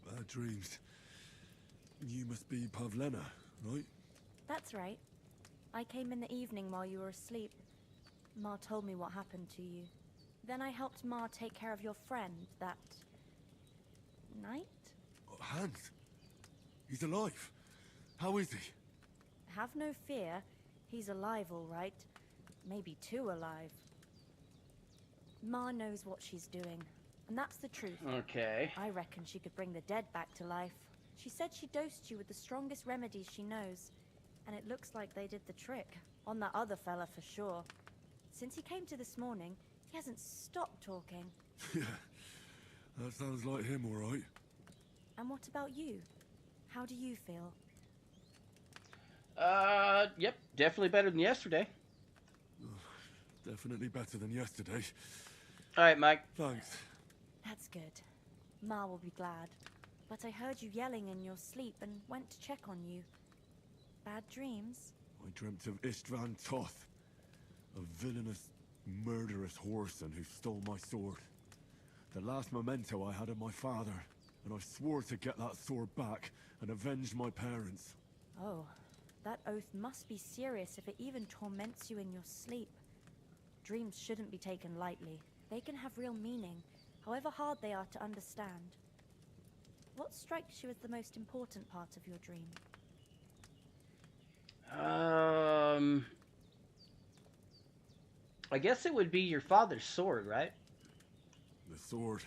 Bad dreams. You must be Pavlena, right?
That's right. I came in the evening while you were asleep. Ma told me what happened to you. Then I helped Ma take care of your friend that night?
Hans? He's alive. How is he?
Have no fear. He's alive, all right. Maybe too alive. Ma knows what she's doing, and that's the truth.
Okay.
I reckon she could bring the dead back to life. She said she dosed you with the strongest remedies she knows, and it looks like they did the trick. On that other fella for sure. Since he came to this morning, he hasn't stopped talking.
Yeah, that sounds like him, all right.
And what about you? How do you feel?
Yep, definitely better than yesterday.
Definitely better than yesterday.
All right, Mike.
Thanks.
That's good. Ma will be glad. But I heard you yelling in your sleep and went to check on you. Bad dreams?
I dreamt of Istvan Toth, a villainous, murderous whoreson who stole my sword. The last memento I had of my father, and I swore to get that sword back and avenge my parents.
Oh, that oath must be serious if it even torments you in your sleep. Dreams shouldn't be taken lightly. They can have real meaning, however hard they are to understand. What strikes you as the most important part of your dream?
I guess it would be your father's sword, right?
The sword.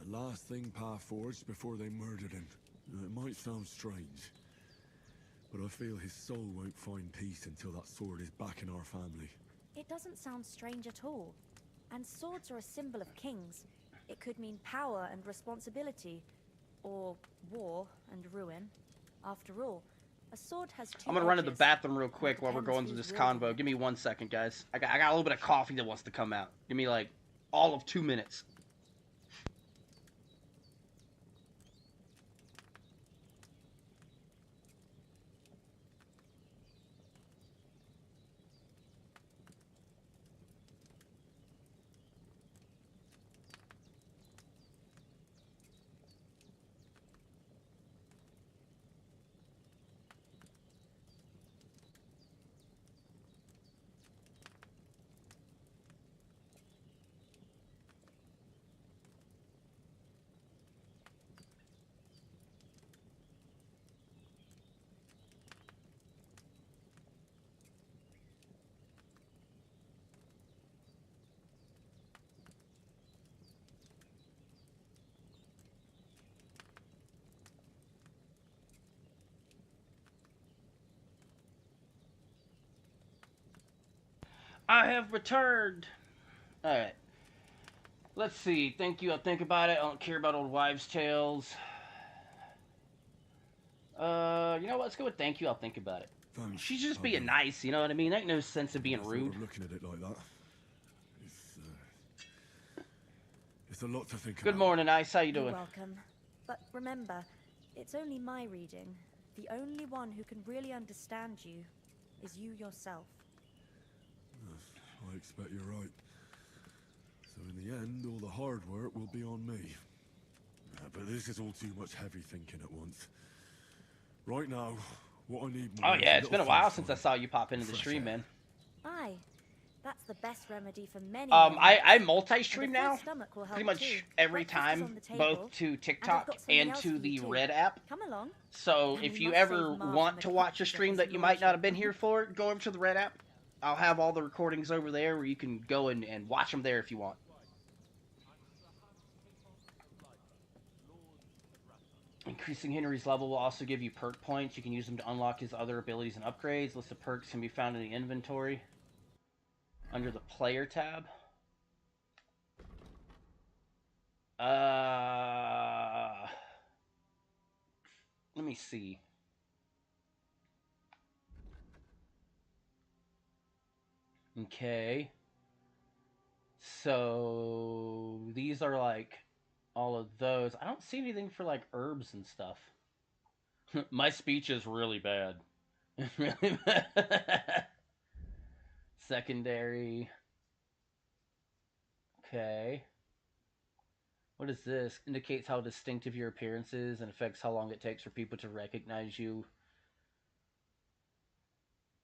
The last thing Pa forged before they murdered him. It might sound strange, but I feel his soul won't find peace until that sword is back in our family.
It doesn't sound strange at all. And swords are a symbol of kings. It could mean power and responsibility, or war and ruin. After all, a sword has two
I'm gonna run to the
edges.
bathroom real quick while we're
depends
going through
who's
this
wielding
convo.
it.
Give me 1 second, guys. I got a little bit of coffee that wants to come out. Give me like all of 2 minutes. I have returned. All right. Let's see. Thank you. I'll think about it. I don't care about old wives' tales. You know what? Let's go with thank you. I'll think about it.
Thanks.
She's just being nice. You know what I mean? Ain't no sense of being rude.
Looking at it like that. It's a lot to think about.
Good morning, Ice. How you
You're
doing?
welcome. But remember, it's only my reading. The only one who can really understand you is you yourself.
I expect you're right. So in the end, all the hard work will be on me. But this is all too much heavy thinking at once. Right now, what I need more
Oh
is
yeah,
a
it's been a
little
while
face
since I
time.
saw you pop into the
Fresh
stream,
air.
man.
Aye, that's the best remedy for many.
I
ailments.
multi-stream
And a full
now,
stomach will help
pretty much
too.
every
Breakfast is
time,
on the table,
both to
and I've
TikTok
got something
and
else
to
for you
the
too.
Red app.
Come along.
So
And
if
we
you
must
ever
save Ma
want
from
to
the
watch a
clutches of
stream
his
that you might not have
lordship.
been here for, go over to the Red app. I'll have all the recordings over there where you can go and watch them there if you want. Increasing Henry's level will also give you perk points. You can use them to unlock his other abilities and upgrades. List of perks can be found in the inventory under the player tab. Let me see. Okay. So these are like all of those. I don't see anything for like herbs and stuff. My speech is really bad. Really bad. Secondary. Okay. What is this? Indicates how distinctive your appearance is and affects how long it takes for people to recognize you.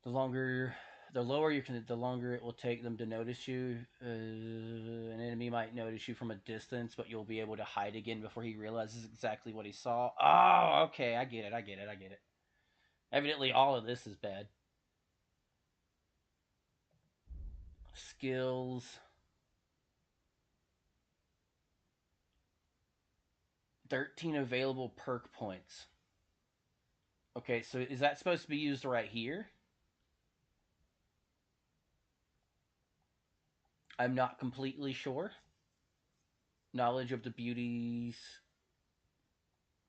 The longer it will take them to notice you. An enemy might notice you from a distance, but you'll be able to hide again before he realizes exactly what he saw. Oh, okay, I get it. Evidently, all of this is bad. Skills. 13 available perk points. Okay, so is that supposed to be used right here? I'm not completely sure. Knowledge of the beauties.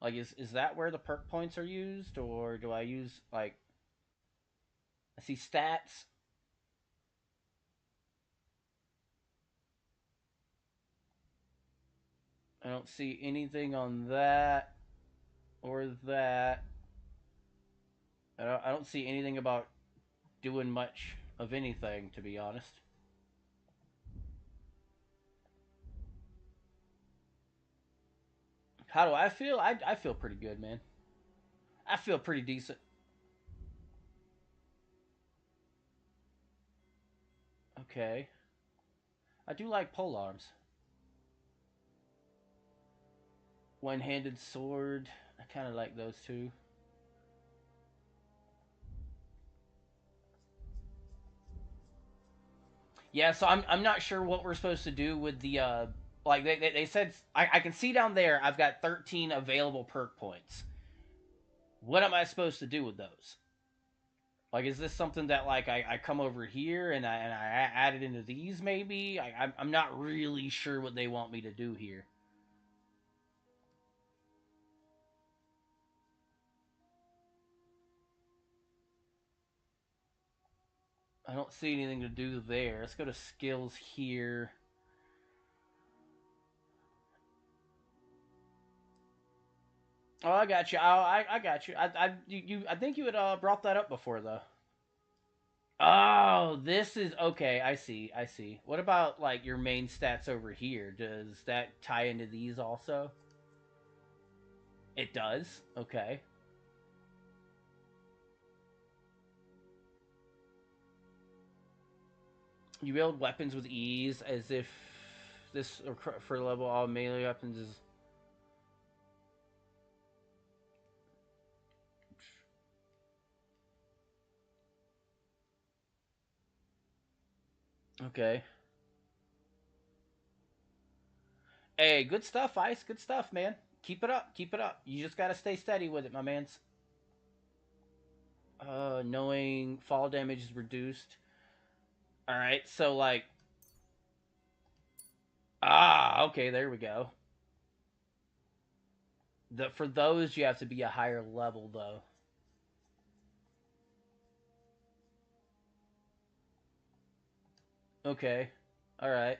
Like, is that where the perk points are used? Or do I use, like... I see stats. I don't see anything on that. Or that. I don't see anything about doing much of anything, to be honest. How do I feel? I feel pretty good, man. I feel pretty decent. Okay. I do like polearms. One-handed sword. I kind of like those too. Yeah, so I'm not sure what we're supposed to do with the like they said I can see down there I've got 13 available perk points. What am I supposed to do with those? Like, is this something that like I come over here and I add it into these maybe? I'm not really sure what they want me to do here. I don't see anything to do there. Let's go to skills here. Oh, I got you. I got you. I think you had brought that up before though. Oh, this is okay. I see. I see. What about like your main stats over here? Does that tie into these also? It does. Okay. You build weapons with ease as if this for level all melee weapons is. Okay. Hey, good stuff, Ice. Good stuff, man. Keep it up. Keep it up. You just gotta stay steady with it, my mans. Knowing fall damage is reduced. Alright, so like... Ah, okay, there we go. For those, you have to be a higher level, though. Okay. Alright.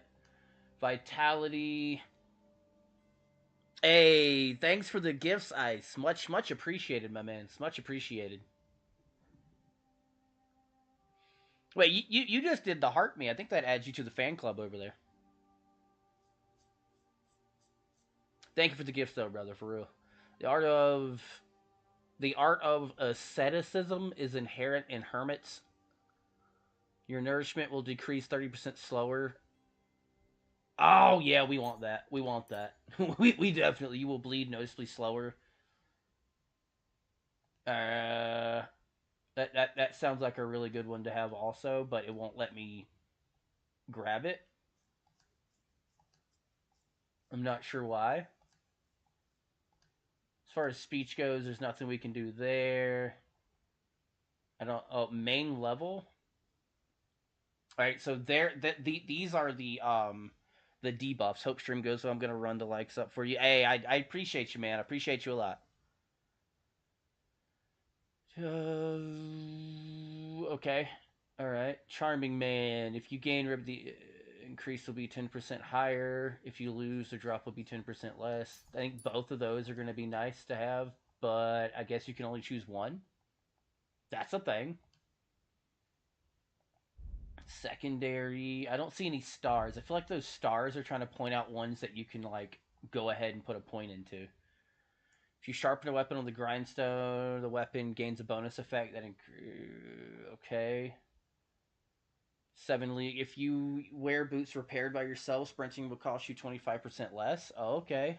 Vitality... Hey, thanks for the gifts, Ice. Much appreciated, my man. It's much appreciated. Wait, you just did the heart me. I think that adds you to the fan club over there. Thank you for the gift, though, brother, for real. The art of asceticism is inherent in hermits. Your nourishment will decrease 30% slower. Oh, yeah, we want that. We want that. we definitely... You will bleed noticeably slower. That sounds like a really good one to have also, but it won't let me grab it. I'm not sure why. As far as speech goes, there's nothing we can do there. I don't... Oh, main level? Alright, so there... These are the debuffs. Hope stream goes, so I'm going to run the likes up for you. Hey, I appreciate you, man. I appreciate you a lot. Okay. Alright. Charming Man. If you gain rib, the increase will be 10% higher. If you lose, the drop will be 10% less. I think both of those are going to be nice to have, but I guess you can only choose one. That's a thing. Secondary. I don't see any stars. I feel like those stars are trying to point out ones that you can, like, go ahead and put a point into. If you sharpen a weapon on the grindstone, the weapon gains a bonus effect. That okay. 7 league. If you wear boots repaired by yourself, sprinting will cost you 25% less. Oh, okay.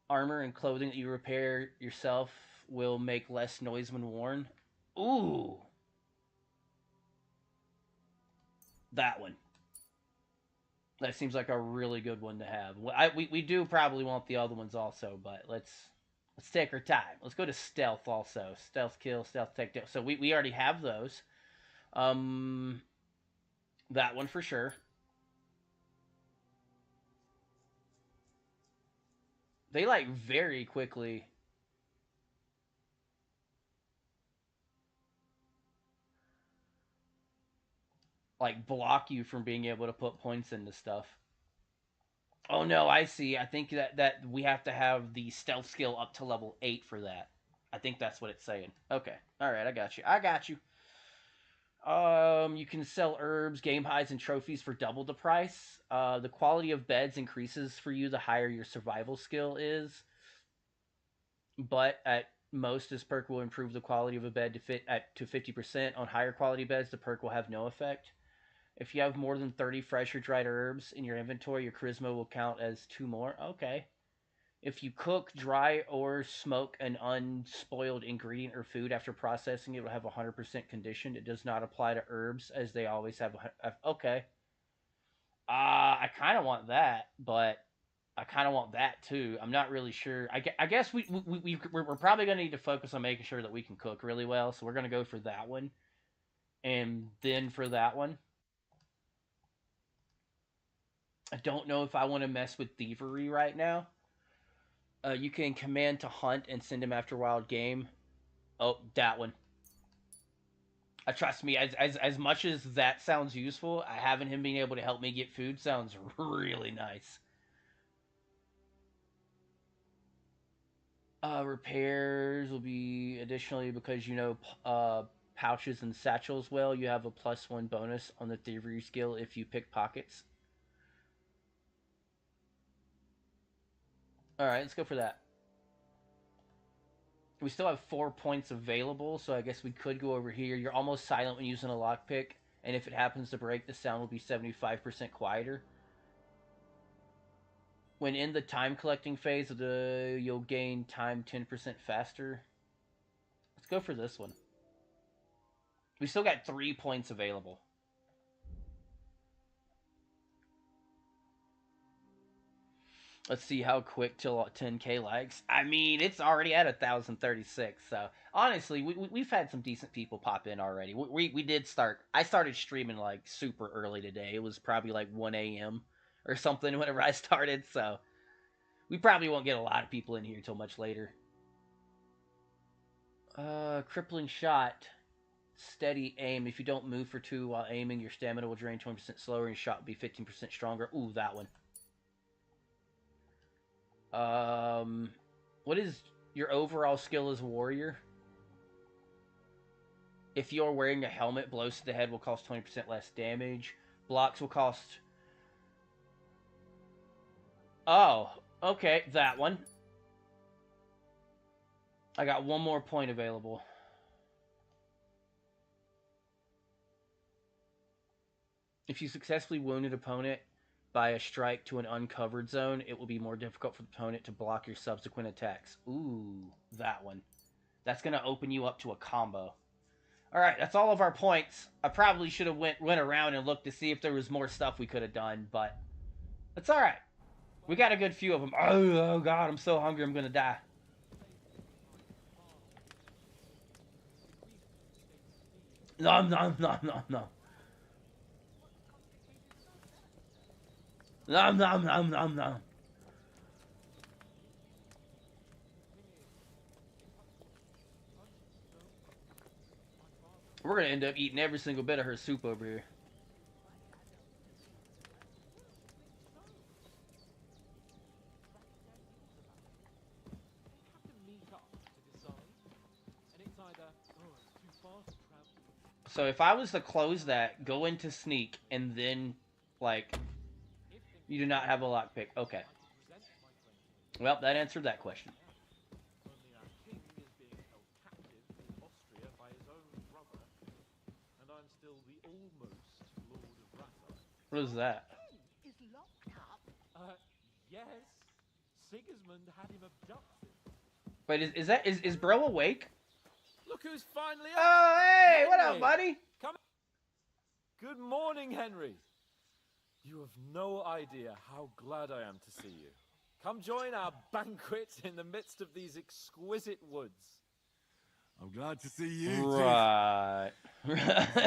Armor and clothing that you repair yourself will make less noise when worn. Ooh. That one. That seems like a really good one to have. We do probably want the other ones also, but let's take our time. Let's go to stealth also. Stealth kill, stealth takedown. So we already have those. That one for sure. They like very quickly. Like block you from being able to put points into stuff. Oh no, I see. I think that we have to have the stealth skill up to level 8 for that. I think that's what it's saying. Okay. Alright, I got you. You can sell herbs, game hides, and trophies for double the price. The quality of beds increases for you the higher your survival skill is. But at most, this perk will improve the quality of a bed to 50%. On higher quality beds, the perk will have no effect. If you have more than 30 fresh or dried herbs in your inventory, your charisma will count as 2 more. Okay. If you cook, dry, or smoke an unspoiled ingredient or food after processing, it will have 100% condition. It does not apply to herbs, as they always have. Okay. I kind of want that, but I kind of want that too. I'm not really sure. I guess we're probably going to need to focus on making sure that we can cook really well, so we're going to go for that one. And then for that one. I don't know if I want to mess with thievery right now. You can command to hunt and send him after wild game. Oh, that one. Trust me, as much as that sounds useful, having him being able to help me get food sounds really nice. Repairs will be additionally because you know pouches and satchels well. You have a +1 bonus on the thievery skill if you pick pockets. Alright, let's go for that. We still have 4 points available, so I guess we could go over here. You're almost silent when using a lockpick, and if it happens to break, the sound will be 75% quieter. When in the time collecting phase, you'll gain time 10% faster. Let's go for this one. We still got 3 points available. Let's see how quick till 10k likes. I mean, it's already at 1,036. So honestly, we've had some decent people pop in already. We did start. I started streaming like super early today. It was probably like 1 a.m. or something whenever I started. So we probably won't get a lot of people in here till much later. Crippling shot. Steady aim. If you don't move for 2 while aiming, your stamina will drain 20% slower and your shot will be 15% stronger. Ooh, that one. What is your overall skill as a warrior? If you're wearing a helmet, blows to the head will cost 20% less damage. Blocks will cost... Oh, okay, that one. I got 1 more point available. If you successfully wound an opponent by a strike to an uncovered zone, it will be more difficult for the opponent to block your subsequent attacks. Ooh, that one. That's going to open you up to a combo. Alright, that's all of our points. I probably should have went around and looked to see if there was more stuff we could have done, but it's alright. We got a good few of them. Oh god, I'm so hungry I'm going to die. Nom nom nom nom nom. Nom nom nom nom nom. We're gonna end up eating every single bit of her soup over here. So if I was to close that, go into sneak, and then, like, you do not have a lockpick. Okay. Well, that answered that question. What is that?
Is locked up? Yes. Sigismund had him abducted.
Wait, is bro awake?
Look who's finally up!
Oh, hey!
Henry.
What up, buddy?
Come. Good morning, Henry. You have no idea how glad I am to see you. Come join our banquet in the midst of these exquisite woods.
I'm glad to see you,
Right.
too.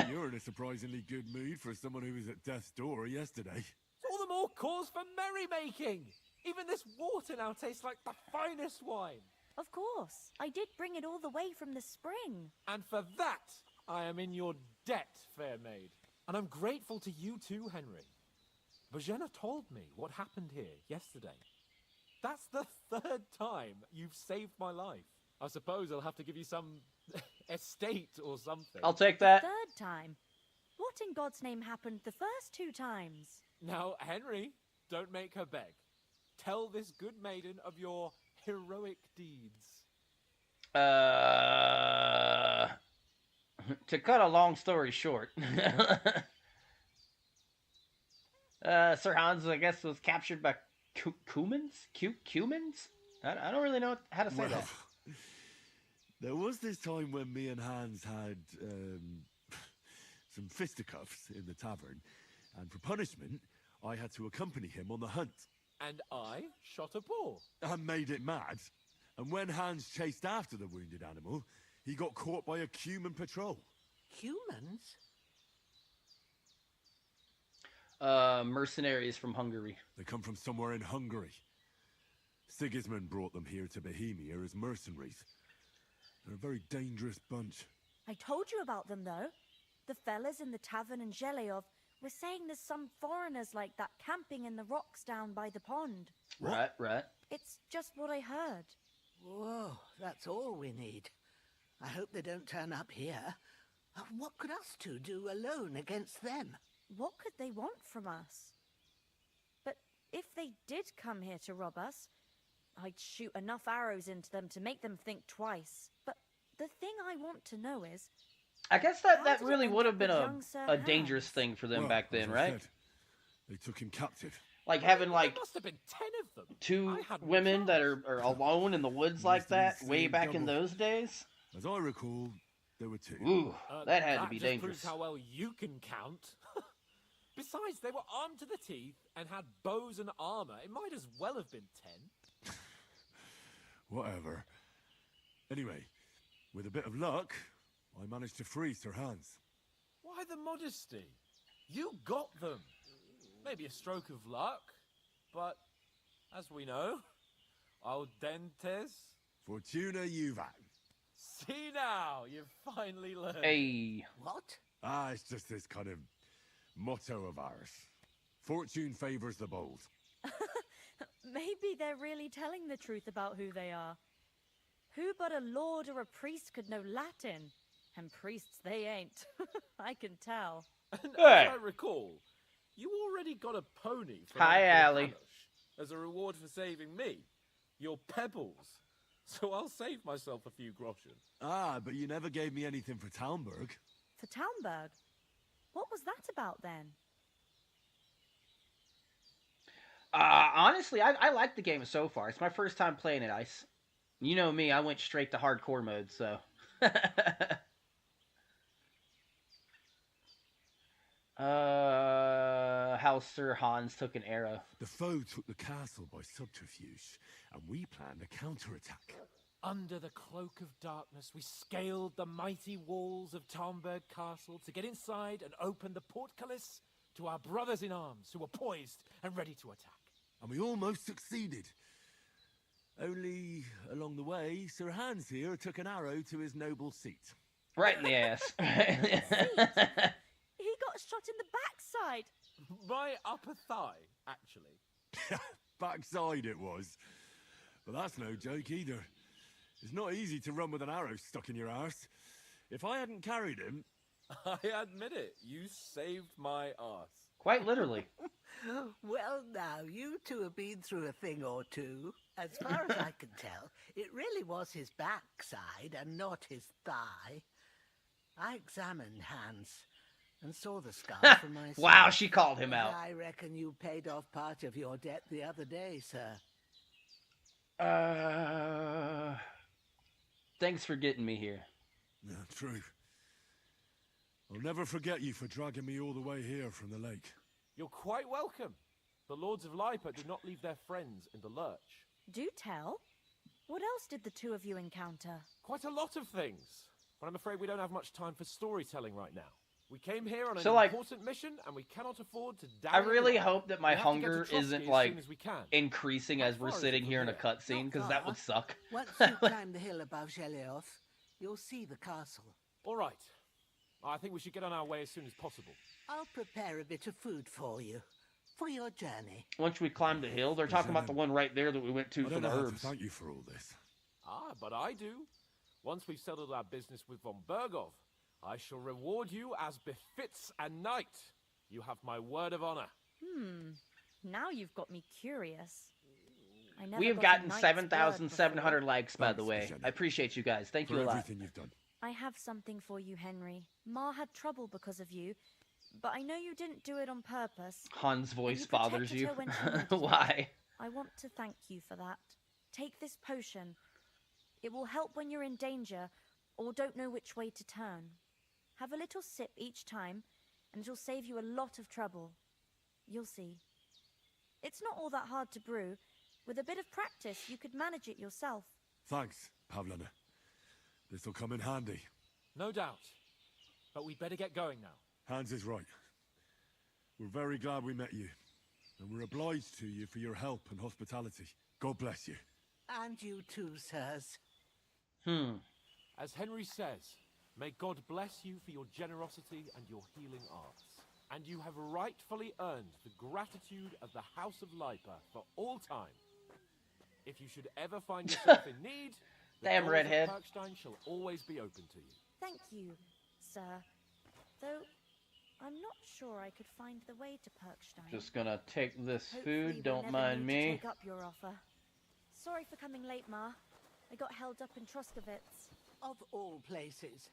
You're in a surprisingly good mood for someone who was at death's door yesterday.
All the more cause for merrymaking. Even this water now tastes like the finest wine.
Of course. I did bring it all the way from the spring.
And for that, I am in your debt, fair maid. And I'm grateful to you too, Henry. Bojena told me what happened here yesterday. That's the third time you've saved my life. I suppose I'll have to give you some estate or something.
I'll take that.
Third time? What in God's name happened the first 2 times?
Now, Henry, don't make her beg. Tell this good maiden of your heroic deeds.
To cut a long story short, Sir Hans, I guess, was captured by Cumans? Cumans? I don't really know how to say that.
There was this time when me and Hans had some fisticuffs in the tavern, and for punishment, I had to accompany him on the hunt.
And I shot a boar.
And made it mad. And when Hans chased after the wounded animal, he got caught by a Cuman patrol.
Humans?
Mercenaries from Hungary.
They come from somewhere in Hungary. Sigismund brought them here to Bohemia as mercenaries. They're a very dangerous bunch.
I told you about them, though. The fellas in the tavern in Zheleov were saying there's some foreigners like that camping in the rocks down by the pond.
Right.
It's just what I heard.
Whoa, that's all we need. I hope they don't turn up here. What could us two do alone against them?
What could they want from us? But if they did come here to rob us, I'd shoot enough arrows into them to make them think twice. But the thing I want to know is...
I guess that really would have been a dangerous thing for them back then, right?
They took him captive.
Like having like
There must have been 10 of them.
2 women that are alone in the woods like that way back in those days.
As I recall, there were 2.
Ooh, that had to be
just
dangerous.
Proves how well you can count. Besides, they were armed to the teeth and had bows and armor. It might as well have been 10.
Whatever. Anyway, with a bit of luck, I managed to free Sir Hans.
Why the modesty? You got them. Maybe a stroke of luck, but as we know, audentes.
Fortuna juvat.
See now, you've finally learned.
Hey.
What?
It's just this kind of motto of ours. Fortune favors the bold.
Maybe they're really telling the truth about who they are. Who but a lord or a priest could know Latin? And priests they ain't. I can tell.
And
Hey.
as I recall, you already got a pony from
Hi,
Uncle
Allie.
Hanush as a reward for saving me. Your pebbles. So I'll save myself a few groschen.
But you never gave me anything for Talmberg.
For Talmberg? What was that about then?
Honestly, I like the game so far. It's my first time playing it, Ice. You know me, I went straight to hardcore mode, so... How Sir Hans took an arrow.
The foe took the castle by subterfuge, and we planned a counterattack.
Under the cloak of darkness, we scaled the mighty walls of Talmberg Castle to get inside and open the portcullis to our brothers in arms who were poised and ready to attack.
And we almost succeeded. Only, along the way, Sir Hans here took an arrow to his noble seat.
Right in the ass.
He got shot in the backside.
My upper thigh, actually.
Backside it was. But that's no joke either. It's not easy to run with an arrow stuck in your arse. If I hadn't carried him...
I admit it, you saved my arse.
Quite literally.
Well, now, you two have been through a thing or two. As far as I can tell, it really was his backside and not his thigh. I examined Hans and saw the scar from myself.
Wow, she called him out.
I reckon you paid off part of your debt the other day, sir.
Thanks for getting me here.
Yeah, true. I'll never forget you for dragging me all the way here from the lake.
You're quite welcome. The Lords of Lipa do not leave their friends in the lurch.
Do tell. What else did the two of you encounter?
Quite a lot of things. But I'm afraid we don't have much time for storytelling right now. We came here on an
So, like,
important mission, and we cannot afford to
I
dally
really
around.
hope that my
We have to get to
hunger
Trotsky
isn't
as
like
soon as we can.
increasing as we're
far is
sitting
it from
here in a
here?
cutscene, because that would suck.
Once you climb the hill above Gelioth, you'll see the castle.
All right. I think we should get on our way as soon as possible.
I'll prepare a bit of food for you, for your journey.
Once we climb the hill, they're talking about the one right there that we went to
I
for
don't
the
know how to
herbs.
thank you for all this.
Ah, but I do. Once we've settled our business with von Bergov, I shall reward you as befits a knight. You have my word of honor.
Now you've got me curious. I never
We have
got a
gotten
knight's
7,700
word
likes, by the
Thanks,
way.
Jenny.
I appreciate you guys. Thank you
For
a lot.
everything you've done.
before. I have something for you, Henry. Ma had trouble because of you, but I know you didn't do it on purpose.
Han's voice
you
bothers
protected
you.
her when she needed it.
Why?
I want to thank you for that. Take this potion. It will help when you're in danger or don't know which way to turn. Have a little sip each time, and it'll save you a lot of trouble. You'll see. It's not all that hard to brew. With a bit of practice, you could manage it yourself.
Thanks, Pavlana. This'll come in handy.
No doubt. But we'd better get going now.
Hans is right. We're very glad we met you. And we're obliged to you for your help and hospitality. God bless you.
And you too, sirs.
As Henry says, may God bless you for your generosity and your healing arts. And you have rightfully earned the gratitude of the House of Lipa for all time. If you should ever find yourself in need, the
Damn
doors
redhead.
of Perkstein shall always be open to you.
Thank you, sir. Though, I'm not sure I could find the way to Perkstein.
Just gonna take this
Hopefully
food.
we'll
Don't
never
mind
need to
me.
take up your offer. Sorry for coming late, Ma. I got held up in Troskovitz.
Of all places.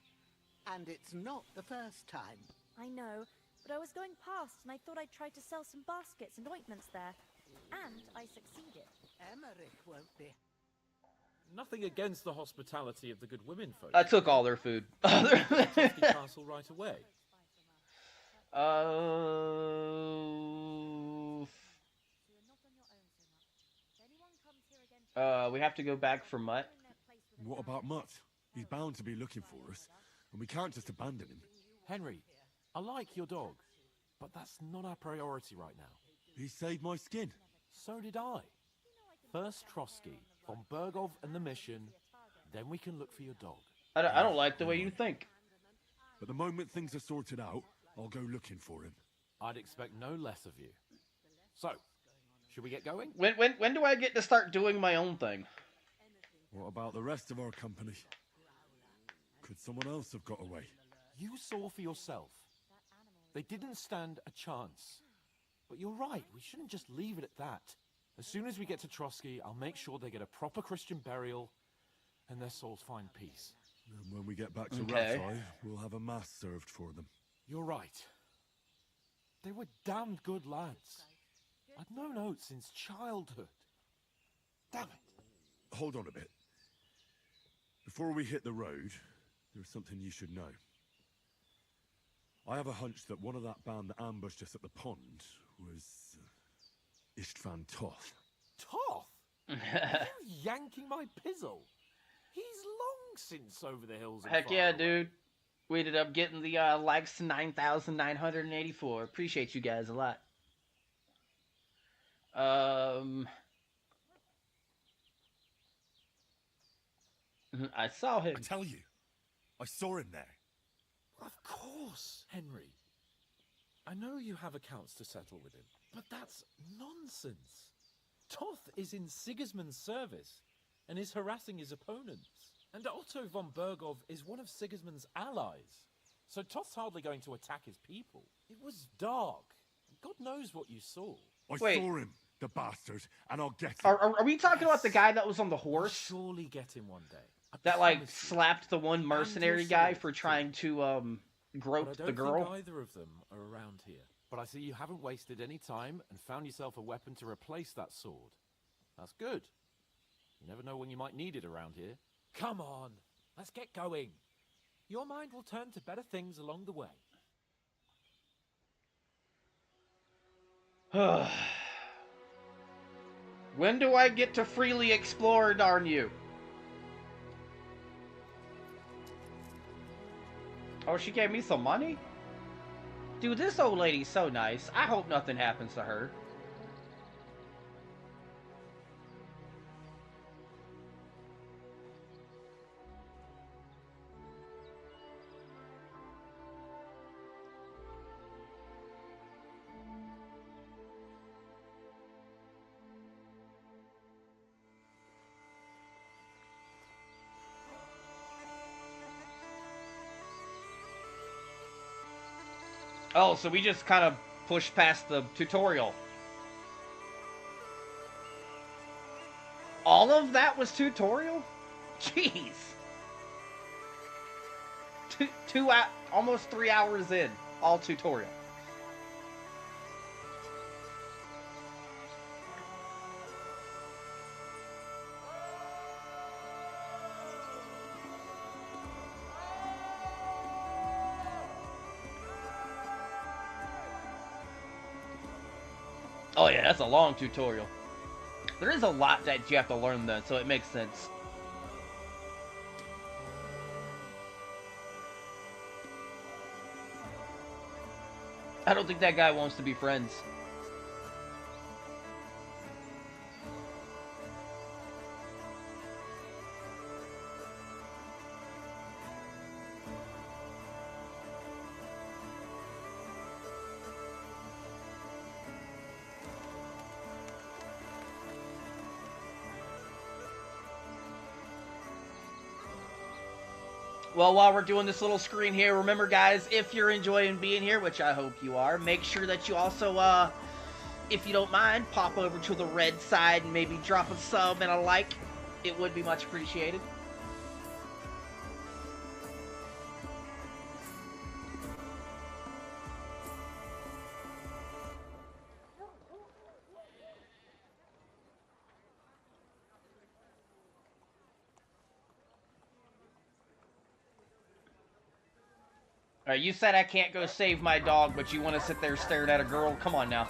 And it's not the first time.
I know, but I was going past and I thought I'd try to sell some baskets and ointments there. And I succeeded.
Emmerich won't be.
Nothing against the hospitality of the good women folk.
I took all their food.
Trotsky Castle right away.
We have to go back for Mutt.
What about Mutt? He's bound to be looking for us, and we can't just abandon him.
Henry, I like your dog, but that's not our priority right now.
He saved my skin.
So did I. First Trotsky, von Bergov and the mission, then we can look for your dog.
I don't like the way you think.
But the moment things are sorted out, I'll go looking for him.
I'd expect no less of you. So, should we get going?
When do I get to start doing my own thing?
What about the rest of our company? Could someone else have got away?
You saw for yourself. They didn't stand a chance. But you're right, we shouldn't just leave it at that. As soon as we get to Trotsky, I'll make sure they get a proper Christian burial and their souls find peace.
And when we get back to
Okay.
Rathai, we'll have a mass served for them.
You're right. They were damned good lads. I'd known Oates since childhood. Damn it.
Hold on a bit. Before we hit the road, there's something you should know. I have a hunch that one of that band that ambushed us at the pond was Istvan Toth.
Toth? You yanking my pizzle? He's long since over the hills. and
Heck
far
yeah,
away.
dude. We ended up getting the likes to 9,984. Appreciate you guys a lot. I saw him.
I tell you, I saw him there.
Of course, Henry. I know you have accounts to settle with him, but that's nonsense. Toth is in Sigismund's service and is harassing his opponents. And Otto von Bergov is one of Sigismund's allies. So Toth's hardly going to attack his people. It was dark. God knows what you saw.
I
Wait.
saw him, the bastard, and I'll get him.
Are we talking about the guy that was on the horse?
Surely get him one day. I
That like
promise you.
slapped the one mercenary guy
sword,
for
too.
trying to
But
grope
I
the
don't
girl?
think either of them are around here. But I see you haven't wasted any time and found yourself a weapon to replace that sword. That's good. You never know when you might need it around here. Come on, let's get going. Your mind will turn to better things along the way.
When do I get to freely explore, darn you? Oh, she gave me some money? Dude, this old lady's so nice. I hope nothing happens to her. Oh, so we just kind of pushed past the tutorial. All of that was tutorial? Jeez. Almost 3 hours in. All tutorial. Oh yeah, that's a long tutorial. There is a lot that you have to learn though, so it makes sense. I don't think that guy wants to be friends. Well, while we're doing this little screen here, remember guys, if you're enjoying being here, which I hope you are, make sure that you also, if you don't mind, pop over to the red side and maybe drop a sub and a like. It would be much appreciated. Alright, you said I can't go save my dog, but you want to sit there staring at a girl? Come on now.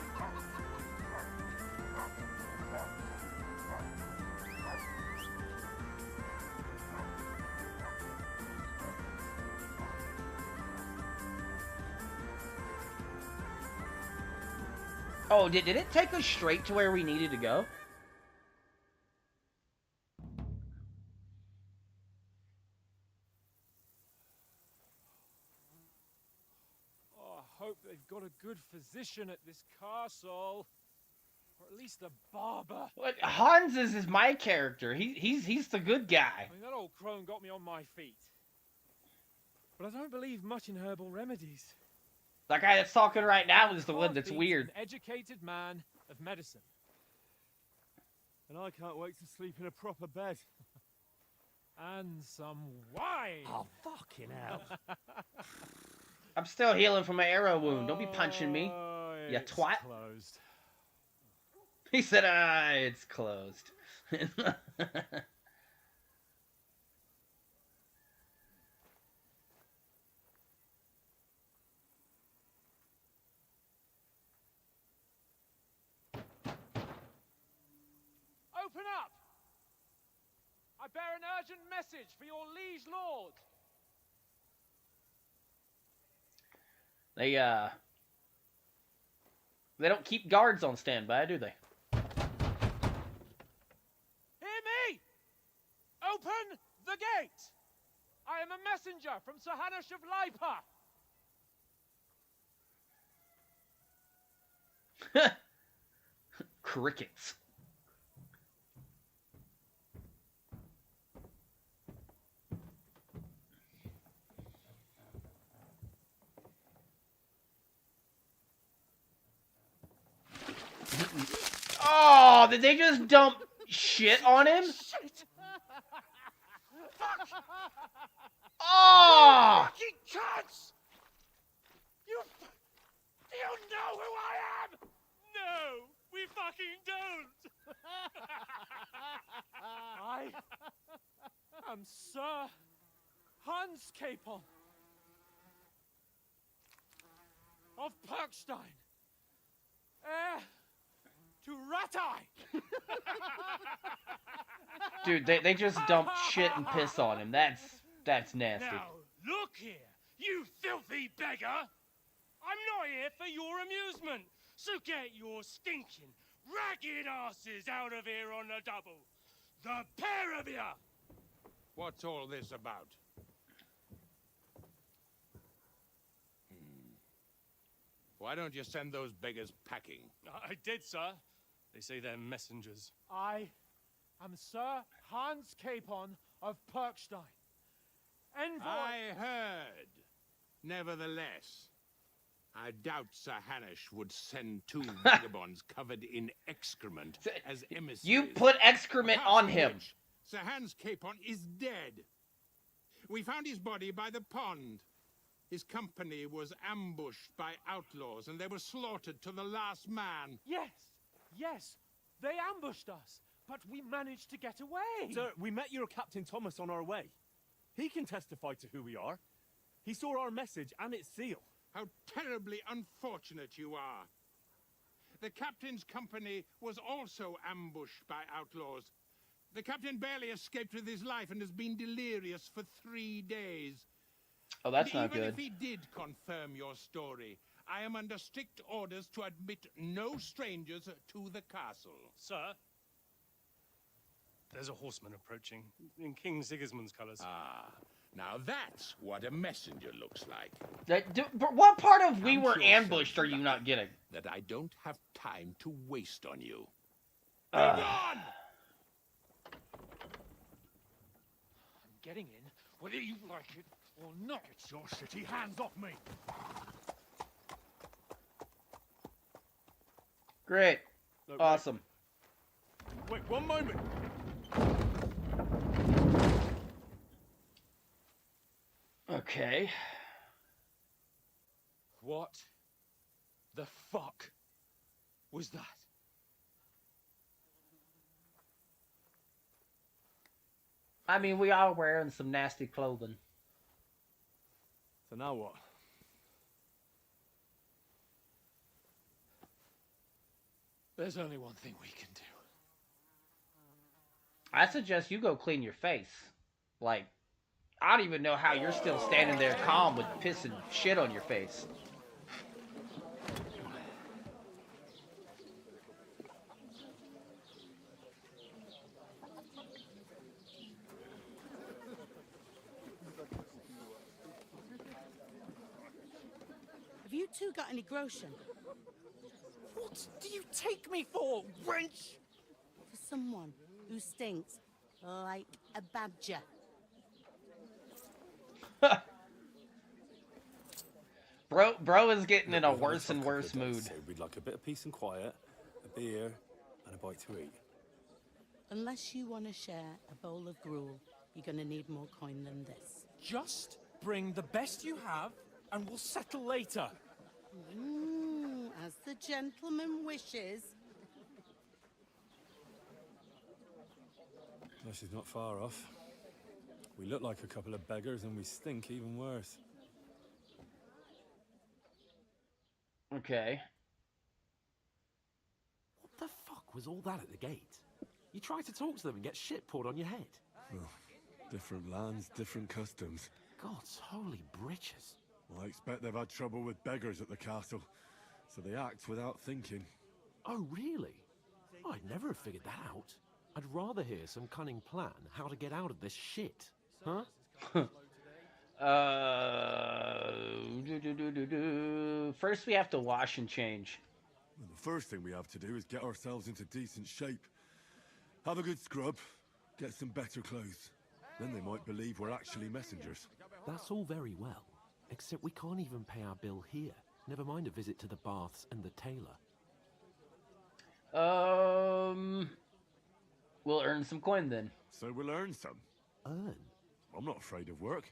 Oh, did it take us straight to where we needed to go?
I hope they've got a good physician at this castle. Or at least a barber.
What? Hans is my character. He's the good guy.
I mean, that old crone got me on my feet. But I don't believe much in herbal remedies.
That guy that's talking right now is the one that's weird.
An educated man of medicine.
And I can't wait to sleep in a proper bed.
And some wine.
Oh, fucking hell.
I'm still healing from my arrow wound. Don't be punching me, you twat.
Closed.
He said, it's closed.
Open up! I bear an urgent message for your liege lord.
They don't keep guards on standby, do they?
Hear me! Open the gate! I am a messenger from Sir Hanush of Lipa.
Crickets. Oh, did they just dump shit on him?
Shit!
Oh!
Fucking cunts! You know who I am? No, we fucking don't. I am Sir Hans Capon of Perkstein, heir
Rat-eye!
Dude, they just dump shit and piss on him. That's nasty.
Now, look here, you filthy beggar! I'm not here for your amusement, so get your stinking, ragged asses out of here on the double. The pair of you!
What's all this about? Why don't you send those beggars packing?
I did, sir. They say they're messengers.
I am Sir Hans Capon of Perkstein. Envoy...
I heard. Nevertheless, I doubt Sir Hanush would send two vagabonds covered in excrement as emissaries.
You put excrement on him.
Sir Hans Capon is dead. We found his body by the pond. His company was ambushed by outlaws, and they were slaughtered to the last man.
Yes, they ambushed us, but we managed to get away.
Sir, we met your Captain Thomas on our way. He can testify to who we are. He saw our message and its seal.
How terribly unfortunate you are. The captain's company was also ambushed by outlaws. The captain barely escaped with his life and has been delirious for 3 days.
Oh, that's not
Even
good.
if he did confirm your story, I am under strict orders to admit no strangers to the castle.
Sir, there's a horseman approaching in King Sigismund's colours.
Ah, now that's what a messenger looks like.
What part of we
I'm
were
sure
ambushed are
so
you not getting?
That I don't have time to waste on you.
Ugh.
Begone!
I'm getting in, whether you like it or not.
Get your shitty hands off me!
Great.
Look,
Awesome.
Wait, one moment!
Okay.
What the fuck was that?
I mean, we are wearing some nasty clothing.
So now what?
There's only one thing we can do.
I suggest you go clean your face. Like, I don't even know how you're still standing there calm with piss and shit on your face.
Have you two got any groschen?
What do you take me for, wench?
For someone who stinks like a badger.
Bro is getting in a worse and worse mood.
So we'd like a bit of peace and quiet, a beer, and a bite to eat.
Unless you want to share a bowl of gruel, you're going to need more coin than this.
Just bring the best you have, and we'll settle later.
As the gentleman wishes.
Well, she's not far off. We look like a couple of beggars, and we stink even worse.
Okay.
What the fuck was all that at the gate? You try to talk to them and get shit poured on your head.
Well, different lands, different customs.
God's holy britches.
Well, I expect they've had trouble with beggars at the castle, so they act without thinking.
Oh, really? I'd never have figured that out. I'd rather hear some cunning plan how to get out of this shit. Huh?
First we have to wash and change.
Well, the first thing we have to do is get ourselves into decent shape. Have a good scrub, get some better clothes. Then they might believe we're actually messengers.
That's all very well, except we can't even pay our bill here. Never mind a visit to the baths and the tailor.
We'll earn some coin then.
So we'll earn some.
Earn?
I'm not afraid of work.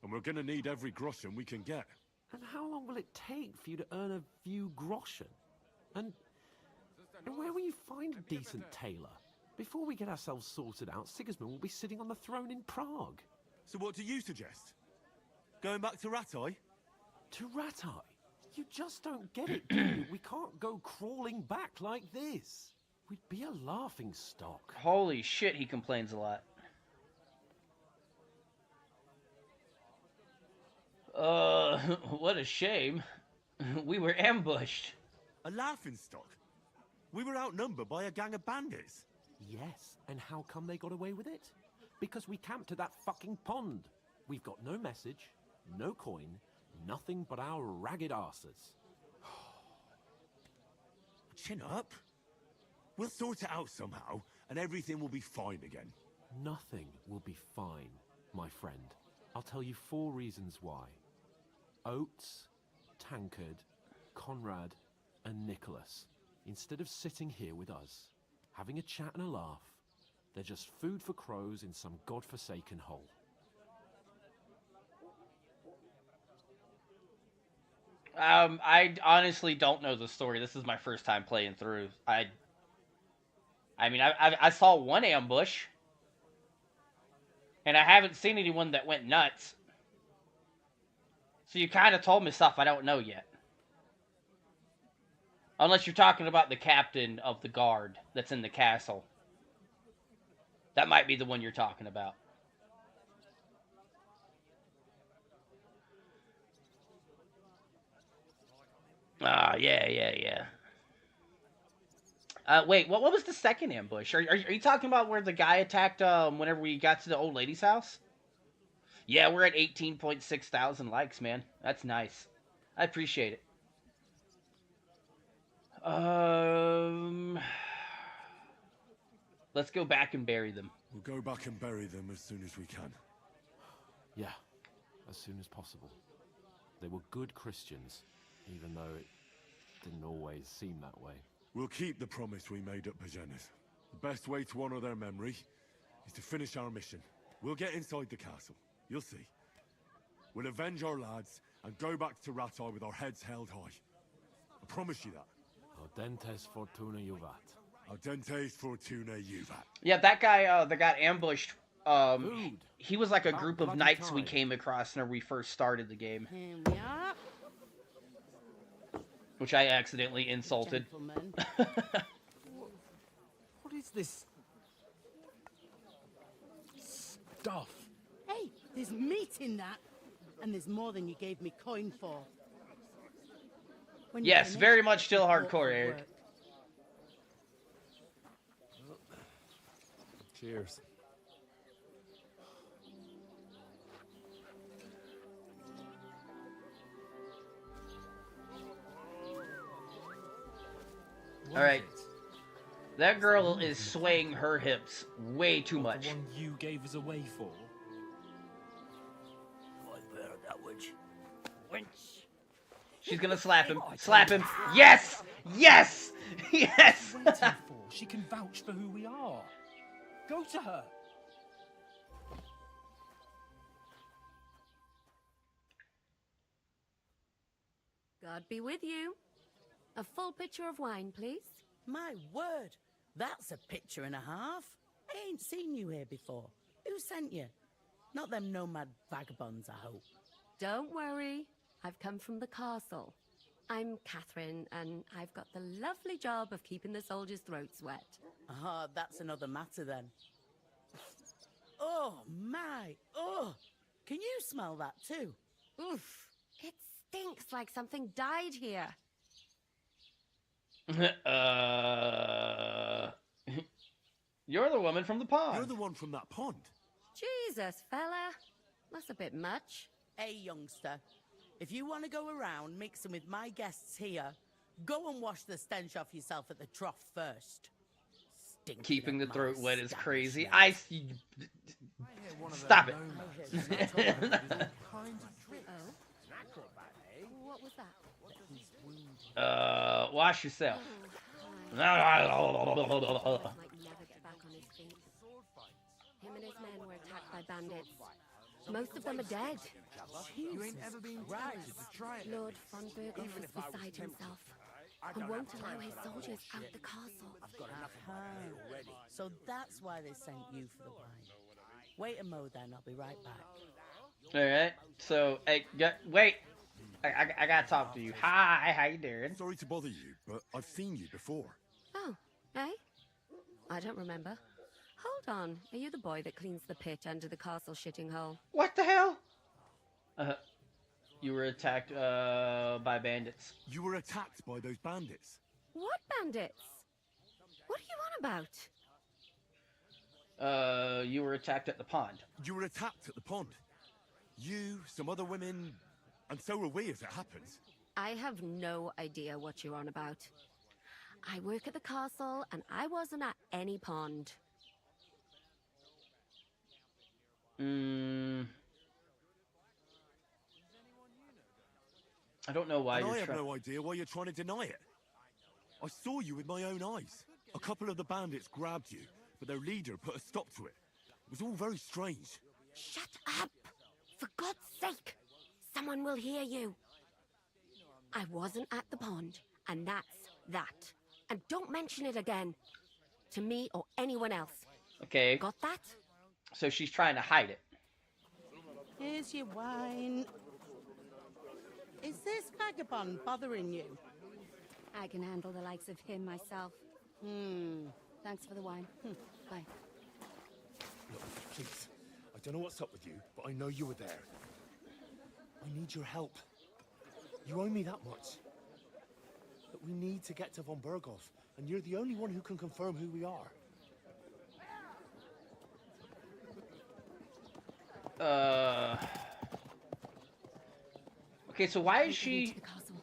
And we're gonna need every groschen we can get.
And how long will it take for you to earn a few groschen? And where will you find a decent tailor? Before we get ourselves sorted out, Sigismund will be sitting on the throne in Prague.
So what do you suggest? Going back to Rat-Eye?
To Rat-Eye? You just don't get it, do you? We can't go crawling back like this. We'd be a laughing stock.
Holy shit, he complains a lot. What a shame. We were ambushed.
A laughingstock? We were outnumbered by a gang of bandits.
Yes, and how come they got away with it? Because we camped at that fucking pond. We've got no message, no coin, nothing but our ragged arses.
Chin up. We'll sort it out somehow, and everything will be fine again.
Nothing will be fine, my friend. I'll tell you 4 reasons why. Oates, Tankard, Conrad, and Nicholas, instead of sitting here with us, having a chat and a laugh, they're just food for crows in some godforsaken hole.
I honestly don't know the story. This is my first time playing through. I mean, I saw one ambush, and I haven't seen anyone that went nuts. So you kind of told me stuff I don't know yet. Unless you're talking about the captain of the guard that's in the castle. That might be the one you're talking about. Ah, yeah. Wait, what was the second ambush? Are you talking about where the guy attacked whenever we got to the old lady's house? Yeah, we're at 18.6 thousand likes, man. That's nice. I appreciate it. Let's go back and bury them.
We'll go back and bury them as soon as we can.
Yeah, as soon as possible. They were good Christians, even though it didn't always seem that way.
We'll keep the promise we made at Pagenes. The best way to honor their memory is to finish our mission. We'll get inside the castle. You'll see. We'll avenge our lads and go back to Rattay with our heads held high. I promise you that.
Audentes fortuna juvat.
Audentes fortuna juvat.
Yeah, that guy that got ambushed, he was like a group of knights we came across whenever we first started the game.
Here we are.
Which I accidentally insulted.
What is this stuff? Hey, there's meat in that. And there's more than you gave me coin for.
Yes, very much still hardcore, Eric.
Cheers.
All right. That girl is swaying her hips way too much.
The one you gave us away for?
She's gonna slap him. Slap him. Yes! Yes! Yes!
Waiting for? She can vouch for who we are. Go to her.
God be with you. A full pitcher of wine, please.
My word, that's a picture and a half. I ain't seen you here before. Who sent you? Not them nomad vagabonds, I hope.
Don't worry. I've come from the castle. I'm Catherine, and I've got the lovely job of keeping the soldiers' throats wet.
Ah, that's another matter then. Oh, my. Oh, can you smell that too?
Oof. It stinks like something died here.
You're the woman from the pond.
You're the one from that pond.
Jesus, fella. That's a bit much.
Hey, youngster. If you want to go around mixing with my guests here, go and wash the stench off yourself at the trough first. Stinking
Keeping the
at
throat
my
wet is crazy.
establishment.
Stop it.
What was that?
Wash yourself.
Might never get back on his feet. Him and his men were attacked by bandits. Most of them are dead.
You ain't ever been tempted to try it.
Lord von Burgos is beside himself and won't allow his soldiers out the castle.
So that's why they sent you for the wine. Wait a mo then, I'll be right back.
Alright, so, hey, wait. I gotta talk to you. Hi, how you doing?
Sorry to bother you, but I've seen you before.
Oh, eh? I don't remember. Hold on. Are you the boy that cleans the pit under the castle shitting hole?
What the hell? You were attacked by bandits.
You were attacked by those bandits?
What bandits? What are you on about?
You were attacked at the pond.
You were attacked at the pond. You, some other women, and so were we, as it happens.
I have no idea what you're on about. I work at the castle, and I wasn't at any pond.
I don't know why
and
you're
I have no idea why you're trying to deny it. I saw you with my own eyes. A couple of the bandits grabbed you, but their leader put a stop to it. It was all very strange.
Shut up! For God's sake! Someone will hear you. I wasn't at the pond, and that's that. And don't mention it again. To me or anyone else.
Okay.
Got that?
So she's trying to hide it.
Here's your wine. Is this vagabond bothering you?
I can handle the likes of him myself. Thanks for the wine. Bye.
Look, please. I don't know what's up with you, but I know you were there. I need your help. You owe me that much. But we need to get to von Berghoff, and you're the only one who can confirm who we are.
Okay, so why is
To the
she...
castle.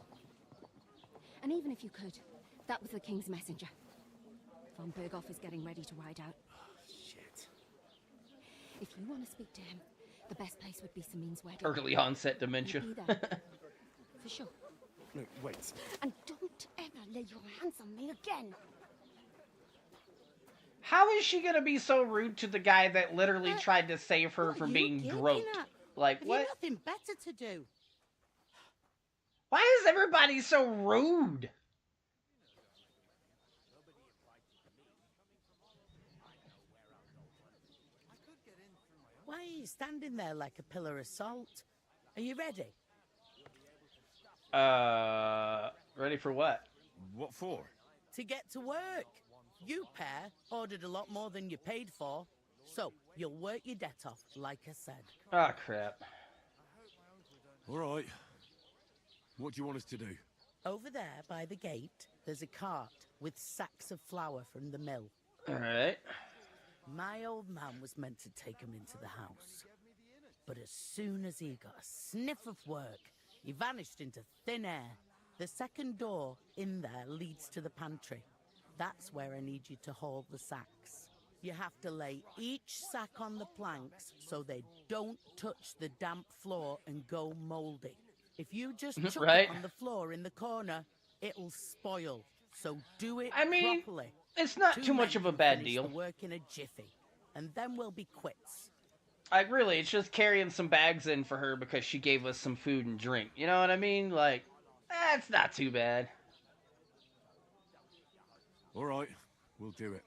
And even if you could, that was the king's messenger. Von Berghoff is getting ready to ride out.
Shit.
If you want to speak to him, the best place would be Samin's wedding.
Early onset dementia.
You'll be there. For sure.
No, wait.
And don't ever lay your hands on me again.
How is she gonna be so rude to the guy that literally tried to save her from being groped? Like,
Have
what?
you nothing better to do?
Why is everybody so rude?
Why are you standing there like a pillar of salt? Are you ready?
Ready for what?
What for?
To get to work. You pair ordered a lot more than you paid for, so you'll work your debt off, like I said.
Oh, crap.
All right. What do you want us to do?
Over there by the gate, there's a cart with sacks of flour from the mill.
All right.
My old man was meant to take 'em into the house. But as soon as he got a sniff of work, he vanished into thin air. The second door in there leads to the pantry. That's where I need you to haul the sacks. You have to lay each sack on the planks so they don't touch the damp floor and go mouldy. If you just chuck
Right.
it on the floor in the corner, it'll spoil. So do it
I mean,
properly.
it's not
2
too much
men
of a
can
bad
finish
deal.
the work in a jiffy, and then we'll be quits.
Like, really, it's just carrying some bags in for her because she gave us some food and drink. You know what I mean? Like, that's not too bad.
All right, we'll do it.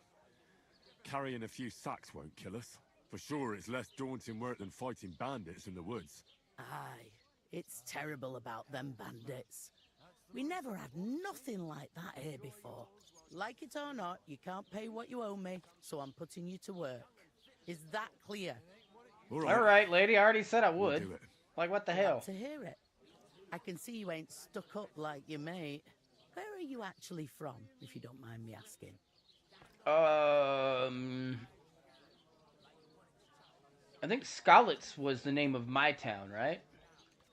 Carrying a few sacks won't kill us. For sure, it's less daunting work than fighting bandits in the woods.
Aye, it's terrible about them bandits. We never had nothing like that here before. Like it or not, you can't pay what you owe me, so I'm putting you to work. Is that clear?
All
All right, lady, I already said I
We'll
would.
do it.
Like, what the
Glad
hell?
to hear it. I can see you ain't stuck up like your mate. Where are you actually from, if you don't mind me asking?
I think Skalitz was the name of my town, right?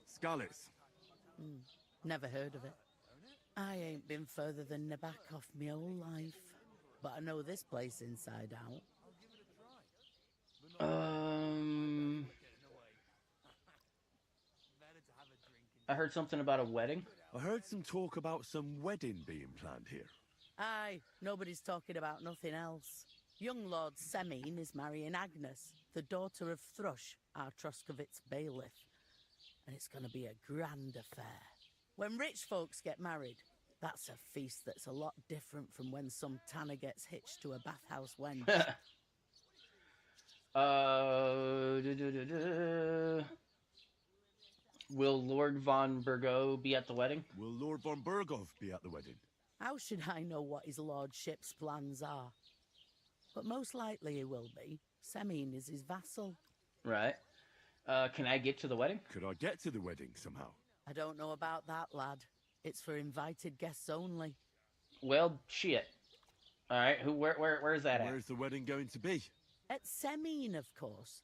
Skalitz.
Never heard of it. I ain't been further than Nabokov my whole life, but I know this place inside out.
I heard something about a wedding.
I heard some talk about some wedding being planned here.
Aye, nobody's talking about nothing else. Young Lord Semine is marrying Agnes, the daughter of Thrush, our Troskovitz bailiff. And it's going to be a grand affair. When rich folks get married, that's a feast that's a lot different from when some tanner gets hitched to a bathhouse wench.
Will Lord von Burgo be at the wedding?
Will Lord von Burgov be at the wedding?
How should I know what his lordship's plans are? But most likely he will be. Semine is his vassal.
Right. Can I get to the wedding?
Could I get to the wedding somehow?
I don't know about that, lad. It's for invited guests only.
Well, shit. All right. Where's that at?
Where's the wedding going to be?
At Semine, of course.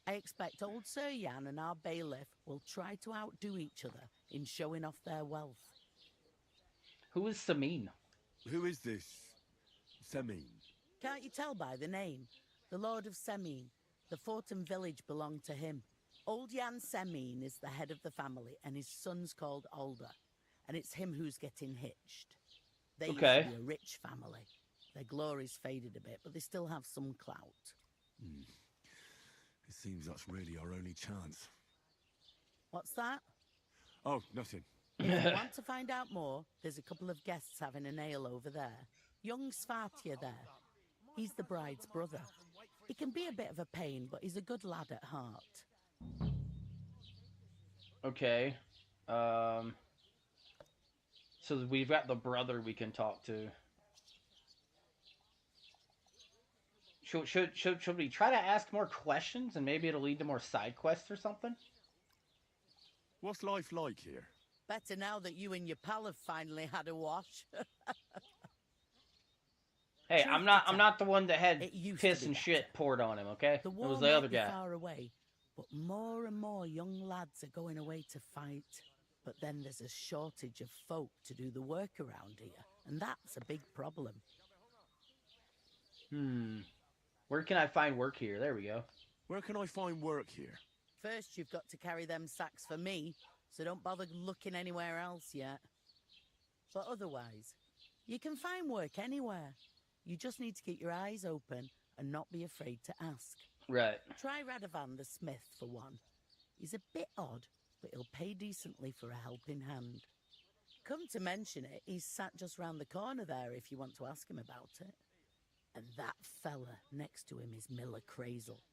I expect old Sir Jan and our bailiff will try to outdo each other in showing off their wealth.
Who is Semine?
Who is this Semine?
Can't you tell by the name? The Lord of Semine. The fort and village belong to him. Old Jan Semine is the head of the family, and his son's called Alder. And it's him who's getting hitched. They used to be a rich family. Their glory's faded a bit, but they still have some clout.
It seems that's really our only chance.
What's that?
Oh, nothing.
If you want to find out more, there's a couple of guests having a ale over there. Young Svartje there. He's the bride's brother. He can be a bit of a pain, but he's a good lad at heart.
Okay. So we've got the brother we can talk to. Should we try to ask more questions and maybe it'll lead to more side quests or something?
What's life like here?
Better now that you and your pal have finally had a wash.
Hey, I'm not the one that had piss and shit poured on him, okay?
The
It
war
was the
might
other
be
guy.
far away, but more and more young lads are going away to fight. But then there's a shortage of folk to do the work around here, and that's a big problem.
Where can I find work here? There we go.
Where can I find work here?
First, you've got to carry them sacks for me, so don't bother looking anywhere else yet. But otherwise, you can find work anywhere. You just need to keep your eyes open and not be afraid to ask.
Right.
Try Radovan the smith for one. He's a bit odd, but he'll pay decently for a helping hand. Come to mention it, he's sat just round the corner there if you want to ask him about it. And that fella next to him is Miller Crazel.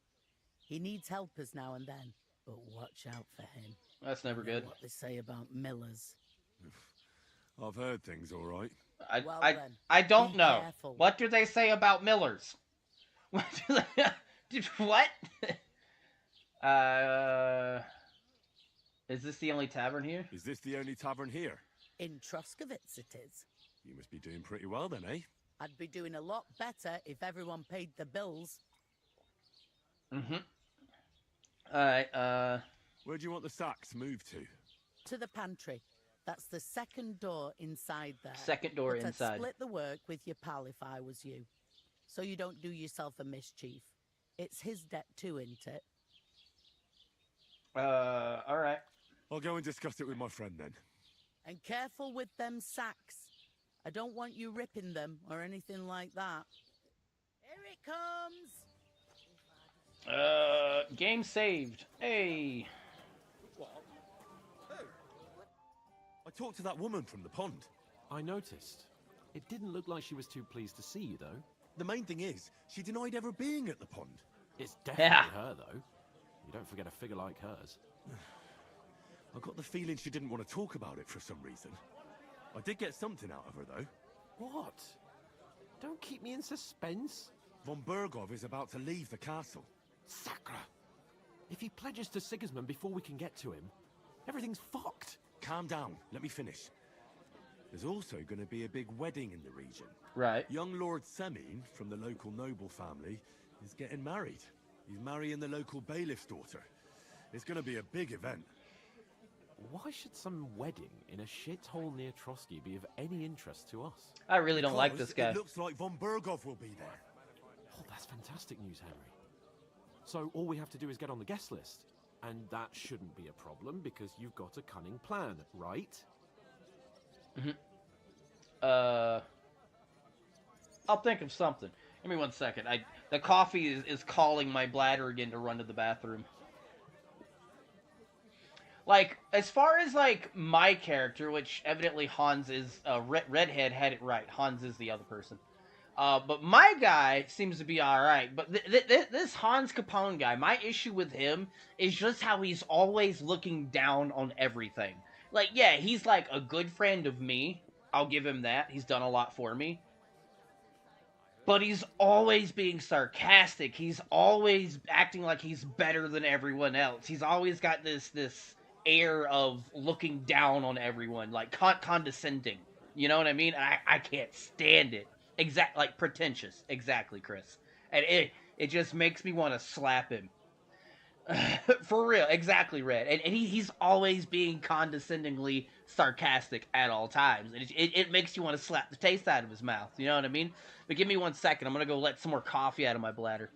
He needs helpers now and then, but watch out for him.
That's never
You know
good.
what they say about Millers.
I've heard things all right.
Well then,
I don't
be
know.
careful.
What do they say about Millers? What? What? Is this the only tavern here?
Is this the only tavern here?
In Troskowitz it is.
You must be doing pretty well then, eh?
I'd be doing a lot better if everyone paid the bills.
Alright,
Where do you want the sacks moved to?
To the pantry. That's the second door inside there.
Second door
But
inside.
I'd split the work with your pal if I was you. So you don't do yourself a mischief. It's his debt too, isn't it?
alright.
I'll go and discuss it with my friend then.
And careful with them sacks. I don't want you ripping them or anything like that. Here it comes!
Game saved. Hey.
What? Who? I talked to that woman from the pond.
I noticed. It didn't look like she was too pleased to see you, though.
The main thing is, she denied ever being at the pond.
It's definitely her, though. You don't forget a figure like hers.
I got the feeling she didn't want to talk about it for some reason. I did get something out of her, though.
What? Don't keep me in suspense.
Von Burgov is about to leave the castle.
Sacra! If he pledges to Sigismund before we can get to him, everything's fucked.
Calm down. Let me finish. There's also going to be a big wedding in the region.
Right.
Young Lord Semine, from the local noble family, is getting married. He's marrying the local bailiff's daughter. It's going to be a big event.
Why should some wedding in a shithole near Trotsky be of any interest to us?
I really don't like this guy.
It looks like Von Burgov will be there.
Oh, that's fantastic news, Henry. So all we have to do is get on the guest list. And that shouldn't be a problem because you've got a cunning plan, right?
I'll think of something. Give me 1 second. The coffee is calling my bladder again to run to the bathroom. Like, as far as, like, my character, which evidently Hans is, Redhead had it right. Hans is the other person. But my guy seems to be alright. But this Hans Capone guy, my issue with him is just how he's always looking down on everything. Like, yeah, he's like a good friend of me. I'll give him that. He's done a lot for me. But he's always being sarcastic. He's always acting like he's better than everyone else. He's always got this air of looking down on everyone, like condescending. You know what I mean? I can't stand it. Like pretentious. Exactly, Chris. And it just makes me want to slap him. For real. Exactly, Red. And he's always being condescendingly sarcastic at all times. And it makes you want to slap the taste out of his mouth. You know what I mean? But give me 1 second. I'm going to go let some more coffee out of my bladder.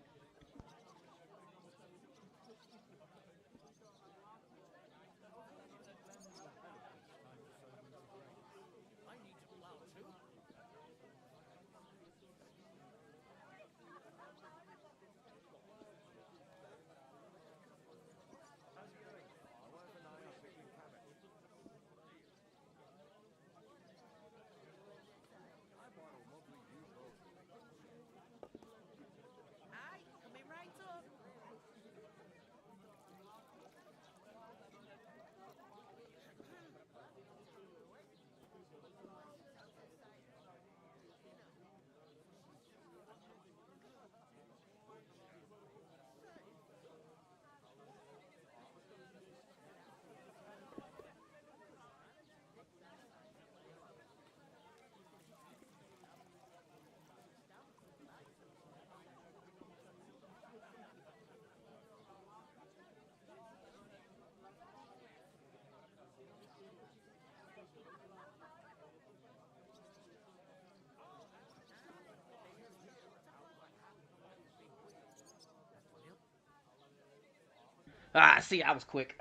See, I was quick.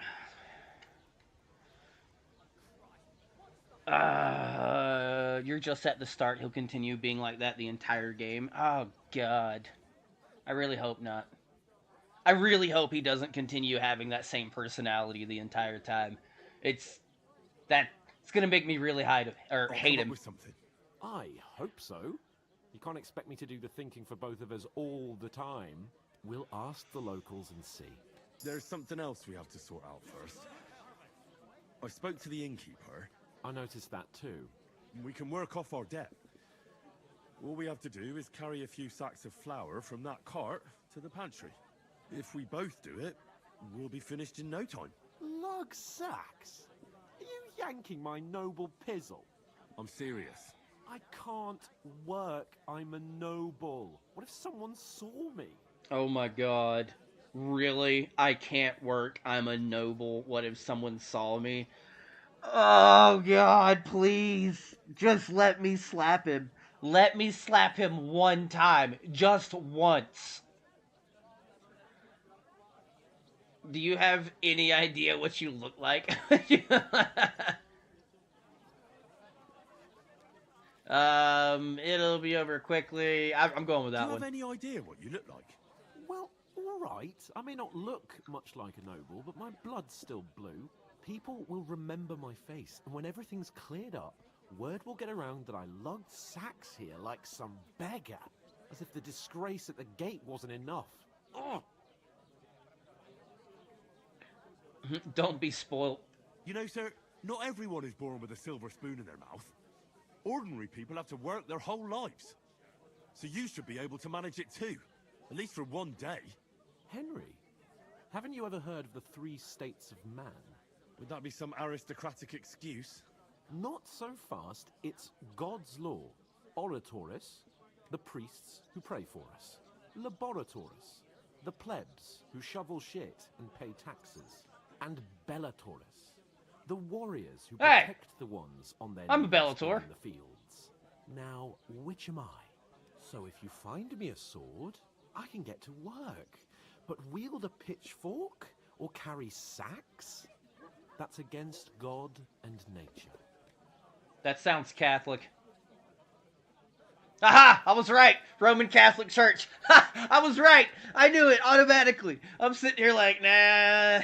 You're just at the start. He'll continue being like that the entire game. Oh, God. I really hope not. I really hope he doesn't continue having that same personality the entire time. It's gonna make me really hate him.
I hope so. You can't expect me to do the thinking for both of us all the time. We'll ask the locals and see.
There's something else we have to sort out first. I spoke to the innkeeper.
I noticed that too.
We can work off our debt. All we have to do is carry a few sacks of flour from that cart to the pantry. If we both do it, we'll be finished in no time.
Lug sacks? Are you yanking my noble pizzle?
I'm serious.
I can't work. I'm a noble. What if someone saw me?
Oh my God. Really? I can't work. I'm a noble. What if someone saw me? Oh, God, please. Just let me slap him. Let me slap him one time. Just once. Do you have any idea what you look like? It'll be over quickly. I'm going with that one.
Do you have any idea what you look like?
Well, all right. I may not look much like a noble, but my blood's still blue. People will remember my face, and when everything's cleared up, word will get around that I lugged sacks here like some beggar, as if the disgrace at the gate wasn't enough. Ugh.
Don't be spoilt.
You know, sir, not everyone is born with a silver spoon in their mouth. Ordinary people have to work their whole lives. So you should be able to manage it too, at least for one day.
Henry, haven't you ever heard of the 3 states of man?
Would that be some aristocratic excuse?
Not so fast. It's God's law. Oratoris, the priests who pray for us. Laboratoris, the plebs who shovel shit and pay taxes. And Bellatoris, the warriors who protect the ones on their
I'm a Bellator.
in the fields. Now, which am I? So if you find me a sword, I can get to work. But wield a pitchfork or carry sacks? That's against God and nature.
That sounds Catholic. Aha! I was right! Roman Catholic Church. Ha! I was right! I knew it automatically. I'm sitting here like, nah.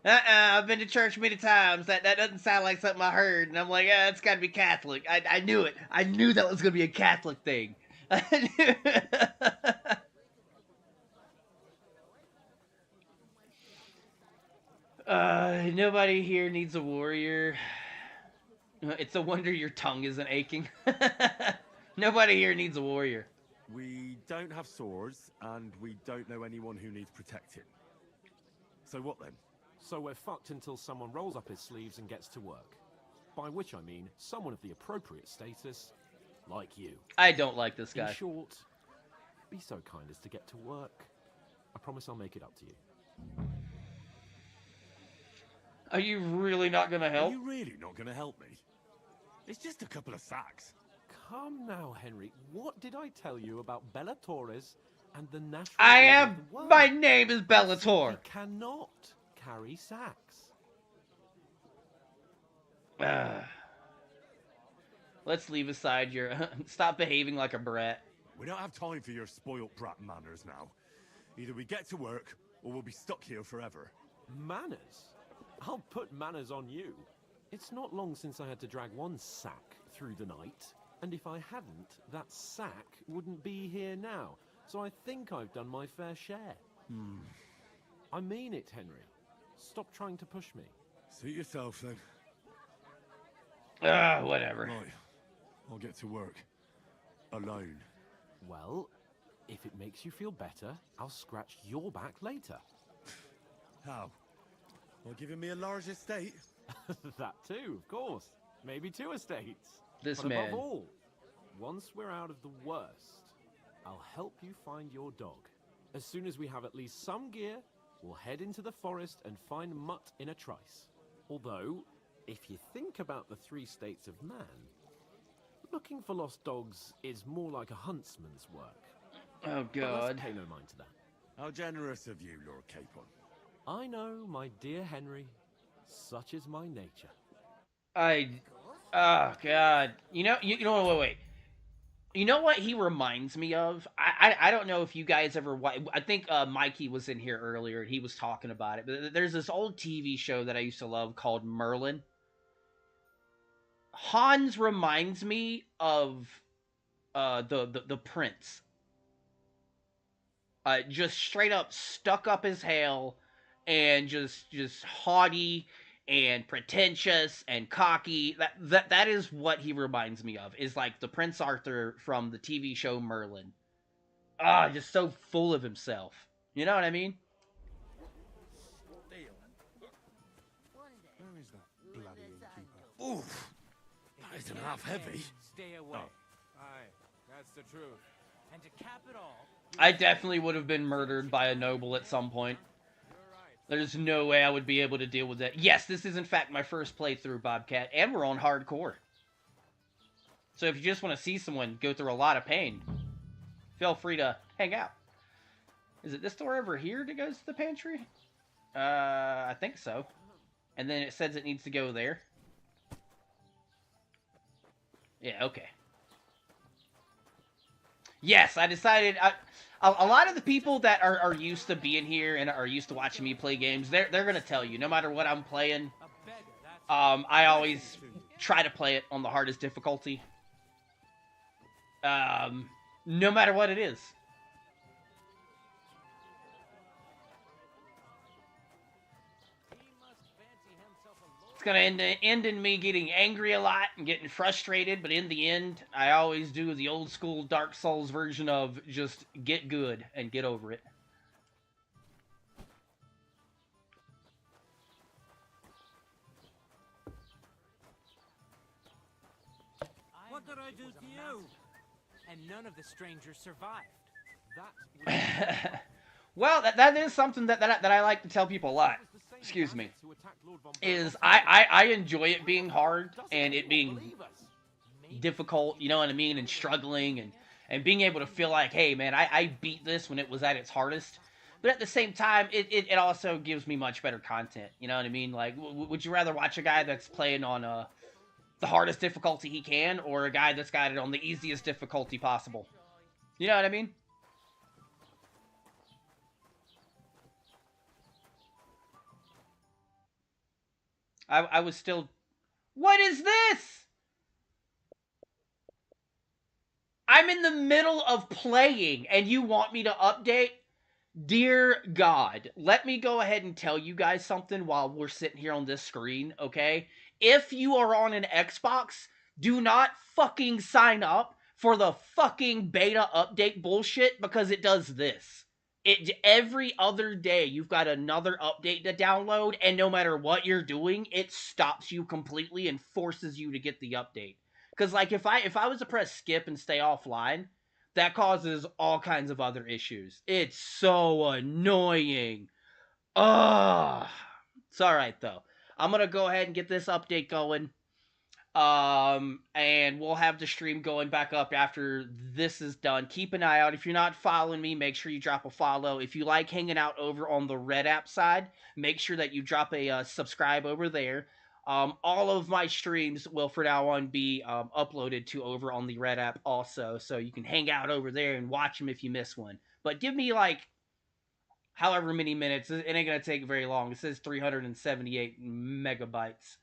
I've been to church many times. That doesn't sound like something I heard. And I'm like, it's got to be Catholic. I knew it. I knew that was going to be a Catholic thing. Nobody here needs a warrior. It's a wonder your tongue isn't aching. Nobody here needs a warrior.
We don't have swords, and we don't know anyone who needs protecting. So what then?
So we're fucked until someone rolls up his sleeves and gets to work. By which I mean someone of the appropriate status, like you.
I don't like this guy.
In short, be so kind as to get to work. I promise I'll make it up to you.
Are you really not gonna help?
Are you really not gonna help me? It's just a couple of sacks.
Come now, Henry. What did I tell you about Bella Torres and the natural...
I am... My name is Bellator.
You cannot carry sacks.
Let's leave aside your... Stop behaving like a brat.
We don't have time for your spoilt brat manners now. Either we get to work, or we'll be stuck here forever.
Manners? I'll put manners on you. It's not long since I had to drag one sack through the night, and if I hadn't, that sack wouldn't be here now. So I think I've done my fair share. I mean it, Henry. Stop trying to push me.
Suit yourself, then.
Whatever.
Right. I'll get to work. Alone.
Well, if it makes you feel better, I'll scratch your back later.
How? Well, giving me a large estate?
That too, of course. Maybe 2 estates.
This
but
man.
Above all, once we're out of the worst, I'll help you find your dog. As soon as we have at least some gear, we'll head into the forest and find Mutt in a trice. Although, if you think about the 3 states of man, looking for lost dogs is more like a huntsman's work.
Oh,
But
God.
let's pay no mind to that.
How generous of you, Lord Capon.
I know, my dear Henry. Such is my nature.
Oh, God. You know, wait. You know what he reminds me of? I don't know if you guys ever... I think Mikey was in here earlier, and he was talking about it. But there's this old TV show that I used to love called Merlin. Hans reminds me of the Prince. Just straight up stuck up as hell, and just haughty and pretentious and cocky. That is what he reminds me of. Is like the Prince Arthur from the TV show Merlin. Just so full of himself. You know what I mean?
Where is that bloody innkeeper? Oof! That isn't half heavy.
Stay away. Aye, that's the truth. And to cap it all,
I definitely would have been murdered by a noble at some point. There's no way I would be able to deal with that. Yes, this is in fact my first playthrough, Bobcat, and we're on hardcore. So if you just want to see someone go through a lot of pain, feel free to hang out. Is it this door over here that goes to the pantry? I think so. And then it says it needs to go there. Yeah, okay. Yes, I decided... A lot of the people that are used to being here and are used to watching me play games, they're going to tell you, no matter what I'm playing, I always try to play it on the hardest difficulty. No matter what it is. It's going to end in me getting angry a lot and getting frustrated, but in the end, I always do the old school Dark Souls version of just get good and get over it.
what did I do to you? And none of the strangers survived.
Well, that is something that I like to tell people a lot. Excuse me. Is I enjoy it being hard and it being difficult, you know what I mean, and struggling and being able to feel like, hey man, I beat this when it was at its hardest. But at the same time, it also gives me much better content, you know what I mean? Like, would you rather watch a guy that's playing on the hardest difficulty he can, or a guy that's got it on the easiest difficulty possible? You know what I mean? I was still... What is this? I'm in the middle of playing, and you want me to update? Dear God, let me go ahead and tell you guys something while we're sitting here on this screen, okay? If you are on an Xbox, do not fucking sign up for the fucking beta update bullshit, because it does this. Every other day, you've got another update to download, and no matter what you're doing, it stops you completely and forces you to get the update. Because, like, if I was to press skip and stay offline, that causes all kinds of other issues. It's so annoying. Ugh. It's alright, though. I'm gonna go ahead and get this update going. And we'll have the stream going back up after this is done. Keep an eye out. If you're not following me, make sure you drop a follow. If you like hanging out over on the Red app side, make sure that you drop a subscribe over there. All of my streams will from now on be uploaded to over on the Red app also, so you can hang out over there and watch them if you miss one. But give me like however many minutes. It ain't gonna take very long. It says 378 megabytes.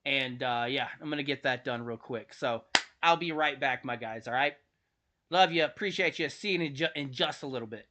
And yeah, I'm gonna get that done real quick. So I'll be right back, my guys. All right, love you, appreciate you. See you in just a little bit.